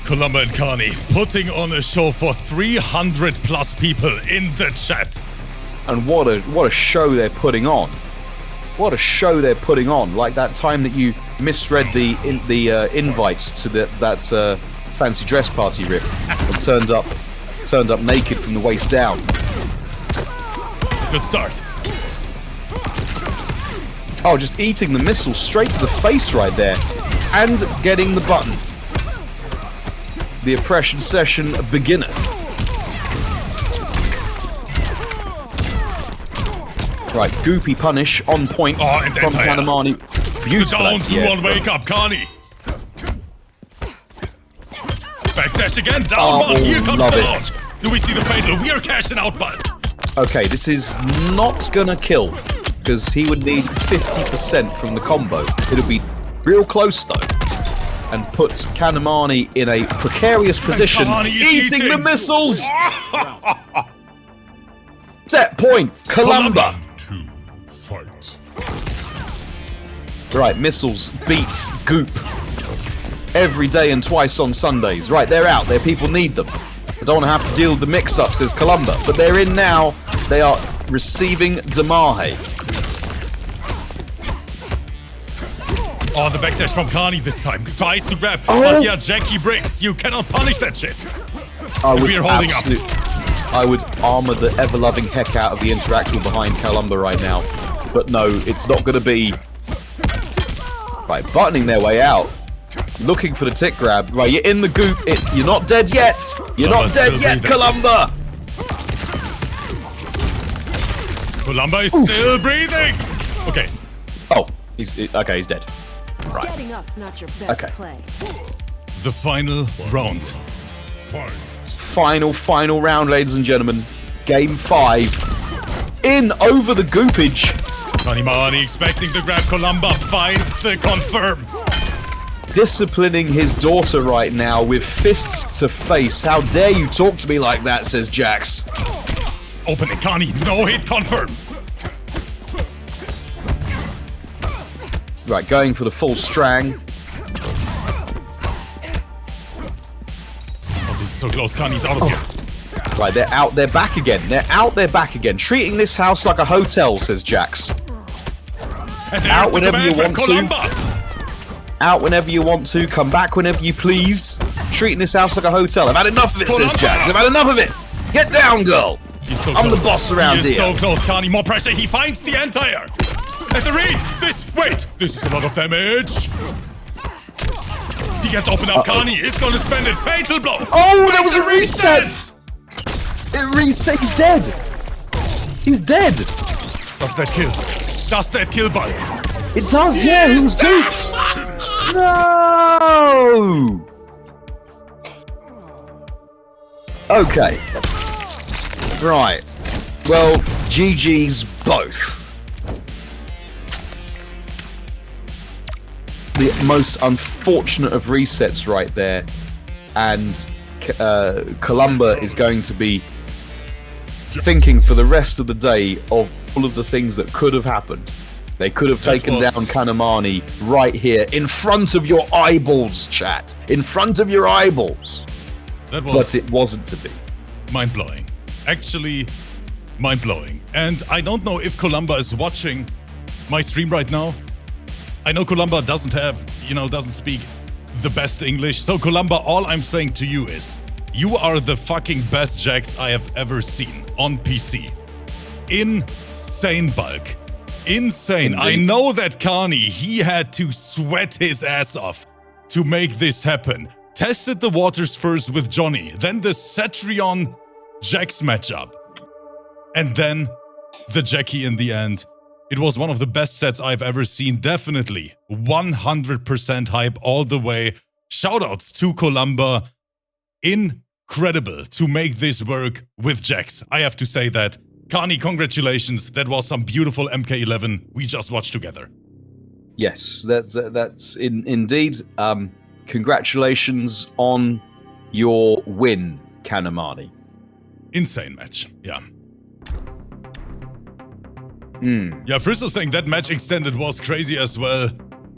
Kolamba and Kani putting on a show for 300 plus people in the chat. And what a show they're putting on. What a show they're putting on. Like that time that you misread the invites to that fancy dress party, Rip, and turned up naked from the waist down. Good start. Oh, just eating the missile straight to the face right there. And getting the button. The oppression session beginneth. Right, goopy punish on point from Kanimani. Beautiful. The downs won't wake up, Kani. Backdash again, down one. Here comes the launch. Do we see the fatal? We are cashing out, bud. Okay, this is not gonna kill, because he would need 50% from the combo. It'll be real close though, and put Kanimani in a precarious position, eating the missiles. Set point, Kolamba. Fight. Right, missiles beats goop every day and twice on Sundays. Right, they're out there. People need them. I don't want to have to deal with the mix-up, says Kolamba, but they're in now. They are receiving Damahe. Oh, the backdash from Kani this time. Tries to grab, but yeah, Jackie breaks. You cannot punish that shit. We are holding up. I would armor the ever-loving heck out of the interactional behind Kolamba right now. But no, it's not going to be. Right, buttoning their way out. Looking for the tick grab. Right, you're in the goop. You're not dead yet. You're not dead yet, Kolamba. Kolamba is still breathing. Okay. Oh, he's dead. Right. Getting up's not your best play. The final round. Fight. Final round, ladies and gentlemen. Game 5. In over the goopage. Kanimani expecting to grab Kolamba, finds the confirm. Disciplining his daughter right now with fists to face. How dare you talk to me like that, says JAX. Opening Kani, no hit confirm. Right, going for the full strang. Oh, this is so close. Kani's out of here. Right, they're out, they're back again. They're out, they're back again. Treating this house like a hotel, says JAX. Out whenever you want to. Out whenever you want to. Come back whenever you please. Treating this house like a hotel. I've had enough of it, says JAX. I've had enough of it. Get down, girl. I'm the boss around here. He is so close, Kani. More pressure. He finds the anti-air. At the read. This is a lot of damage. He gets opened up. Kani is going to spend it. Fatal blow. Oh, there was a reset. It reset. He's dead. He's dead. Does that kill? Does that kill, Bulk? It does, yeah. He was gooped. No. Okay. Right. Well, GG's both. The most unfortunate of resets right there. And Kolamba is going to be thinking for the rest of the day of all of the things that could have happened. They could have taken down Kanimani right here in front of your eyeballs, chat. In front of your eyeballs. But it wasn't to be. Mind-blowing. Actually, mind-blowing. And I don't know if Kolamba is watching my stream right now. I know Kolamba doesn't speak the best English. So Kolamba, all I'm saying to you is, You are the fucking best JAX I have ever seen on PC. Insane bulk. Insane. Indeed. I know that Kani, he had to sweat his ass off to make this happen. Tested the waters first with Johnny, then the Cetrion JAX matchup. And then the Jackie in the end. It was one of the best sets I've ever seen, definitely. 100% hype all the way. Shoutouts to Kolamba. Incredible to make this work with JAX. I have to say that. Kani, congratulations. That was some beautiful MK11 we just watched together. Yes, that's indeed. Congratulations on your win, Kanimani. Insane match, yeah. Yeah, Frizzle saying that match extended was crazy as well.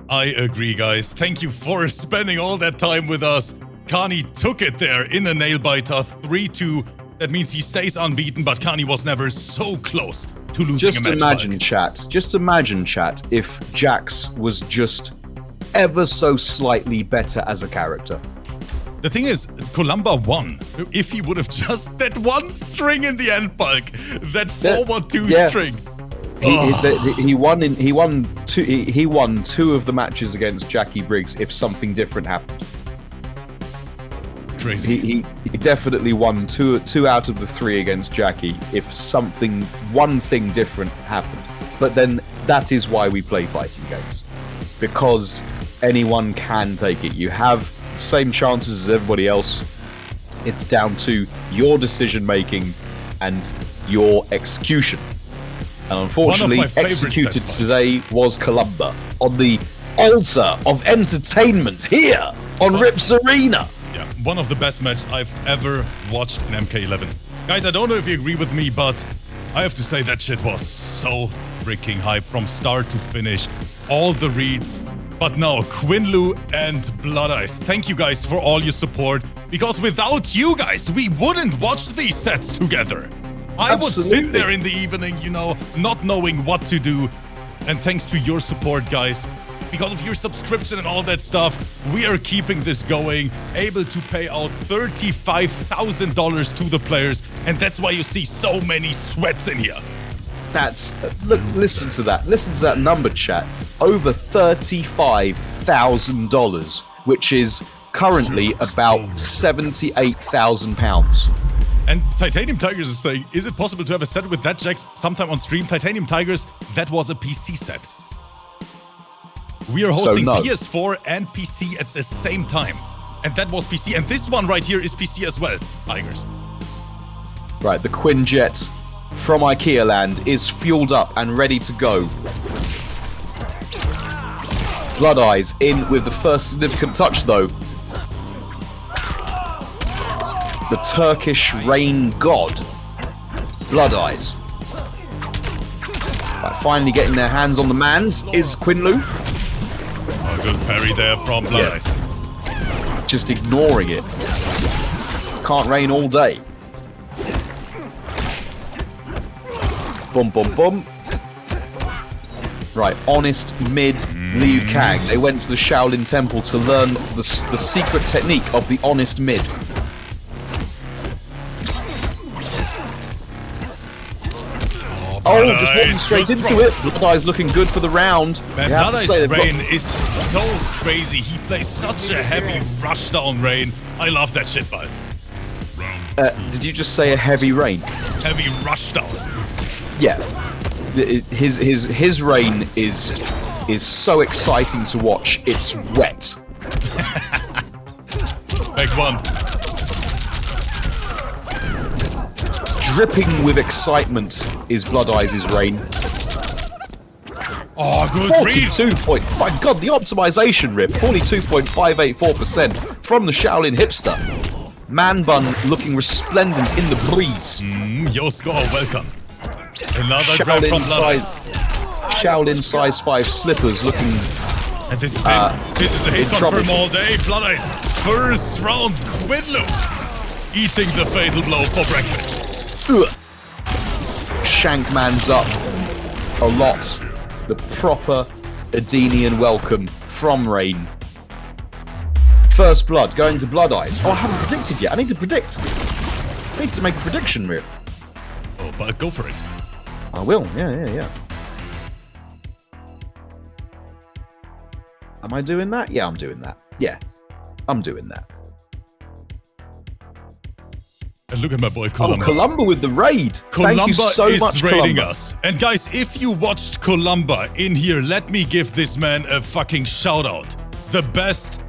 I agree, guys. Thank you for spending all that time with us. Kani took it there in a nail-biter, 3-2. That means he stays unbeaten, but Kani was never so close to losing a match. Just imagine, chat, if JAX was just ever so slightly better as a character. The thing is, Kolamba won. If he would have just that one string in the end, bulk, that forward two string. He won two of the matches against Jackie Briggs if something different happened. Crazy. He definitely won two out of the three against Jackie if one thing different happened. But then that is why we play fighting games, because anyone can take it. You have the same chances as everybody else. It's down to your decision making and your execution. And unfortunately, executed today was Kolamba on the altar of entertainment here on Rips Arena. Yeah, one of the best matches I've ever watched in MK11. Guys, I don't know if you agree with me, but I have to say that shit was so freaking hype from start to finish. All the reads. But now, Quinloo and BloodEyeZz, thank you guys for all your support, because without you guys, we wouldn't watch these sets together. I would sit there in the evening, you know, not knowing what to do. And thanks to your support, guys, because of your subscription and all that stuff, we are keeping this going, able to pay out $35,000 to the players. And that's why you see so many sweats in here. That's, look, listen to that. Listen to that number, chat. Over $35,000, which is currently about £78,000. And TITANIUMTIGERZZ is saying, is it possible to have a set with that JAX sometime on stream? TITANIUMTIGERZZ, that was a PC set. We are hosting PS4 and PC at the same time. And that was PC. And this one right here is PC as well, Tigers. Right, the Quinjet from IKEA land is fueled up and ready to go. BloodEyeZz in with the first significant touch, though. The Turkish rain god, BloodEyeZz. Right, finally getting their hands on the mans is Quinloo. Oh, good parry there from BloodEyeZz. Yeah. Just ignoring it. Can't rain all day. Boom, boom, boom. Right, honest mid Liu Kang. They went to the Shaolin Temple to learn the secret technique of the honest mid. Oh, just walking straight into it. BloodEyeZz looking good for the round. Man, BloodEyeZz Rain is so crazy. He plays such a heavy rushdown Rain. I love that shit, bud. Did you just say a heavy rain? Heavy rushdown. Yeah. His Rain is so exciting to watch. It's wet. Back one. Dripping with excitement is BloodEyeZz's Rain. Oh, good 42 point. My God, the optimization rip. 42.584% from the Shaolin hipster. Man bun looking resplendent in the breeze. Yo score, welcome. Another grab from BloodEyeZz. Shaolin size 5 slippers looking. And this is it. This is a hit confirm all day. BloodEyeZz first round Quinloo eating the fatal blow for breakfast. Shankman's up a lot. The proper Edenian welcome from Rain. First blood going to BloodEyeZz. Oh, I haven't predicted yet. I need to predict. I need to make a prediction, really. Oh, but go for it. I will. Yeah. Am I doing that? Yeah, I'm doing that. Yeah, I'm doing that. And look at my boy Kolamba. Oh, Kolamba with the raid. Kolamba Thank you so is much, raiding Kolamba. us. And guys, if you watched Kolamba in here, let me give this man a fucking shout out. The best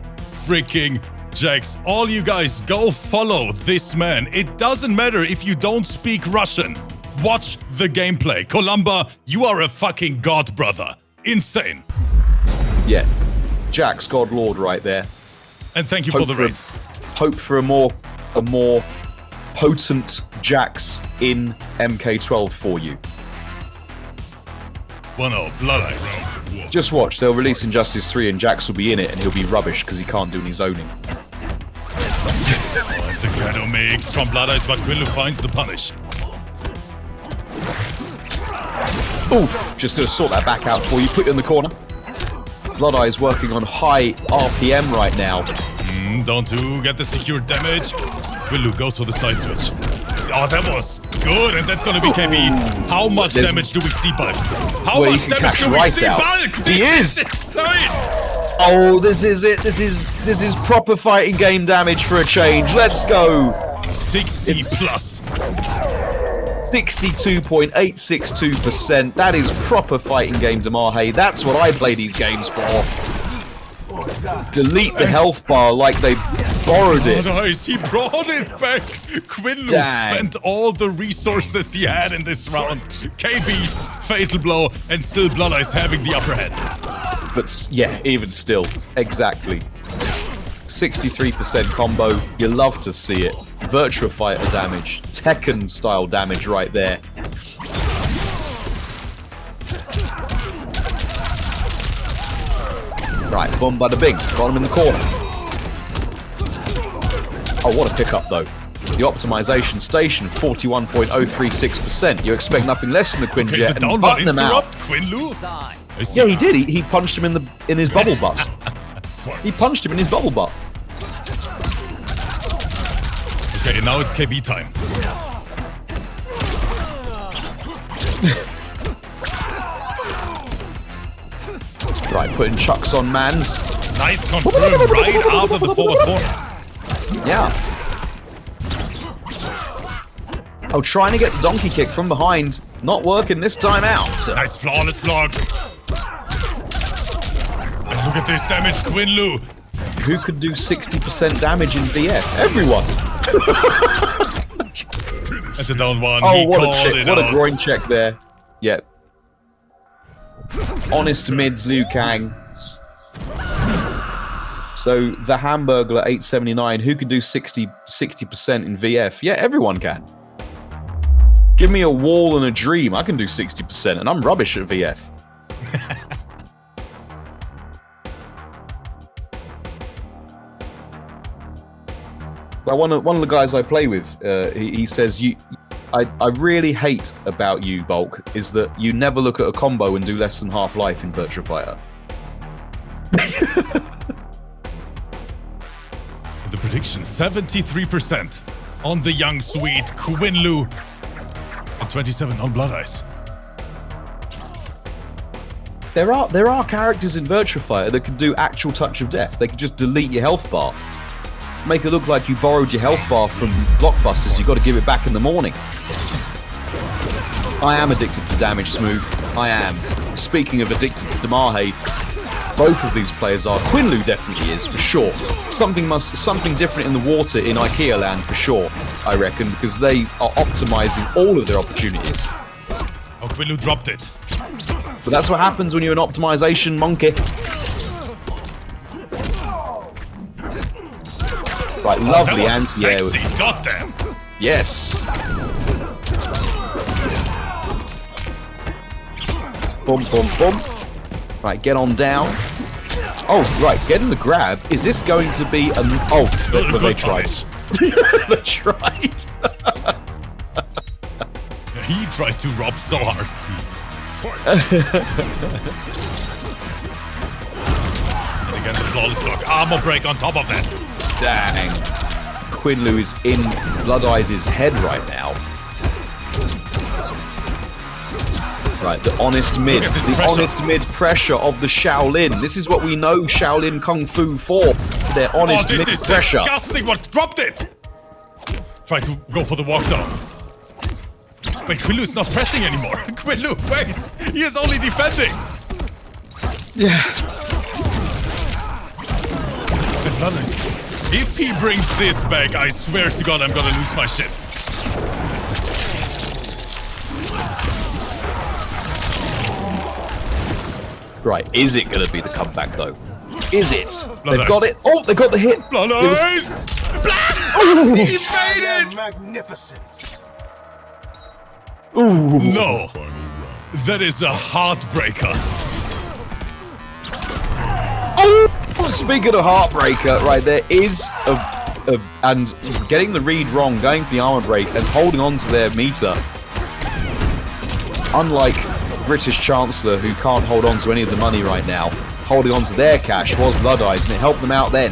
freaking JAX. All you guys, go follow this man. It doesn't matter if you don't speak Russian. Watch the gameplay. Kolamba, you are a fucking god, brother. Insane. Yeah, JAX God Lord right there. And thank you for the raid. Hope for a more potent JAX in MK12 for you. 1-0, BloodEyeZz. Just watch, they'll release Injustice 3 and JAX will be in it and he'll be rubbish because he can't do any zoning. The ghetto mix from BloodEyeZz, but Quinloo finds the punish. Oof, just gonna sort that back out for you, put you in the corner. BloodEyeZz working on high RPM right now. Down to get the secure damage. Quinloo goes for the side switch. Oh, that was good, and that's gonna be KB. How much damage do we see, Bulk? How Well, much you can damage cash do we right see, out. Bulk? He This is. insane. Oh, this is it. This is proper fighting game damage for a change. Let's go. 60 plus. 62.862%. That is proper fighting game Damahe. That's what I play these games for. Delete the health bar like they borrowed it. Nice, he brought it back. Quinloo Dang. spent all the resources he had in this round. KB's fatal blow, and still BloodEyeZz having the upper hand. But yeah, even still, exactly. 63% combo. You love to see it. Virtua Fighter damage, Tekken style damage right there. Right, boom, bada bing. Got him in the corner. Oh, what a pickup though. The optimization station, 41.036%. You expect nothing less from the Quinjet Okay, the and down one button him out. interrupt Quinloo. Yeah, he did. He punched him in his bubble butt. He punched him in his bubble butt. Okay, now it's KB time. Right, putting chucks on mans. Nice confirm right after the forward 4. Yeah. Oh, trying to get the donkey kick from behind. Not working this time out. Nice flawless block. And look at this damage, Quinloo. Who could do 60% damage in VF? Everyone. At the down one, Oh, he what called a check. it What out. a groin check there. Yep. Honest mids, Liu Kang. So the Hamburglar 879, who could do 60% in VF? Yeah, everyone can. Give me a wall and a dream, I can do 60%, and I'm rubbish at VF. Well, one of the guys I play with, he says, I really hate about you, Bulk, is that you never look at a combo and do less than half life in Virtua Fighter. The prediction, 73% on the young sweet Quinloo. And 27 on BloodEyeZz. There are characters in Virtua Fighter that can do actual touch of death. They can just delete your health bar. Make it look like you borrowed your health bar from Blockbusters. You've got to give it back in the morning. I am addicted to damage, Smooth. I am. Speaking of addicted to Damahe, both of these players are. Quinloo definitely is, for sure. Something different in the water in IKEA land, for sure, I reckon, because they are optimizing all of their opportunities. Oh, Quinloo dropped it. But that's what happens when you're an optimization monkey. Right, lovely that was anti-air. sexy. Goddamn. Yes. Boom, boom, boom. Right, get on down. Oh, right, getting the grab. Is this going to be an... Oh, but they tried. They tried. He tried to rob so hard. And again, the flawless block. Armor break on top of that. Dang. Quinloo is in BloodEyeZ's head right now. Right, the honest mids, the honest mid pressure of the Shaolin. This is what we know Shaolin Kung Fu for. Their honest mid this is pressure. disgusting. What dropped it? Try to go for the walk down. Wait, Quinloo's not pressing anymore. Quinloo, wait. He is only defending. Yeah. And BloodEyeZz, if he brings this back, I swear to God, I'm gonna lose my shit. Right, is it going to be the comeback, though? Is it? BloodEyeZz. They've got it. Oh, they got the hit. BloodEyeZz! Ooh. He made it! Magnificent. Ooh. No. That is a heartbreaker. Oh, speaking of heartbreaker, right, there is and getting the read wrong, going for the armor break, and holding on to their meter. Unlike British Chancellor, who can't hold on to any of the money right now, holding on to their cash was BloodEyeZz, and it helped them out then.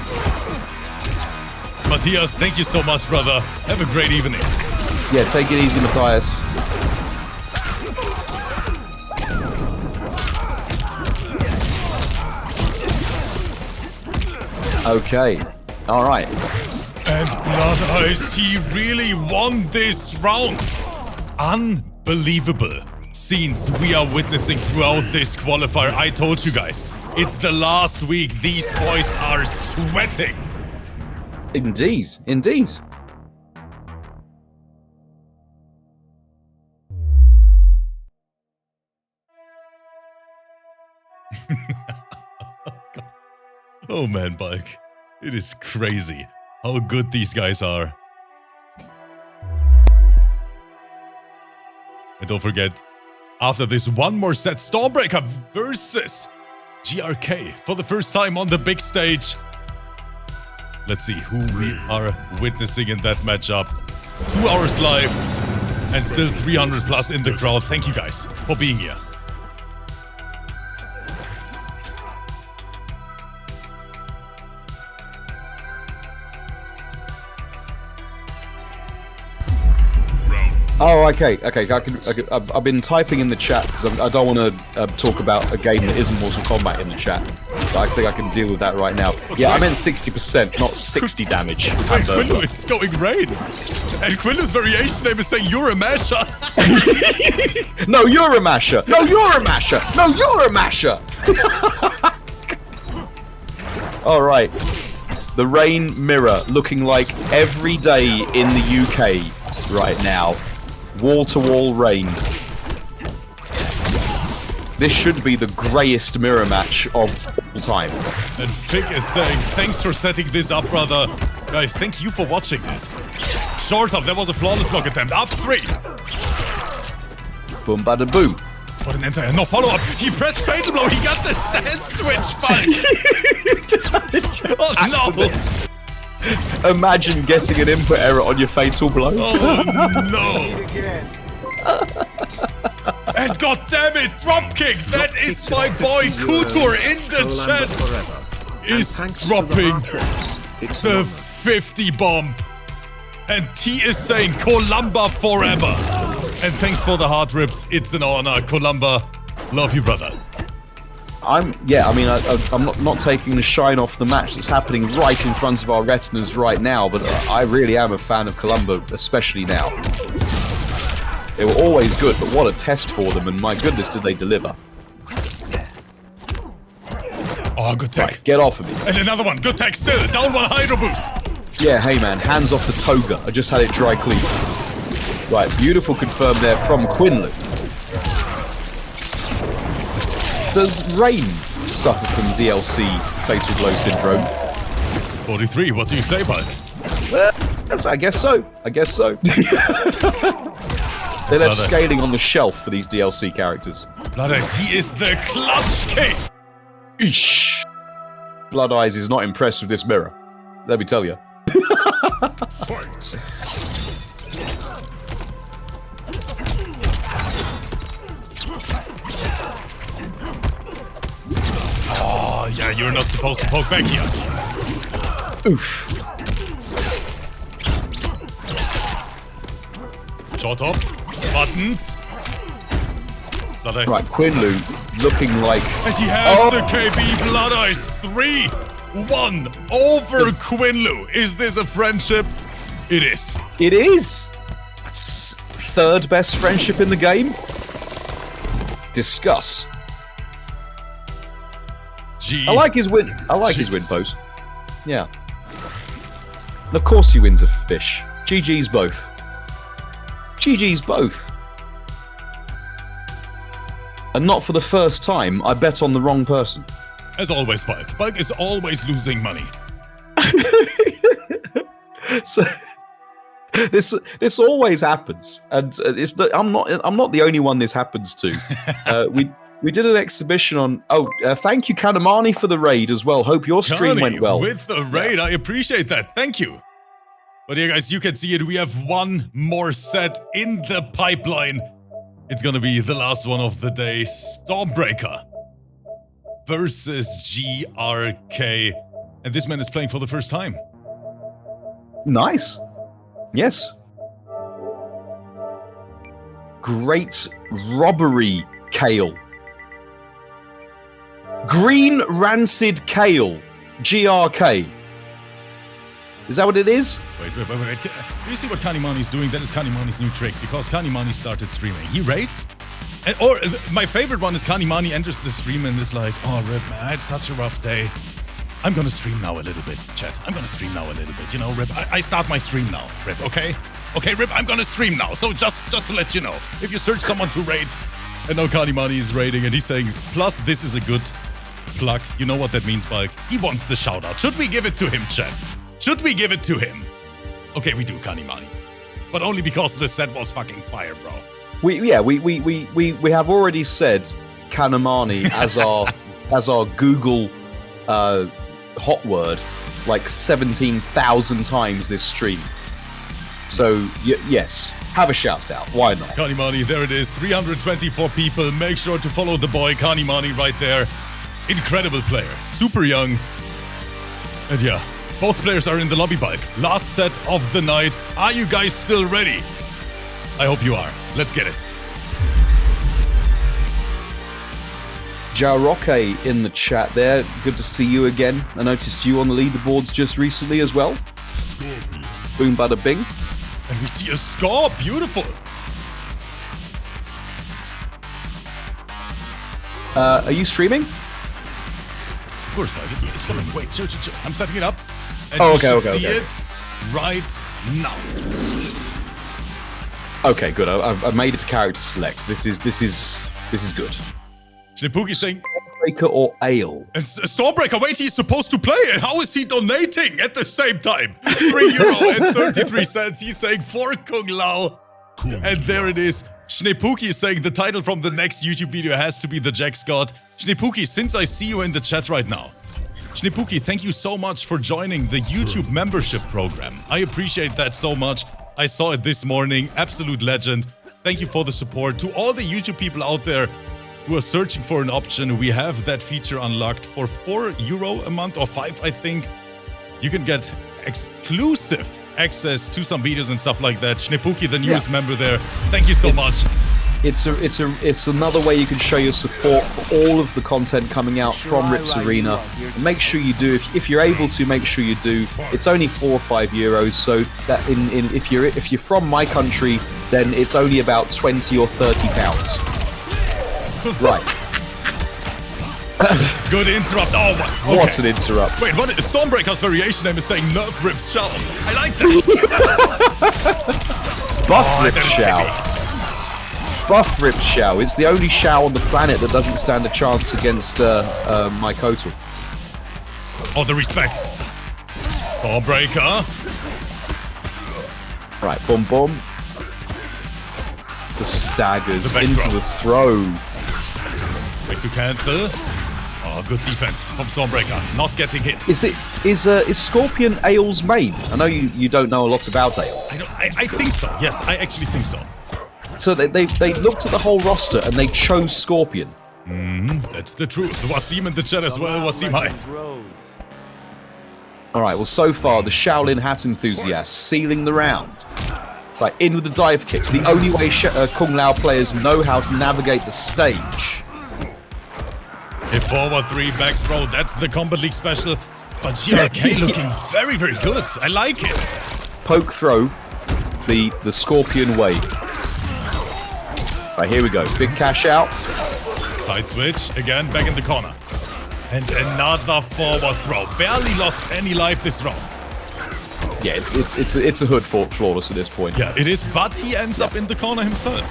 Matthias, thank you so much, brother. Have a great evening. Yeah, take it easy, Matthias. Okay. Alright. And BloodEyeZz, he really won this round. Unbelievable scenes we are witnessing throughout this qualifier. I told you guys, it's the last week. These boys are sweating. Indeed. Indeed. Oh man, Bulk. It is crazy how good these guys are. And don't forget, after this one more set, StormBreaker versus GRK for the first time on the big stage. Let's see who we are witnessing in that matchup. 2 hours live and still 300 plus in the crowd. Thank you guys for being here. Oh, okay. I've been typing in the chat because I don't want to talk about a game that isn't Mortal Kombat in the chat. But I think I can deal with that right now. Yeah, I meant 60%, not 60 damage. Wait, Quinloo is going raid. And Quinloo's variation name is saying, "You're a masher." No, you're a masher. No, you're a masher. No, you're a masher. All right. The rain mirror looking like every day in the UK right now. Wall-to-wall rain. This should be the greyest mirror match of all time. And Fig is saying, "Thanks for setting this up, brother." Guys, thank you for watching this. Short up, that was a flawless block attempt. Up 3. Boom, bada, boo. What an entire no follow-up. He pressed Fatal Blow. He got the stance switch back. Oh no. Imagine getting an input error on your Fatal Blow. Oh no. And goddammit, dropkick. That is my boy Kutur in the chat. Is dropping the 50 bomb. And he is saying Kolamba forever. And thanks for the heart rips. It's an honor, Kolamba. Love you, brother. I'm not taking the shine off the match that's happening right in front of our retinas right now, but I really am a fan of Kolamba, especially now. They were always good, but what a test for them, and my goodness, did they deliver. Oh, good tech. Right, get off of me. And another one. Good tech still. Down 1 Hydro Boost. Yeah, hey man, hands off the toga. I just had it dry clean. Right, beautiful confirm there from Quinloo. Does Rain suffer from DLC Fatal Blow syndrome? 43, what do you say, bud? I guess so. I guess so. They left scaling on the shelf for these DLC characters. BloodEyeZz, he is the clutch king. Eesh. BloodEyeZz is not impressed with this mirror. Let me tell you. Fight! Oh, Oh, yeah, you're not supposed to poke back here. Oof. Short up. Buttons. BloodEyeZz. Right, Quinloo looking like... And he has the KB BloodEyeZz 3-1 over Quinloo. Is this a friendship? It is. It is. Third best friendship in the game. Discuss. I like his win. I like his win pose. Yeah. And of course he wins a fish. GG's both. GG's both. And not for the first time, I bet on the wrong person. As always, Bulk. Bulk is always losing money. So this always happens, and I'm not the only one this happens to. We did an exhibition on. Thank you, Kanimani, for the raid as well. Hope your stream went well. With the raid, I appreciate that. Thank you. But yeah, guys, you can see it. We have one more set in the pipeline. It's gonna be the last one of the day. StormBreaker versus GRK, and this man is playing for the first time. Nice. Yes. Great robbery kale. Green rancid kale. GRK. Is that what it is? Wait. Do you see what Kanimani's doing? That is Kanimani's new trick, because Kanimani started streaming. He raids, my favorite one is Kanimani enters the stream and is like, oh, Rip, man, I had such a rough day. I'm gonna stream now a little bit, chat. I'm gonna stream now a little bit. You know, Rip, I start my stream now, Rip, okay? Okay, Rip, I'm gonna stream now. So just to let you know, if you search someone to raid, and now Kanimani is raiding, and he's saying, plus this is a good plug. You know what that means, Bulk? He wants the shout out. Should we give it to him, chat? Should we give it to him? Okay, we do, Kanimani. But only because the set was fucking fire, bro. We have already said Kanimani as our Google hot word like 17,000 times this stream. So yes, have a shout out. Why not? Kanimani, there it is. 324 people. Make sure to follow the boy Kanimani right there. Incredible player. Super young. And yeah, both players are in the lobby, Bulk. Last set of the night. Are you guys still ready? I hope you are. Let's get it. Jaroke in the chat there. Good to see you again. I noticed you on the leaderboards just recently as well. Scorpion. Boom, bada, bing. And we see a score. Beautiful. Are you streaming? Of course, Bulk. It's coming. Wait, chill. I'm setting it up. And okay. See it right now. Okay, good. I've made it to character select. This is good. Schneepuki saying StormBreaker or ale? And StormBreaker, wait, he's supposed to play it. How is he donating at the same time? €3.33. He's saying for Kung Lao. And there it is. Schneepuki is saying the title from the next YouTube video has to be the JAX God. Schneepuki, since I see you in the chat right now, Schneepuki, thank you so much for joining the YouTube membership program. I appreciate that so much. I saw it this morning. Absolute legend. Thank you for the support. To all the YouTube people out there who are searching for an option, we have that feature unlocked for €4 a month, or 5, I think. You can get exclusive access to some videos and stuff like that. Schneepuki, the newest member there. Thank you so much. It's another way you can show your support for all of the content coming out from Rips Arena. Make sure you do, if you're able to, make sure you do. It's only €4 or €5, so that if you're from my country, then it's only about £20 or £30. Right. Good interrupt. Oh, okay. What an interrupt. Wait, what? StormBreaker's variation name is saying Nerf Rips Shell. I like that. Buff Rip Shao. Buff Rip Shao. It's the only Shao on the planet that doesn't stand a chance against my Kotal. Oh, the respect. StormBreaker. Right, boom, boom. The staggers into the throw. Quick to cancel. Oh, good defense from StormBreaker. Not getting hit. Is Scorpion Ale's main? I know you don't know a lot about Ale. I think so. Yes, I actually think so. So they looked at the whole roster and they chose Scorpion. That's the truth. Wasim in the chat as well. Wasim, hi. All right, well, so far, the Shaolin Hat enthusiast sealing the round. Right, in with the dive kick. The only way Kung Lao players know how to navigate the stage. A forward 3 back throw. That's the Combat League special. But GRK looking very, very good. I like it. Poke throw, the Scorpion way. Right, here we go. Big cash out. Side switch. Again, back in the corner. And another forward throw. Barely lost any life this round. Yeah, it's a hood flawless at this point. Yeah, it is, but he ends up in the corner himself.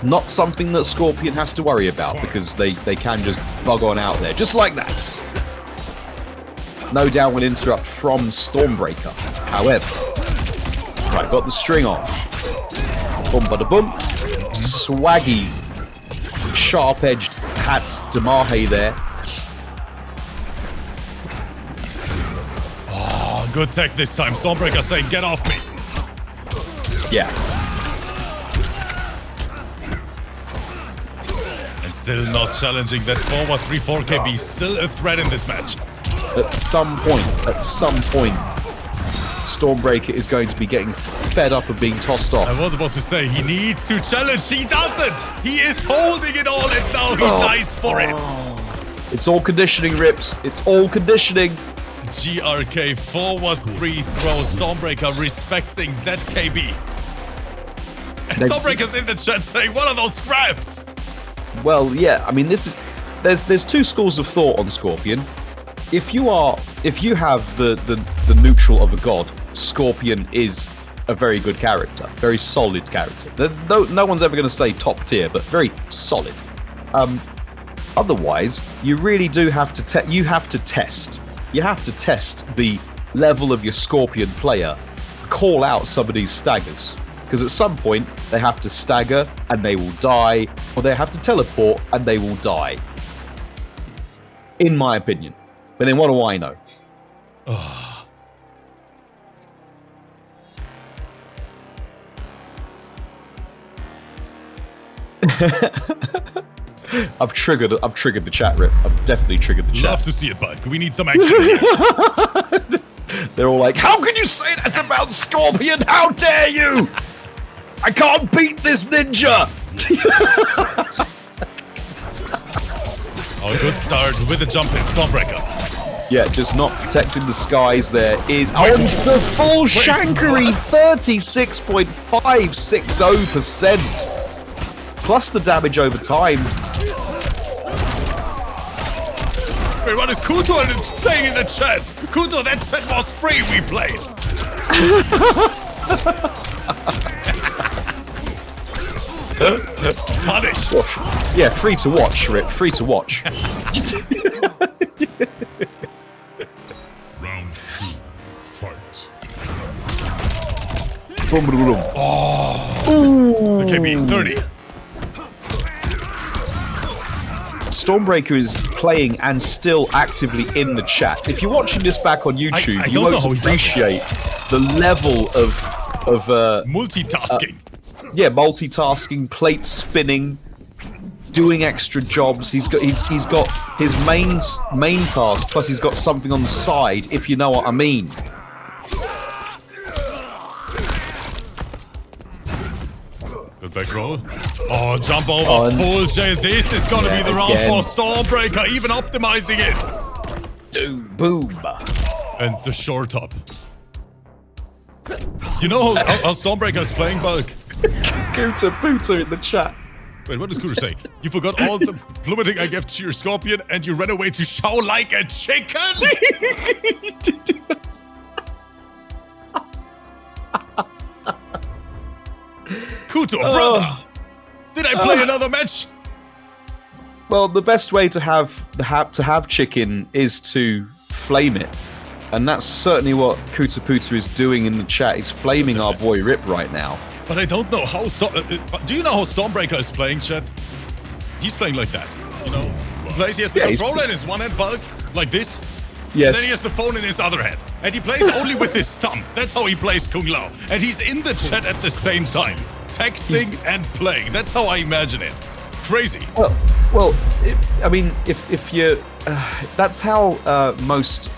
Not something that Scorpion has to worry about because they can just bug on out there, just like that. No downward interrupt from Stormbreaker. However, right, got the string on. Boom, bada boom. Swaggy, sharp-edged hat Damahe there. Oh, good tech this time. Stormbreaker saying, get off me. Yeah. And still not challenging that forward 3-4 KB. Still a threat in this match. At some point, Stormbreaker is going to be getting fed up of being tossed off. I was about to say, he needs to challenge. He doesn't. He is holding it all, and now he dies for it. It's all conditioning, Rips. It's all conditioning. GRK forward 3-throw. Stormbreaker respecting that KB. And Stormbreaker's in the chat saying, what are those grabs? Well, yeah, I mean, there's two schools of thought on Scorpion. If you have the neutral of a god, Scorpion is a very good character, very solid character. No one's ever going to say top tier, but very solid. Otherwise, you really do have to test. You have to test the level of your Scorpion player. Call out some of these staggers, because at some point they have to stagger and they will die, or they have to teleport and they will die. In my opinion. But then what do I know? I've triggered the chat, Rip. I've definitely triggered the chat. Love to see it, bud. We need some action here. They're all like, how can you say that about Scorpion? How dare you? I can't beat this ninja! Oh, good start with the jump in. Stormbreaker. Yeah, just not protecting the skies there is... Oh, the full Shankery! 36.560%. Plus the damage over time. Wait, what is Kuto saying in the chat? Kuto, that set was free, we played. Punish. Yeah, free to watch, Rip. Free to watch. Round 2, fight. Boom, boom, boom. Oh. Okay, KB 30. Stormbreaker is playing and still actively in the chat. If you're watching this back on YouTube, you won't appreciate the level of multitasking. Multitasking, plate spinning, doing extra jobs. He's got his main task, plus he's got something on the side, if you know what I mean. Good back roll. Oh, jump over full J. This is gonna be the round for Stormbreaker, even optimizing it. Dude, boom. And the short up. You know how Stormbreaker is playing, Bulk? Cooter Pooter in the chat. Wait, what does Cooter say? You forgot all the plummeting I gave to your Scorpion and you ran away to show like a chicken? Kuto, brother! Did I play another match? Well, the best way to have chicken is to flame it. And that's certainly what Kuta Puta is doing in the chat. He's flaming our boy Rip right now. But I don't know how do you know how Stormbreaker is playing, chat? He's playing like that, you know? He has the controller in his one hand, Bulk, like this. Yes. And then he has the phone in his other hand. And he plays only with his thumb. That's how he plays Kung Lao. And he's in the chat at the same time. Texting and playing. That's how I imagine it. Crazy. Well, Well, I mean, if you, that's how most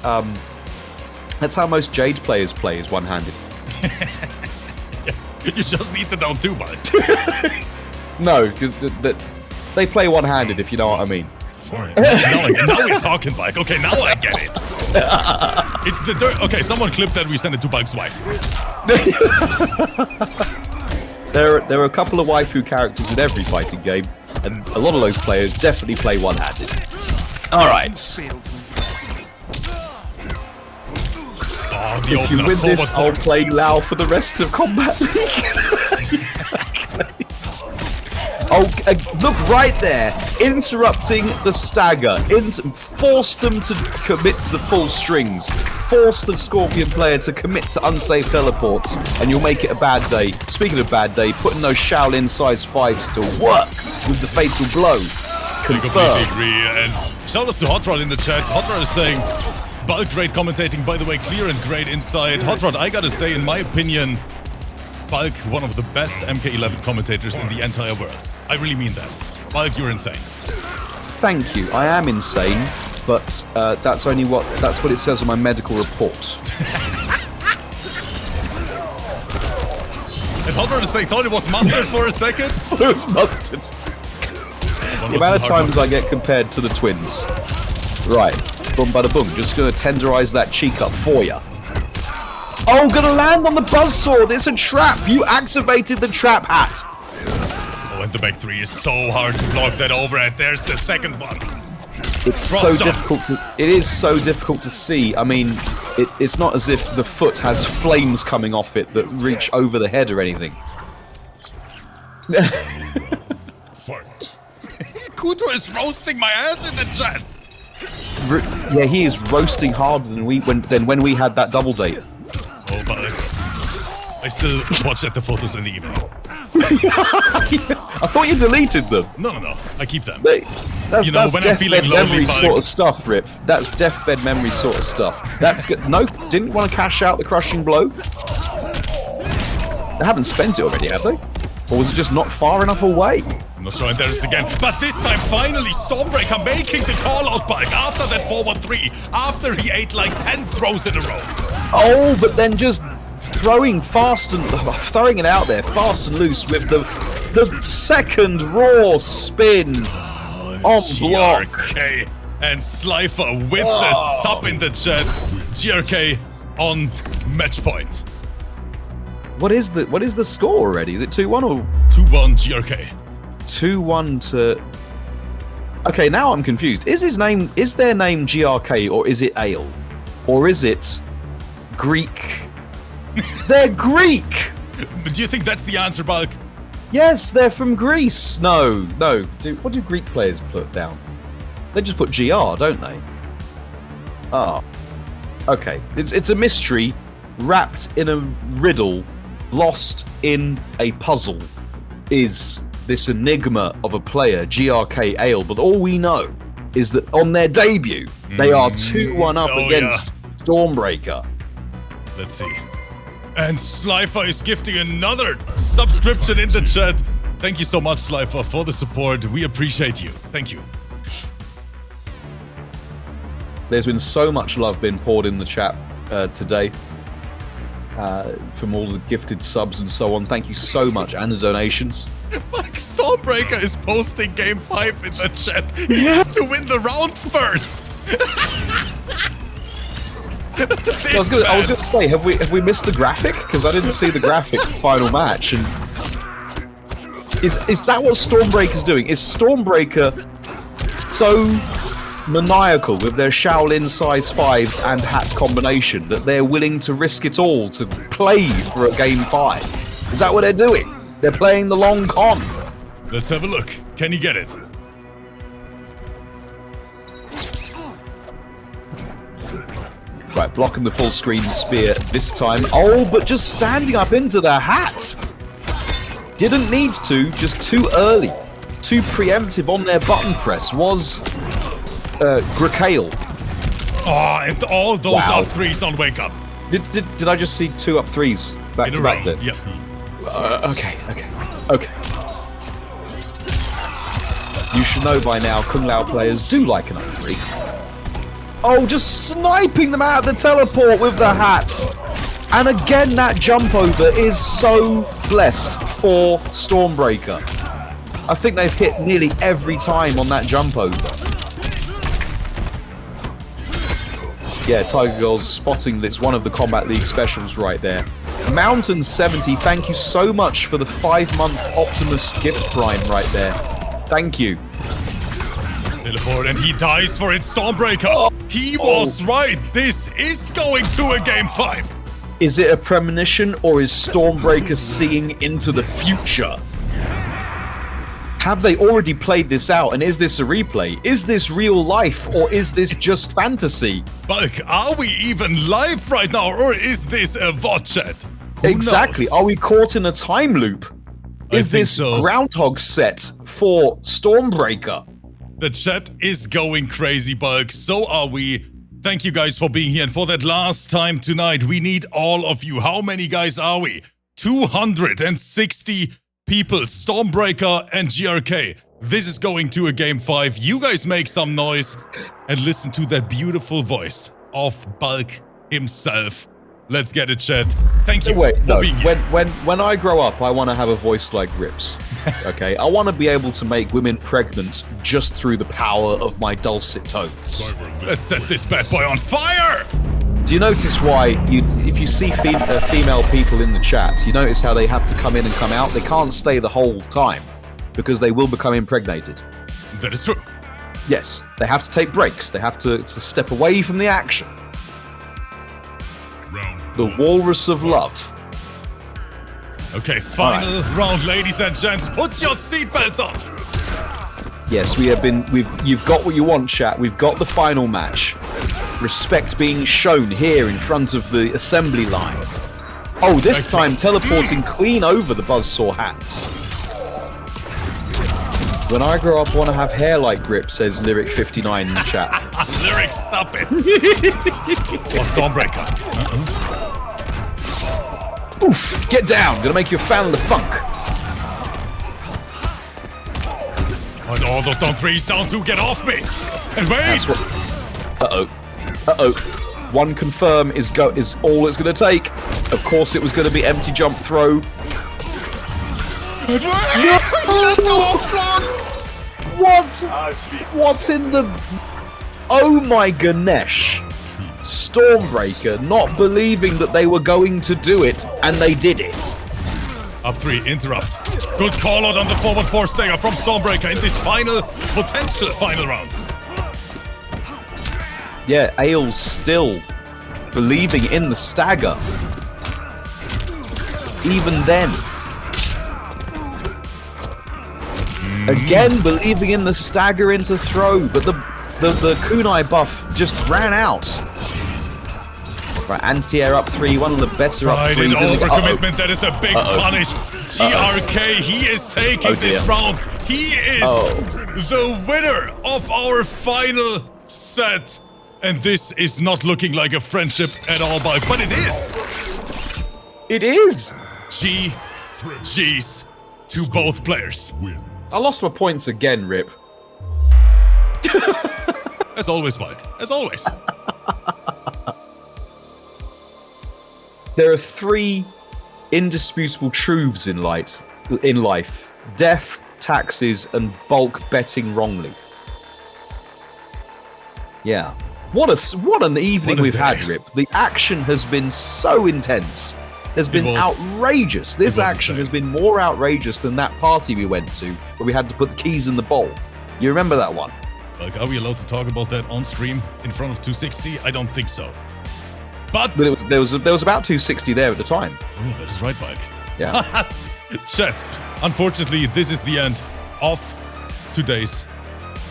Jade players play is one-handed. You just need to know too much. No, because they play one-handed, if you know what I mean. Now we're talking, Bike. Okay, now I get it. It's the dirt. Okay, someone clip that, we send it to Bike's wife. There are a couple of waifu characters in every fighting game, and a lot of those players definitely play one-handed. Alright. Oh, the If you win this, I'll play Lao for the rest of Combat League. Oh, look right there, interrupting the stagger, force them to commit to the full strings, force the Scorpion player to commit to unsafe teleports, and you'll make it a bad day. Speaking of bad day, putting those Shaolin size 5s to work with the fatal blow. I completely agree, and shout out to Hot Rod in the chat. Hot Rod is saying, Bulk great commentating, by the way, clear and great inside. Hot Rod, I gotta say, in my opinion, Bulk, one of the best MK11 commentators in the entire world. I really mean that. Bulk, you're insane. Thank you. I am insane, but that's what it says on my medical report. And Hot Rod is saying, thought it was mustard for a second. It was mustard. The amount of times I get compared to the twins. Right. Boom, bada boom. Just gonna tenderize that cheek up for ya. Oh, gonna land on the buzzsaw. It's a trap. You activated the trap hat. Oh, and the back 3 is so hard to block that over, and there's the second one. It's so difficult to. It is so difficult to see. I mean, it's not as if the foot has flames coming off it that reach over the head or anything. Fight. Kuto is roasting my ass in the chat. Yeah, he is roasting harder than when we had that double date. Oh, but I still watch at the photos in the evening. I thought you deleted them. No. I keep them. That's when I'm feeling deathbed lonely, memory Bulk. sort of stuff, Rip. That's deathbed memory sort of stuff. That's good. No, didn't want to cash out the crushing blow. They haven't spent it already, have they? Or was it just not far enough away? I'm not sure, and there's again. But this time, finally, StormBreaker making the call-out, Bulk, after that 4-1-3, after he ate like 10 throws in a row. Oh, but then just throwing it out there fast and loose with the second raw spin on block. GRK and Slifer with the sub in the chat. GRK on match point. What is the score already? Is it 2-1 or 2-1 GRK? 2-1 to. Okay, now I'm confused. Is their name GRK or is it Ale? Or is it Greek? They're Greek! Do you think that's the answer, Bulk? Yes, they're from Greece. No. What do Greek players put down? They just put GR, don't they? Oh. Okay. It's a mystery wrapped in a riddle, lost in a puzzle. Is this enigma of a player, GRK Ale, but all we know is that on their debut, they are 2-1 up against StormBreaker. Let's see. And Slifer is gifting another subscription in the chat. Thank you so much, Slifer, for the support. We appreciate you. Thank you. There's been so much love being poured in the chat today. From all the gifted subs and so on. Thank you so much, and the donations. Like StormBreaker is posting game 5 in the chat. He has to win the round first. I was gonna say, have we missed the graphic? Because I didn't see the graphic final match. And is that what StormBreaker's doing? Is StormBreaker so maniacal with their Shaolin size 5s and hat combination that they're willing to risk it all to play for a game 5? Is that what they're doing? They're playing the long con. Let's have a look. Can he get it? Right, blocking the full screen spear this time. Oh, but just standing up into the hat. Didn't need to, just too early. Too preemptive on their button press was Grakale. Oh, and all those up 3s on Wake Up. Did I just see 2 up 3s back to back there? Yeah. Okay. You should know by now, Quinloo players do like an O3. Oh, just sniping them out of the teleport with the hat. And again, that jump over is so blessed for StormBreaker. I think they've hit nearly every time on that jump over. Yeah, Tiger Girl's spotting that it's one of the Combat League specials right there. Mountain70, thank you so much for the 5-month Optimus gift prime right there. Thank you. Teleport, and he dies for it, StormBreaker. He was right. This is going to a game 5. Is it a premonition, or is StormBreaker seeing into the future? Have they already played this out, and is this a replay? Is this real life, or is this just fantasy? Bulk, are we even live right now, or is this a VOD chat? Who Exactly. knows? Are we caught in a time loop? Is think this so. Groundhog set for StormBreaker? The chat is going crazy, Bulk. So are we. Thank you guys for being here. And for that last time tonight, we need all of you. How many guys are we? 260 people. StormBreaker and GRK. This is going to a game 5. You guys make some noise and listen to that beautiful voice of Bulk himself. Let's get it, chat. Thank you Wait, for no. being here. When I grow up, I want to have a voice like Rips. Okay, I want to be able to make women pregnant just through the power of my dulcet tones. Let's set this bad boy on fire! Do you notice why if you see female people in the chat, you notice how they have to come in and come out? They can't stay the whole time because they will become impregnated. That is true. Yes, they have to take breaks. They have to step away from the action. The Walrus of Love. Okay, final round, ladies and gents. Put your seatbelts on. Yes, you've got what you want, chat. We've got the final match. Respect being shown here in front of the assembly line. Oh, this time teleporting clean over the buzzsaw hats. When I grow up, I want to have hair like Grip, says Lyric59 in the chat. Lyric, stop it. Or StormBreaker. Oof, get down. Gonna make you a fan of the funk. And all those down 3s, down 2, get off me. And wait. Uh-oh. One confirm is all it's gonna take. Of course it was gonna be empty jump throw. What? What's in the... Oh my Ganesh. StormBreaker not believing that they were going to do it, and they did it. Up 3, interrupt. Good call out on the forward 4 stayer from StormBreaker in this potential final round. Yeah, Ailes still believing in the stagger. Even then. Again, believing in the stagger into throw, but the kunai buff just ran out. Right, anti-air up 3, one of the better up 3s. Right, in overcommitment, that is a big punish. GRK, he is taking this round. He is the winner of our final set. And this is not looking like a friendship at all, but it is. It is. GG's to both players. I lost my points again, Rip. As always, Mike. As always. There are 3 indisputable truths in life. Death, taxes, and bulk betting wrongly. Yeah. What an evening we've had, Rip. The action has been so intense. Has been outrageous. This action has been more outrageous than that party we went to where we had to put the keys in the bowl. You remember that one? Like, are we allowed to talk about that on stream in front of 260? I don't think so. But there was about 260 there at the time. Oh, that is right, Mike. Yeah. Chat. Unfortunately, this is the end of today's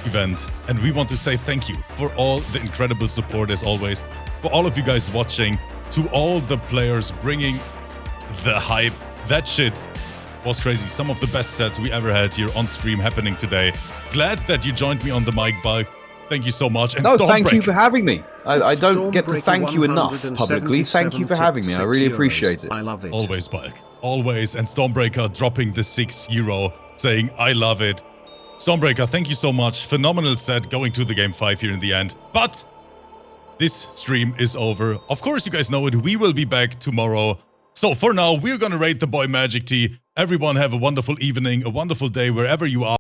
event, and we want to say thank you for all the incredible support as always, for all of you guys watching, to all the players bringing the hype. That shit was crazy. Some of the best sets we ever had here on stream happening today. Glad that you joined me on the mic, Bulk. Thank you so much. And no, thank you for having me. I don't get to thank you enough publicly. Thank you for having me. I really appreciate it. I love it. Always, Bulk. Always. And StormBreaker dropping the €6, saying, I love it. StormBreaker, thank you so much. Phenomenal set going to the game 5 here in the end. But this stream is over. Of course, you guys know it. We will be back tomorrow. So for now, we're gonna rate the boy Magic T. Everyone have a wonderful evening, a wonderful day wherever you are.